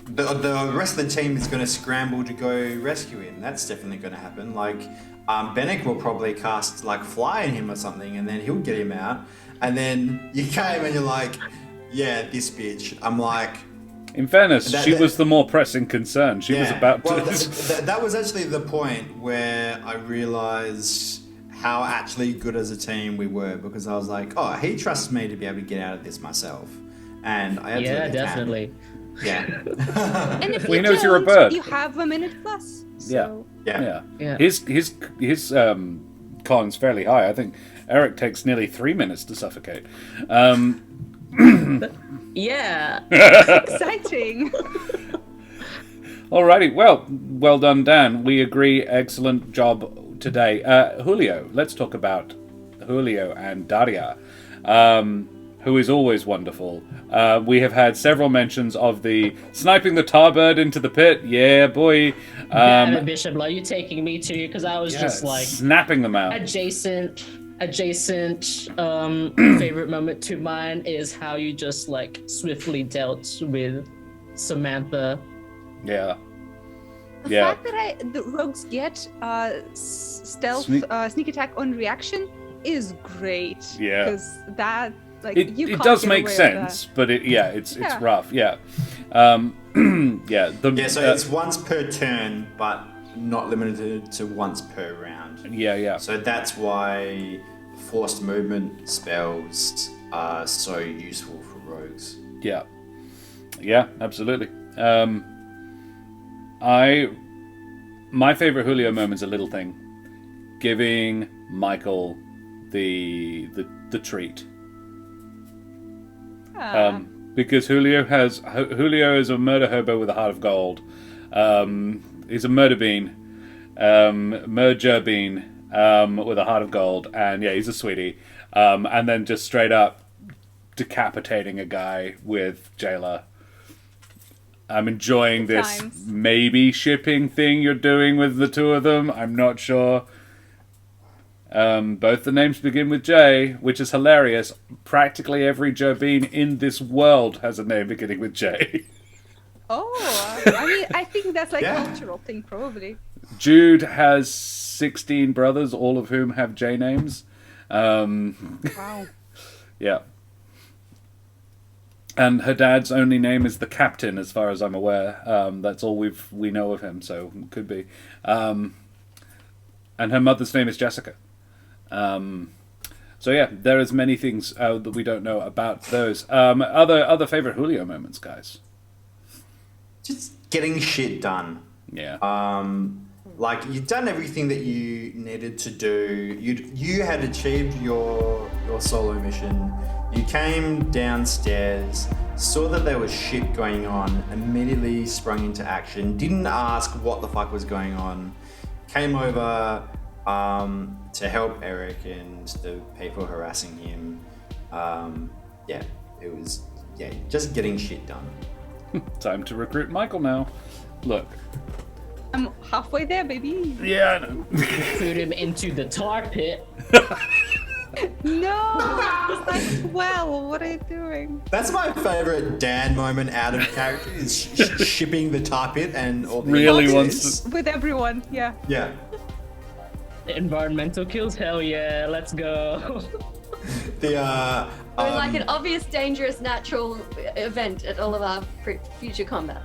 The rest of the team is going to scramble to go rescue him. That's definitely going to happen. Like, Bennick will probably cast like fly in him or something, and then he'll get him out. And then you came and you're like, yeah, this bitch. I'm like, in fairness, she was the more pressing concern. She was about to. Well, that was actually the point where I realized how actually good as a team we were, because I was like, oh, he trusts me to be able to get out of this myself. And I absolutely Yeah, definitely. Yeah. And if Well, he you knows you're a don't, bird. you have a minute plus. So. Yeah. Yeah. His con's fairly high. I think Eric takes nearly 3 minutes to suffocate. Yeah. Exciting. Alrighty, well done, Dan. We agree. Excellent job today. Julio, let's talk about Julio and Daria, who is always wonderful. We have had several mentions of the sniping the tarbird into the pit. Yeah, boy. Damn it, Bishop, are you taking me too? Because I was just like snapping them out. adjacent favorite moment to mine is how you just like swiftly dealt with Samantha. Yeah. The fact that the rogues get stealth sneak attack on reaction is great. Yeah. Because that It can't does get make away with sense, but it's rough. Yeah. So it's once per turn, but not limited to once per round. Yeah. So that's why forced movement spells are so useful for rogues. Yeah, absolutely. My favorite Julio moment's a little thing, giving Michael the treat. Because Julio is a murder hobo with a heart of gold. He's a murder bean, merger bean, with a heart of gold, and he's a sweetie. And then just straight up decapitating a guy with Jailer. I'm enjoying this maybe shipping thing you're doing with the two of them. I'm not sure. Both the names begin with J, which is hilarious. Practically every Jobeen in this world has a name beginning with J. Oh, I mean, I think that's like a cultural thing, probably. Jude has 16 brothers, all of whom have J names. Wow. Yeah. And her dad's only name is the Captain, as far as I'm aware. That's all we know of him, so it could be. And her mother's name is Jessica. There is many things that we don't know about those. Other favorite Julio moments, guys. Just getting shit done. Yeah. Like you'd done everything that you needed to do. You had achieved your solo mission. You came downstairs, saw that there was shit going on, immediately sprung into action. Didn't ask what the fuck was going on. Came over to help Eric and the people harassing him. It was just getting shit done. Time to recruit Michael now. Look. I'm halfway there, baby. Yeah, I know. Recruit him into the tar pit. No, it's like, well, what are you doing? That's my favorite Dan moment out of character is shipping the tar pit and all the Really wants to... With everyone, yeah. Yeah. Environmental kills, hell yeah, let's go. We're like an obvious, dangerous, natural event at all of our future combat.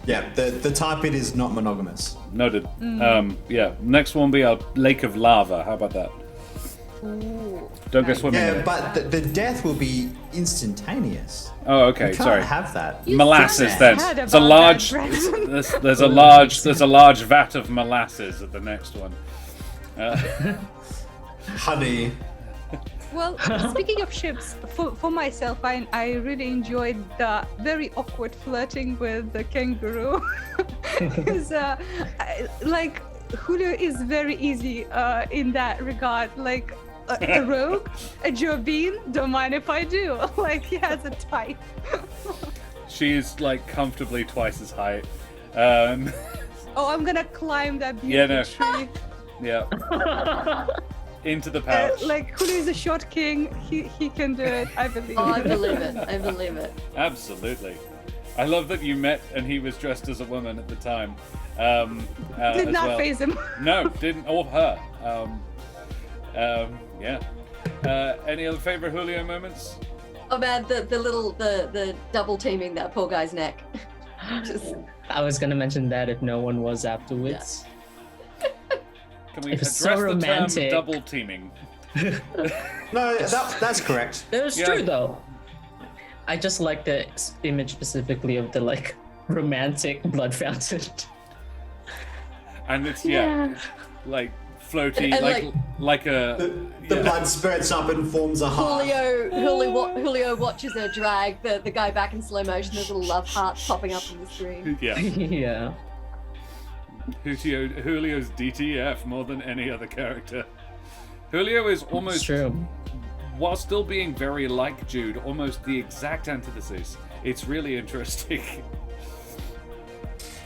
Yeah, the tar pit is not monogamous. Noted. Next one will be a lake of lava. How about that? Ooh. Don't go swimming in Yeah, it. but the death will be instantaneous. Oh, okay. You Sorry. can't have that. Molasses. sound Then sad it's a about large. that, There's a large vat of molasses at the next one. Honey. Well, speaking of ships, for myself, I really enjoyed the very awkward flirting with the kangaroo. Because, Julio is very easy in that regard. Like, a rogue, a Jobeen, don't mind if I do. Like, he has a type. She's like comfortably twice his height. Oh, I'm gonna climb that beautiful tree. Yeah. Into the pouch. Julio is a short king. He can do it. I believe. Oh, I believe it. I believe it. Absolutely. I love that you met and he was dressed as a woman at the time. Did not faze him. No, didn't. Or her. Any other favorite Julio moments? Oh man, the double teaming that poor guy's neck. Just I was gonna mention that if no one was afterwards. Can we It was address so the romantic. term double teaming? No, that's correct. It was Yeah. true though. I just like the image specifically of the like romantic blood fountain. And it's Yeah. like floaty, And, like a The blood spurts up and forms a heart. Julio watches her drag the guy back in slow motion. There's little love hearts popping up on the screen. yeah. Yeah. Julio's DTF more than any other character. Julio is It's almost, true. while still being very like Jude, almost the exact antithesis. It's really interesting.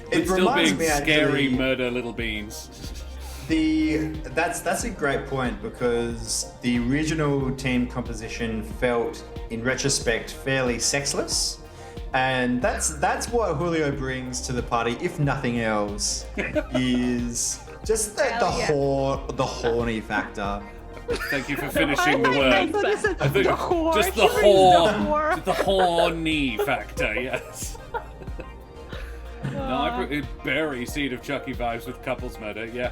It But still reminds being me scary actually, murder little beans. that's a great point because the original team composition felt, in retrospect, fairly sexless, and that's what Julio brings to the party, if nothing else, is just the horny factor. Thank you for finishing the I word. thought you said I think the whore. just the He brings whore, the horny factor, yes. No, I bury Seed of Chucky vibes with couples murder, yeah.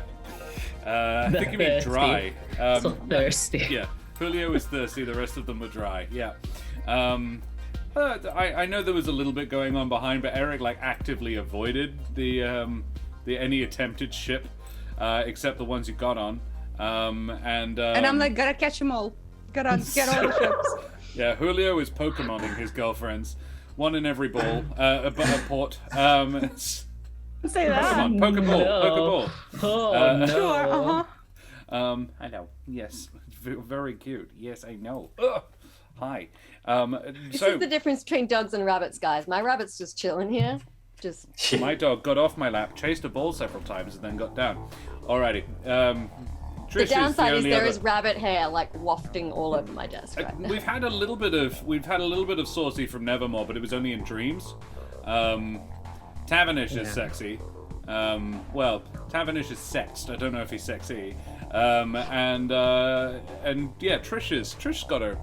I think you mean dry. So thirsty. Yeah, Julio is thirsty, the rest of them were dry, yeah. I know there was a little bit going on behind, but Eric like actively avoided the any attempted ship, except the ones you got on. And I'm like, gotta catch them all. Gotta get all the ships. yeah, Julio is Pokemoning his girlfriends, one in every ball, a port. Say that. Pokemon, Pokeball, No. Oh no. Sure, uh-huh. I know. Yes, very cute. Yes, I know. Ugh. Hi. This So is the difference between dogs and rabbits, guys. My rabbit's just chilling here. Just my dog got off my lap, chased a ball several times, and then got down. Alrighty. Trish the downside is only there other- is rabbit hair like wafting all over my desk right now. We've had a little bit of saucy from Nevermore, but it was only in dreams. Tavernish is sexy. Well, Tavernish is sexed. I don't know if he's sexy. And yeah, Trish's got her,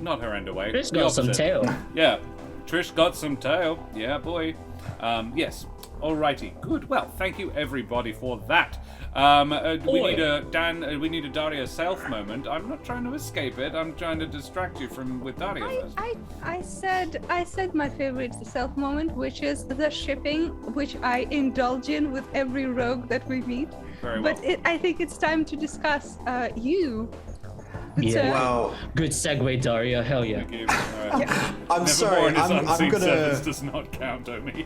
not her end away. Trish the got some opposite. tail. Yeah, Trish got some tail. Yeah, boy. Yes. Alrighty. Good. Well, thank you everybody for that. We need a Daria self moment. I'm not trying to escape it. I'm trying to distract you with Daria first. I said my favorite self moment, which is the shipping, which I indulge in with every rogue that we meet. Very well. But I think it's time to discuss you. Yeah. Well, Good segue, Daria. Hell yeah. Thank you. All right. I'm Nevermore sorry. in his I'm unseen gonna service does not count, Omi.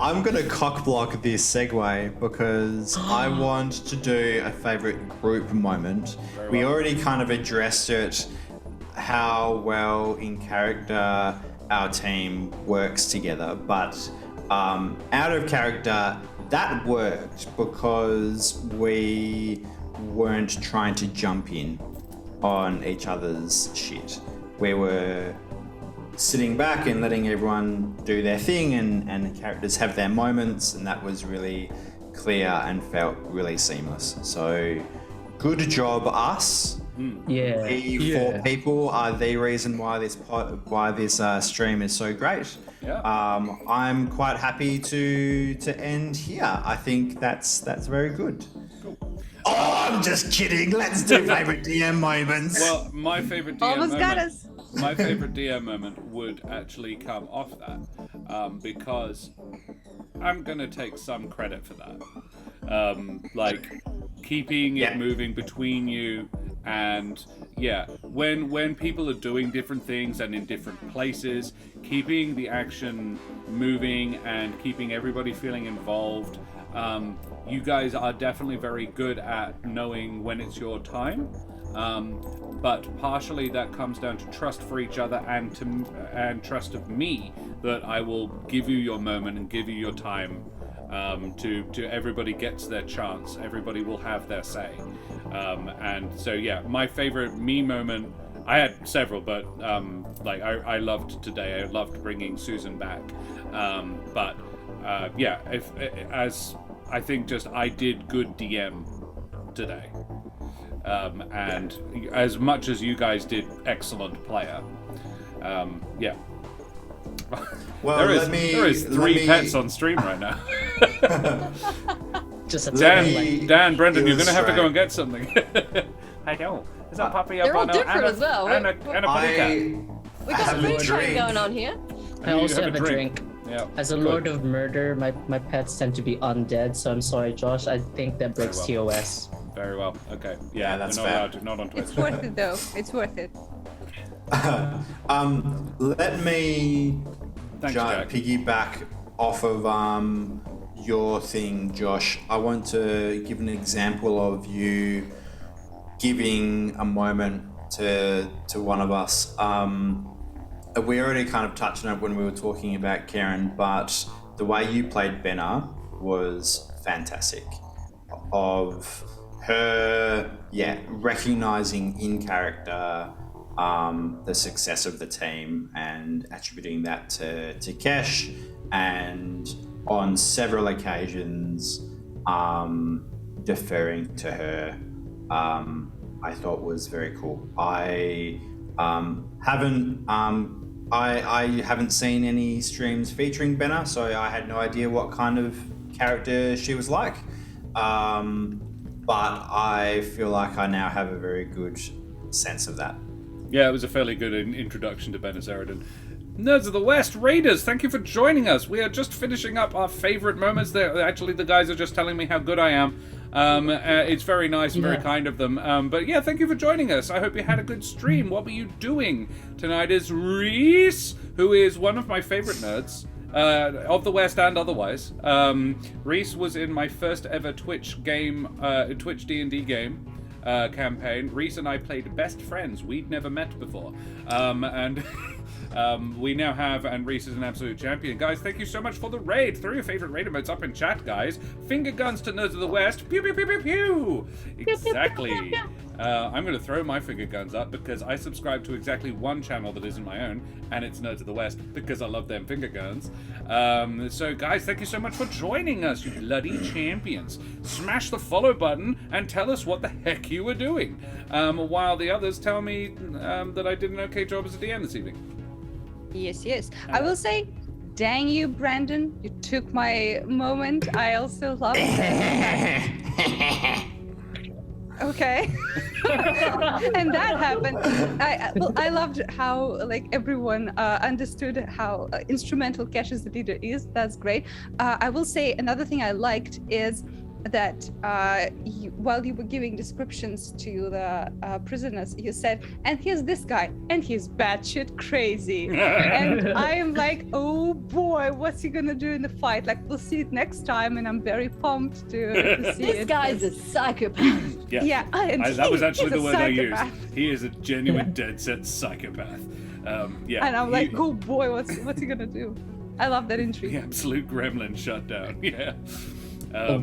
I'm gonna cockblock this segue because I want to do a favorite group moment. Very We well. already kind of addressed it, how well in character our team works together, but out of character, that worked because we weren't trying to jump in on each other's shit. We were sitting back and letting everyone do their thing and characters have their moments, and that was really clear and felt really seamless. So good job us. Yeah. We four people are the reason why this stream is so great. Yeah. I'm quite happy to end here. I think that's very good. Oh, I'm just kidding. Let's do favorite DM moments. Well, my favorite DM Almost got moment. us. My favorite DM moment would actually come off that, because I'm gonna take some credit for that. Like keeping it moving between you, and yeah, when people are doing different things and in different places, keeping the action moving and keeping everybody feeling involved. You guys are definitely very good at knowing when it's your time. But partially that comes down to trust for each other and trust of me that I will give you your moment and give you your time. To everybody gets their chance. Everybody will have their say. And so yeah, my favorite me moment. I had several, but I loved today. I loved bringing Susan back. But yeah, as I think just I did good DM today. And as much as you guys did excellent player. Yeah. Well, there let is me- three let me- pets on stream right now. Just a Let tiny, me- like, Dan, Brendan, you're gonna have to go illustrate. and get something. I know. There's a puppy up They're all on different as well. and a puppy cat. We got a Have a food train drink. going on here. I also have a drink. Yeah. As a lord of murder, my pets tend to be undead, so I'm sorry, Josh. I think that breaks Very TOS. Very well. Okay. Yeah, that's we're not fair. allowed to. Not on Twitch. It's worth it though. It's worth it. Let me Thanks, Jack. piggyback off of your thing, Josh. I want to give an example of you giving a moment to one of us. We already kind of touched on it when we were talking about Karen, but the way you played Benna was fantastic. Of her, recognizing in character the success of the team and attributing that to Kesh, and on several occasions deferring to her, I thought was very cool. I haven't seen any streams featuring Benna, so I had no idea what kind of character she was like. But I feel like I now have a very good sense of that. Yeah, it was a fairly good introduction to Ben Azaridin. Nerds of the West, Raiders, thank you for joining us. We are just finishing up our favourite moments. Actually, the guys are just telling me how good I am. It's very nice and very kind of them. But yeah, thank you for joining us. I hope you had a good stream. What were you doing? Tonight is Reese, who is one of my favourite nerds. Of the West and otherwise. Reese was in my first ever Twitch D&D game campaign. Reese and I played best friends. We'd never met before. And we now have, and Reese is an absolute champion. Guys, thank you so much for the raid. Throw your favorite raid emotes up in chat, guys. Finger guns to Nerds of the West. Pew, pew, pew, pew, pew. Exactly. I'm going to throw my finger guns up because I subscribe to exactly one channel that isn't my own, and it's Nerds of the West because I love them finger guns. So, guys, thank you so much for joining us, you bloody champions. Smash the follow button and tell us what the heck you were doing, while the others tell me that I did an okay job as a DM this evening. Yes. I will say, dang you, Brandon. You took my moment. I also love it. Okay. And that happened. I loved how everyone understood how instrumental Kesh as the leader is. That's great. I will say another thing I liked is that while you were giving descriptions to the prisoners, you said, and here's this guy, and he's batshit crazy. And I am like, oh boy, what's he gonna do in the fight? We'll see it next time, and I'm very pumped to see it. This guy's a psychopath. Yeah, that was actually the word I used. psychopath. He is a genuine dead set psychopath. And I'm like, oh boy, what's he gonna do? I love that intrigue. The absolute gremlin shutdown. Yeah.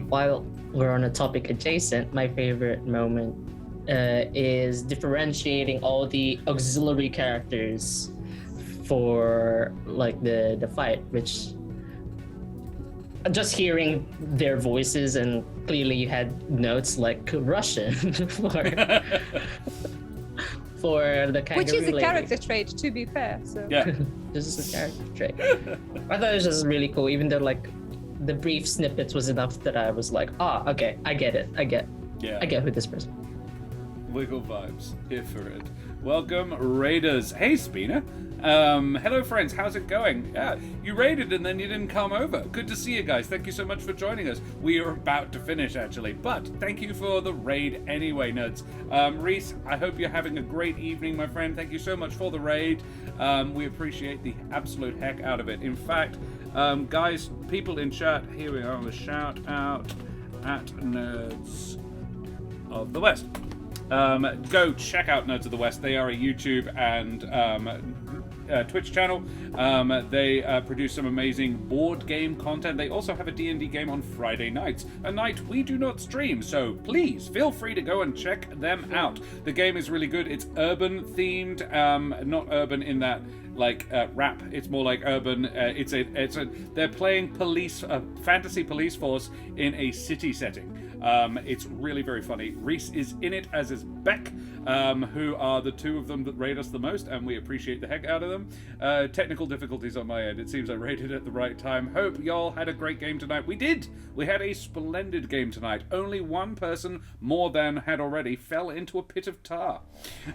While we're on a topic adjacent, my favorite moment is differentiating all the auxiliary characters for the fight, which just hearing their voices, and clearly you had notes like Russian for the kangaroo Which is a lady. character trait, to be fair. So Yeah. This is a character trait. I thought it was just really cool, even though the brief snippets was enough that I was like, okay, I get it. I get who this person. Wiggle vibes. Here for it. Welcome, Raiders. Hey, Spina. Hello, friends. How's it going? Yeah, you raided and then you didn't come over. Good to see you guys. Thank you so much for joining us. We are about to finish, actually, but thank you for the raid anyway, nerds. Reese, I hope you're having a great evening, my friend. Thank you so much for the raid. We appreciate the absolute heck out of it. In fact, guys, people in chat, here we are on the shout out at Nerds of the West. Go check out Nerds of the West. They are a YouTube and Twitch channel. They produce some amazing board game content. They also have a D&D game on Friday nights, a night we do not stream, so please feel free to go and check them out. The game is really good. It's urban themed, not urban in that rap. It's more like urban. They're playing fantasy police force in a city setting. It's really very funny. Reese is in it, as is Beck, who are the two of them that rate us the most, and we appreciate the heck out of them. Technical difficulties on my end. It seems I rated at the right time. Hope y'all had a great game tonight. We did! We had a splendid game tonight. Only one person, more than had already, fell into a pit of tar.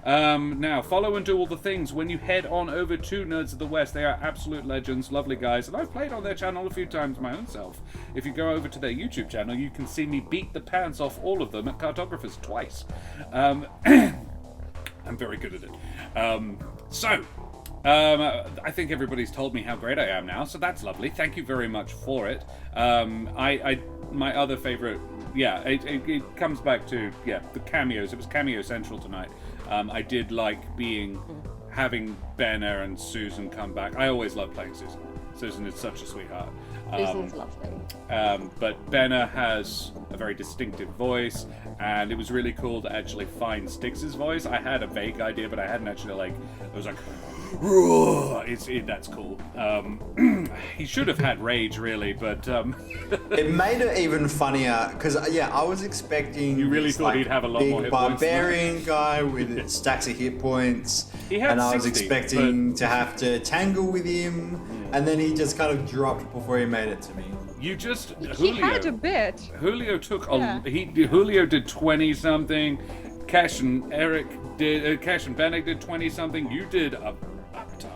Now, follow and do all the things. When you head on over to Nerds of the West, they are absolute legends, lovely guys, and I've played on their channel a few times my own self. If you go over to their YouTube channel, you can see me beat the pants off all of them at Cartographers twice. I'm very good at it. I think everybody's told me how great I am now, so that's lovely. Thank you very much for it. My other favorite, it comes back to, the cameos. It was Cameo Central tonight. I did like having Benna and Susan come back. I always love playing Susan. Susan is such a sweetheart. Susan's lovely. But Benna has a very distinctive voice, and it was really cool to actually find Styx's voice. I had a vague idea, but I hadn't actually it was like, that's cool. He should have had rage, really, but it made it even funnier because I was expecting you really thought he'd have a lot big more hit points. Barbarian guy with stacks of hit points, He had and I was 60, expecting to have to tangle with him, and then he just kind of dropped before he made it to me. You just He had a bit. Julio took Julio did 20 something. Kesh and Bennett did 20 something. You did a buck ton.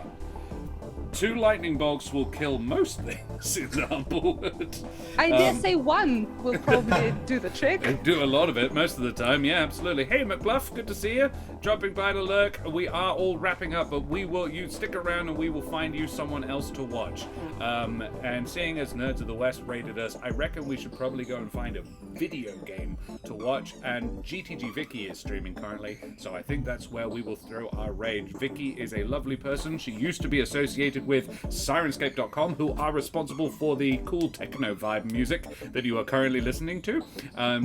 2 lightning bolts will kill most things in Humblewood. I dare say one will probably do the trick. They do a lot of it most of the time, yeah, absolutely. Hey, McBluff, good to see you. Dropping by to lurk. We are all wrapping up, but you stick around and we will find you someone else to watch. And seeing as Nerds of the West rated us, I reckon we should probably go and find a video game to watch. And GTG Vicky is streaming currently, so I think that's where we will throw our rage. Vicky is a lovely person. She used to be associated with Sirenscape.com, who are responsible for the cool techno vibe music that you are currently listening to.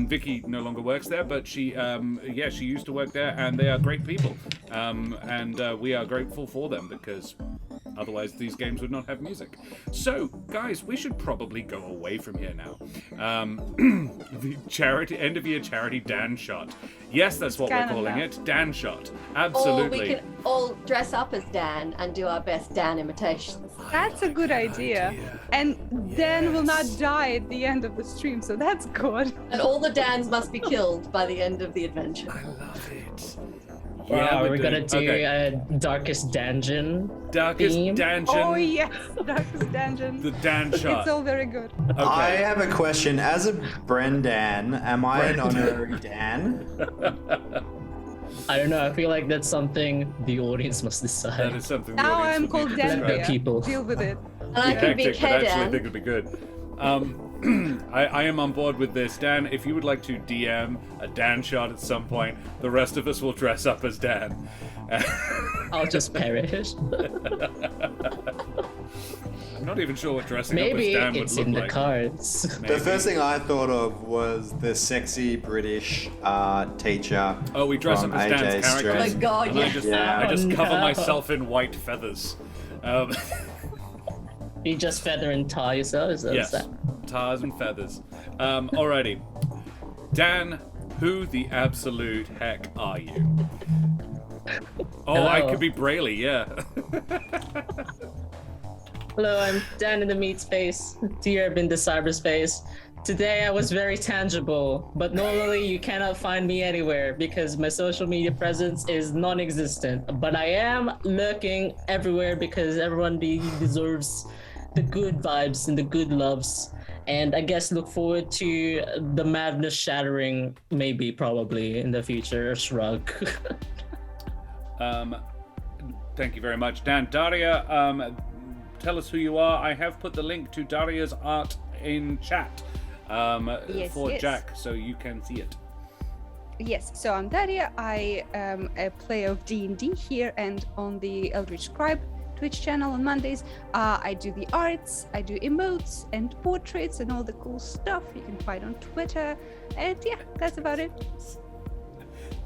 Vicky no longer works there, but she used to work there, and they are great people. And we are grateful for them because otherwise these games would not have music. So, guys, we should probably go away from here now. The end of year charity Dan shot. Yes, that's what we're calling it. Dan shot. Absolutely. Or we can all dress up as Dan and do our best Dan imitations. That's a good idea. And Dan will not die at the end of the stream, so that's good. And all the Dans must be killed by the end of the adventure. I love it. Wow, we're gonna do a Darkest Dungeon. theme. Dungeon. Oh yes, Darkest Dungeon. The Dan shot. It's all very good. Okay. I have a question. As a Brendan, am I an honorary Dan? I don't know. I feel like that's something the audience must decide. That is something. Now the audience I'm would called need to Dan describe. Bear. people. Deal with it. And I can be Hectic, but I actually K-Dan. think it'd be good. I am on board with this. Dan, if you would like to DM a Dan shot at some point, the rest of us will dress up as Dan. I'll just perish. I'm not even sure what dressing Maybe up as Dan would it's look in the like. cards. Maybe. The first thing I thought of was the sexy British teacher. Oh, we dress from up as Dan's AJ's character. Oh my stream. god, And yeah. I just Oh, cover no. myself in white feathers. You just feather and tie yourself? Is that Yes, that? tars and feathers. Alrighty. Dan, who the absolute heck are you? Oh, I Hello. could be Brayley, yeah. Hello, I'm Dan in the meat space. Dear in the cyberspace. Today I was very tangible, but normally you cannot find me anywhere because my social media presence is non-existent. But I am lurking everywhere because everyone deserves the good vibes and the good loves. And I guess look forward to the madness shattering, maybe, probably in the future. Shrug. Thank you very much, Dan. Daria, tell us who you are. I have put the link to Daria's art in chat for yes. Jack, so you can see it. Yes, so I'm Daria. I am a player of D&D here and on the Eldritch Scribe Twitch channel on Mondays. I do the arts, I do emotes and portraits and all the cool stuff you can find on Twitter. And yeah, that's about it.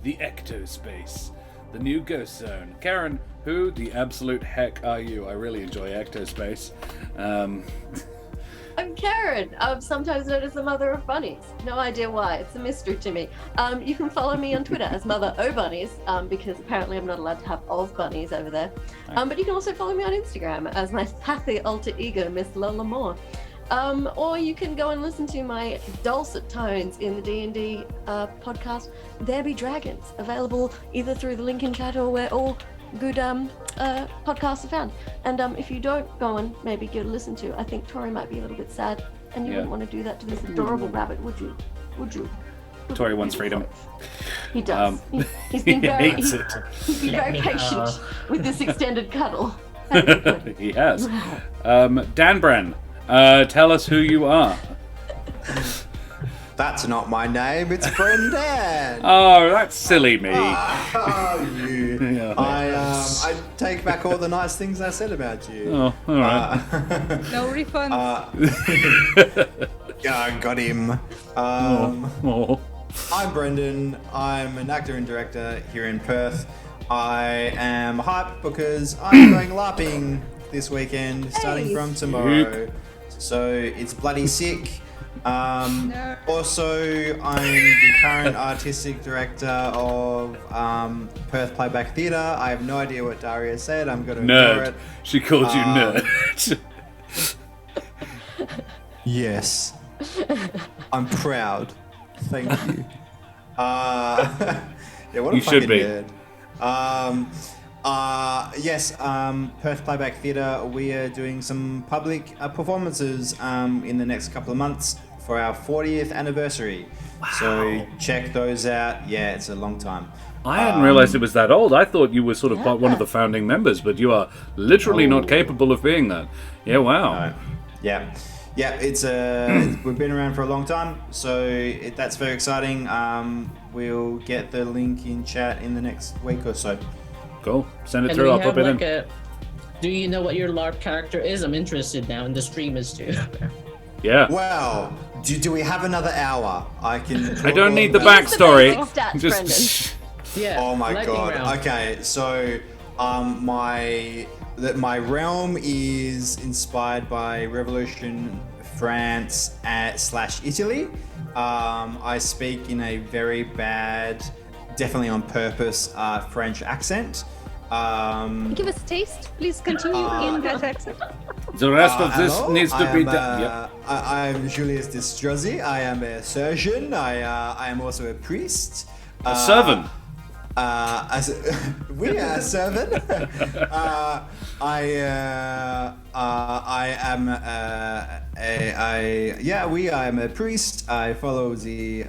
The Ectospace, the new ghost zone. Karen, who the absolute heck are you? I really enjoy Ectospace. I'm Karen. I'm sometimes known as the mother of bunnies. No idea why. It's a mystery to me. You can follow me on Twitter as Mother O Bunnies, because apparently I'm not allowed to have of bunnies over there. But you can also follow me on Instagram as my sassy alter ego, Miss Lola Moore. Or you can go and listen to my dulcet tones in the D&D podcast, There Be Dragons, available either through the link in chat or where all good podcasts are found. And if you don't go and maybe give a listen to, I think Tori might be a little bit sad, and you wouldn't want to do that to this adorable rabbit, would you? Would you? Tori wants freedom. He does. He's been very, hates it. he's been very patient with this extended cuddle. He has. Dan Bren, tell us who you are. That's not my name. It's Brendan. Oh, that's silly me. You. Yeah. I take back all the nice things I said about you. Oh, all right. No refunds. Yeah, I got him. Oh. I'm Brendan. I'm an actor and director here in Perth. I am hyped because I'm going LARPing this weekend, starting from tomorrow. So it's bloody sick. No. Also, I'm the current artistic director of Perth Playback Theatre. I have no idea what Daria said. I'm going to ignore Nerd. it. She called you nerd. Yes. I'm proud. Thank you. Yeah, what a You fucking should be. nerd. Yes, Perth Playback Theatre, we are doing some public performances in the next couple of months for our 40th anniversary. Wow. So check those out. Yeah, it's a long time. I hadn't realised it was that old. I thought you were sort of one of the founding members, but you are literally not capable of being that. Yeah, wow. No. Yeah. Yeah, it's we've been around for a long time, so that's very exciting. We'll get the link in chat in the next week or so. Cool. Send it And through. we I'll have pop it like in. do you know what your LARP character is? I'm interested now, and the streamers too. Yeah. Well, do we have another hour? I don't need the What's backstory. basic stats, Brendan? Just Yeah. Oh my lightning god. round. Okay, so my realm is inspired by Revolution France / Italy. I speak in a very bad, definitely on purpose, French accent. Give us a taste. Please continue in that accent. the rest of this hello, needs to I be am, done. Yep. I'm Julius Distrosi. I am a surgeon. I am also a priest. A servant. We are servant. I am a priest. I follow the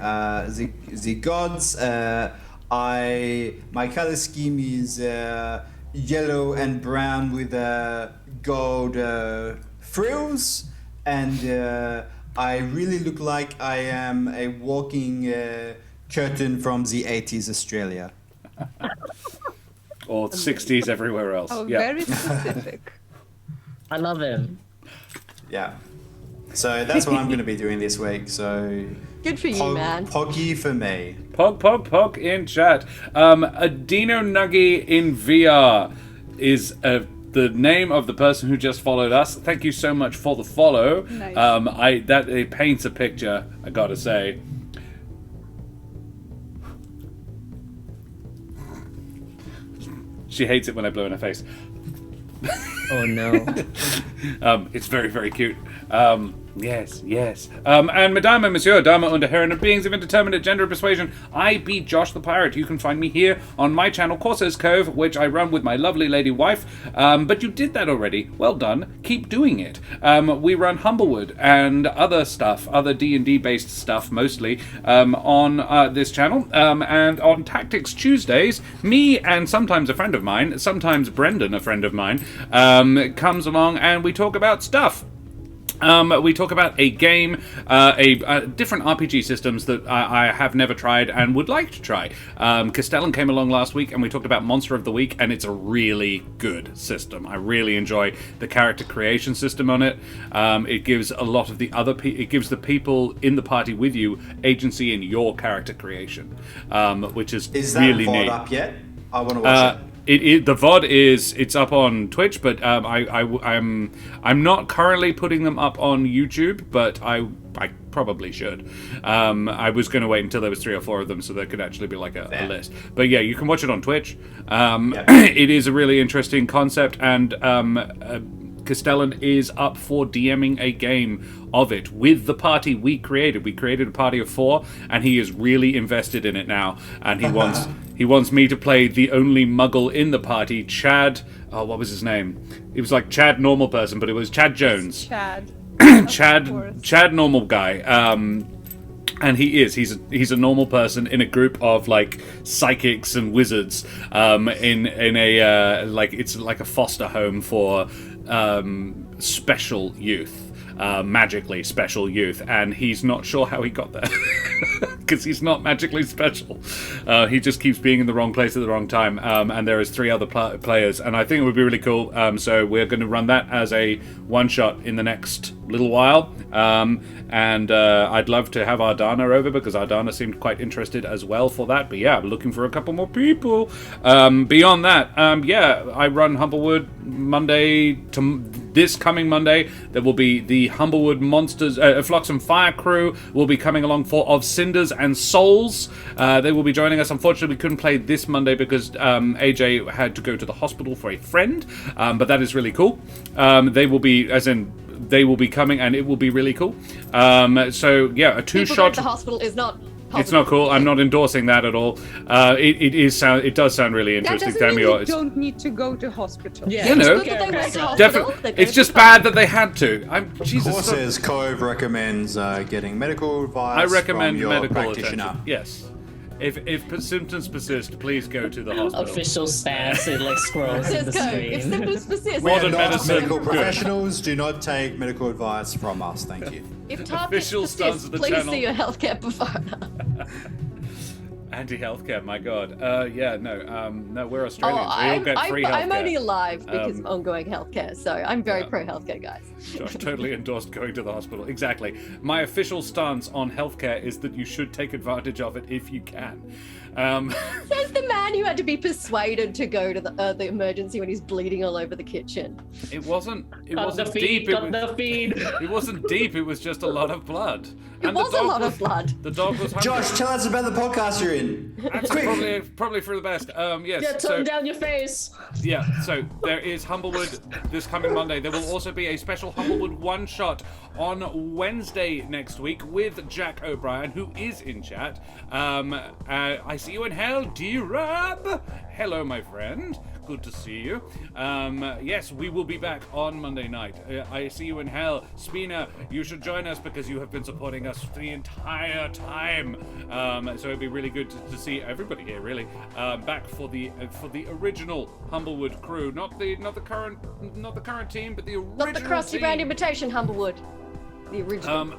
gods. My color scheme is yellow and brown with gold frills, and I really look like I am a walking curtain from the 80s Australia. Or 60s everywhere else. Oh, Yeah. very specific. I love him. Yeah. So that's what I'm going to be doing this week. So Good for you, man. Poggy for me. Pog in chat. Adino Nuggy in VR is the name of the person who just followed us. Thank you so much for the follow. Nice. It paints a picture, I gotta say. She hates it when I blow in her face. Oh no. It's very, very cute. Yes. And Madame and Monsieur, Dama und Herren of beings of indeterminate gender and persuasion, I be Josh the Pirate. You can find me here on my channel, Corsair's Cove, which I run with my lovely lady wife. But you did that already. Well done. Keep doing it. We run Humblewood and other stuff, other D&D based stuff mostly, on this channel. And on Tactics Tuesdays, me and sometimes a friend of mine, sometimes Brendan, a friend of mine, comes along and we talk about stuff. We talk about a game, different RPG systems that I have never tried and would like to try. Castellan came along last week and we talked about Monster of the Week, and it's a really good system. I really enjoy the character creation system on it. It gives a lot of the other it gives the people in the party with you agency in your character creation, which is Is that really pulled neat. up yet? I want to watch it. The VOD it's up on Twitch, but I'm not currently putting them up on YouTube, but I probably should. I was going to wait until there was 3 or 4 of them so there could actually be like a list. But yeah, you can watch it on Twitch. It is a really interesting concept, and Castellan is up for DMing a game of it with the party we created. We created a party of 4, and he is really invested in it now. And he wants me to play the only Muggle in the party, Chad. Oh, what was his name? It was like Chad Normal Person, but it was Chad Jones. Chad. Chad Normal Guy. And he's a normal person in a group of like psychics and wizards in a like it's like a foster home for special youth. Magically special youth, and he's not sure how he got there because he's not magically special. He just keeps being in the wrong place at the wrong time, and there is 3 other players, and I think it would be really cool. So we're going to run that as a one-shot in the next little while, and I'd love to have Ardana over because Ardana seemed quite interested as well for that. But yeah, I'm looking for a couple more people. Beyond that, I run Humblewood Monday to this coming Monday. There will be the Humblewood Monsters, Flux and Fire crew will be coming along for Of Cinders and Souls. They will be joining us. Unfortunately, we couldn't play this Monday because AJ had to go to the hospital for a friend, but that is really cool. They will be, they will be coming, and it will be really cool. So yeah, a 2-shot. People going to the hospital is not. It's not cool. I'm not endorsing that at all. It does sound really interesting. That doesn't mean you don't need to go to hospital. Yeah, you know, It's good that they went to hospital. definitely. It's just bad that they had to. Jesus. Courses Cove recommends getting medical advice. I recommend from your medical practitioner. attention. Yes. If symptoms persist, please go to the hospital. Official stance, it like scrolls in the Says Cove. screen. If symptoms persist, We are Modern not medicine. medical Good. professionals. Do not take medical advice from us. Thank you. if targets Official stance persist, of the please channel. see your healthcare provider. Anti-healthcare, my God. No, we're Australians. We all get free healthcare. I'm only alive because of ongoing healthcare, so I'm very pro healthcare, guys. Josh totally endorsed going to the hospital. Exactly. My official stance on healthcare is that you should take advantage of it if you can. Says the man who had to be persuaded to go to the emergency when he's bleeding all over the kitchen. It wasn't Got the deep. feed, got the feed. It wasn't deep. It was just a lot of blood. It was a lot of blood. The dog was hungry. Josh, tell us about the podcast you're in. That's probably for the best. Yes. Yeah, turn down your face. Yeah, so there is Humblewood this coming Monday. There will also be a special Humblewood one-shot on Wednesday next week with Jack O'Brien, who is in chat. I see you in hell, D-Rab. Hello, my friend. Good to see you. Yes, we will be back on Monday night. I see you in hell. Spina, you should join us because you have been supporting us the entire time. So it'd be really good to see everybody here, really, back for the original Humblewood crew, not the current team, but the original Not the crusty team. brand invitation, Humblewood. The original.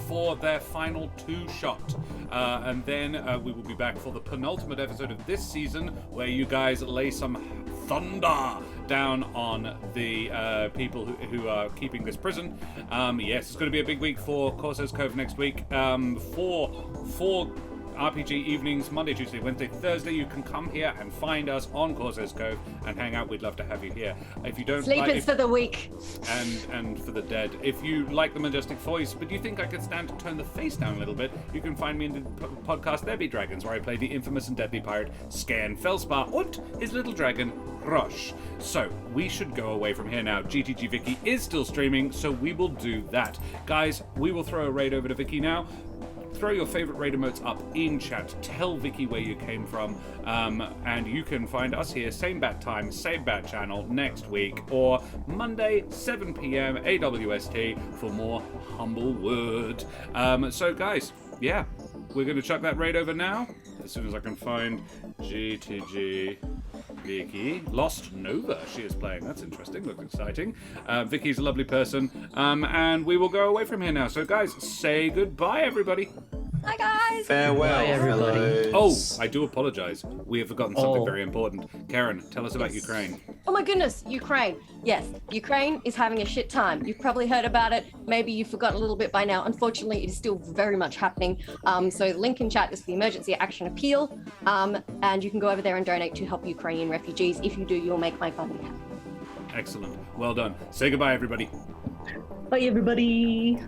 For their final 2-shot. And then we will be back for the penultimate episode of this season, where you guys lay some thunder down on the people who are keeping this prison. Yes, it's going to be a big week for Corsair's Cove next week. For RPG evenings, Monday, Tuesday, Wednesday, Thursday. You can come here and find us on Corsair's Cove and hang out. We'd love to have you here. If you don't Sleepers for the week. and for the dead. If you like the majestic voice, but you think I could stand to turn the face down a little bit, you can find me in the podcast There Be Dragons, where I play the infamous and deadly pirate Scan Felspar and his little dragon Rush. So we should go away from here now. GTG Vicky is still streaming, so we will do that. Guys, we will throw a raid over to Vicky now. Throw your favorite raid emotes up in chat. Tell Vicky where you came from. And you can find us here, same bat time, same bat channel, next week, or Monday, 7 p.m. AWST for more Humblewood. So, guys, yeah, we're going to chuck that raid over now, as soon as I can find GTG Vicky. Lost Nova, she is playing. That's interesting, looks exciting. Vicky's a lovely person. And we will go away from here now. So, guys, say goodbye, everybody. Hi, guys. Farewell. Bye, everybody. fellows. Oh, Oh, I do apologize. We have forgotten something Oh. very important. Karen, tell us about Yes. Ukraine. Oh my goodness, Ukraine. Yes, Ukraine is having a shit time. You've probably heard about it. Maybe you've forgotten a little bit by now. Unfortunately, it is still very much happening. So the link in chat is the emergency action appeal. And you can go over there and donate to help Ukrainian refugees. If you do, you'll make my family happy. Excellent. Well done. Say goodbye, everybody. Bye, everybody.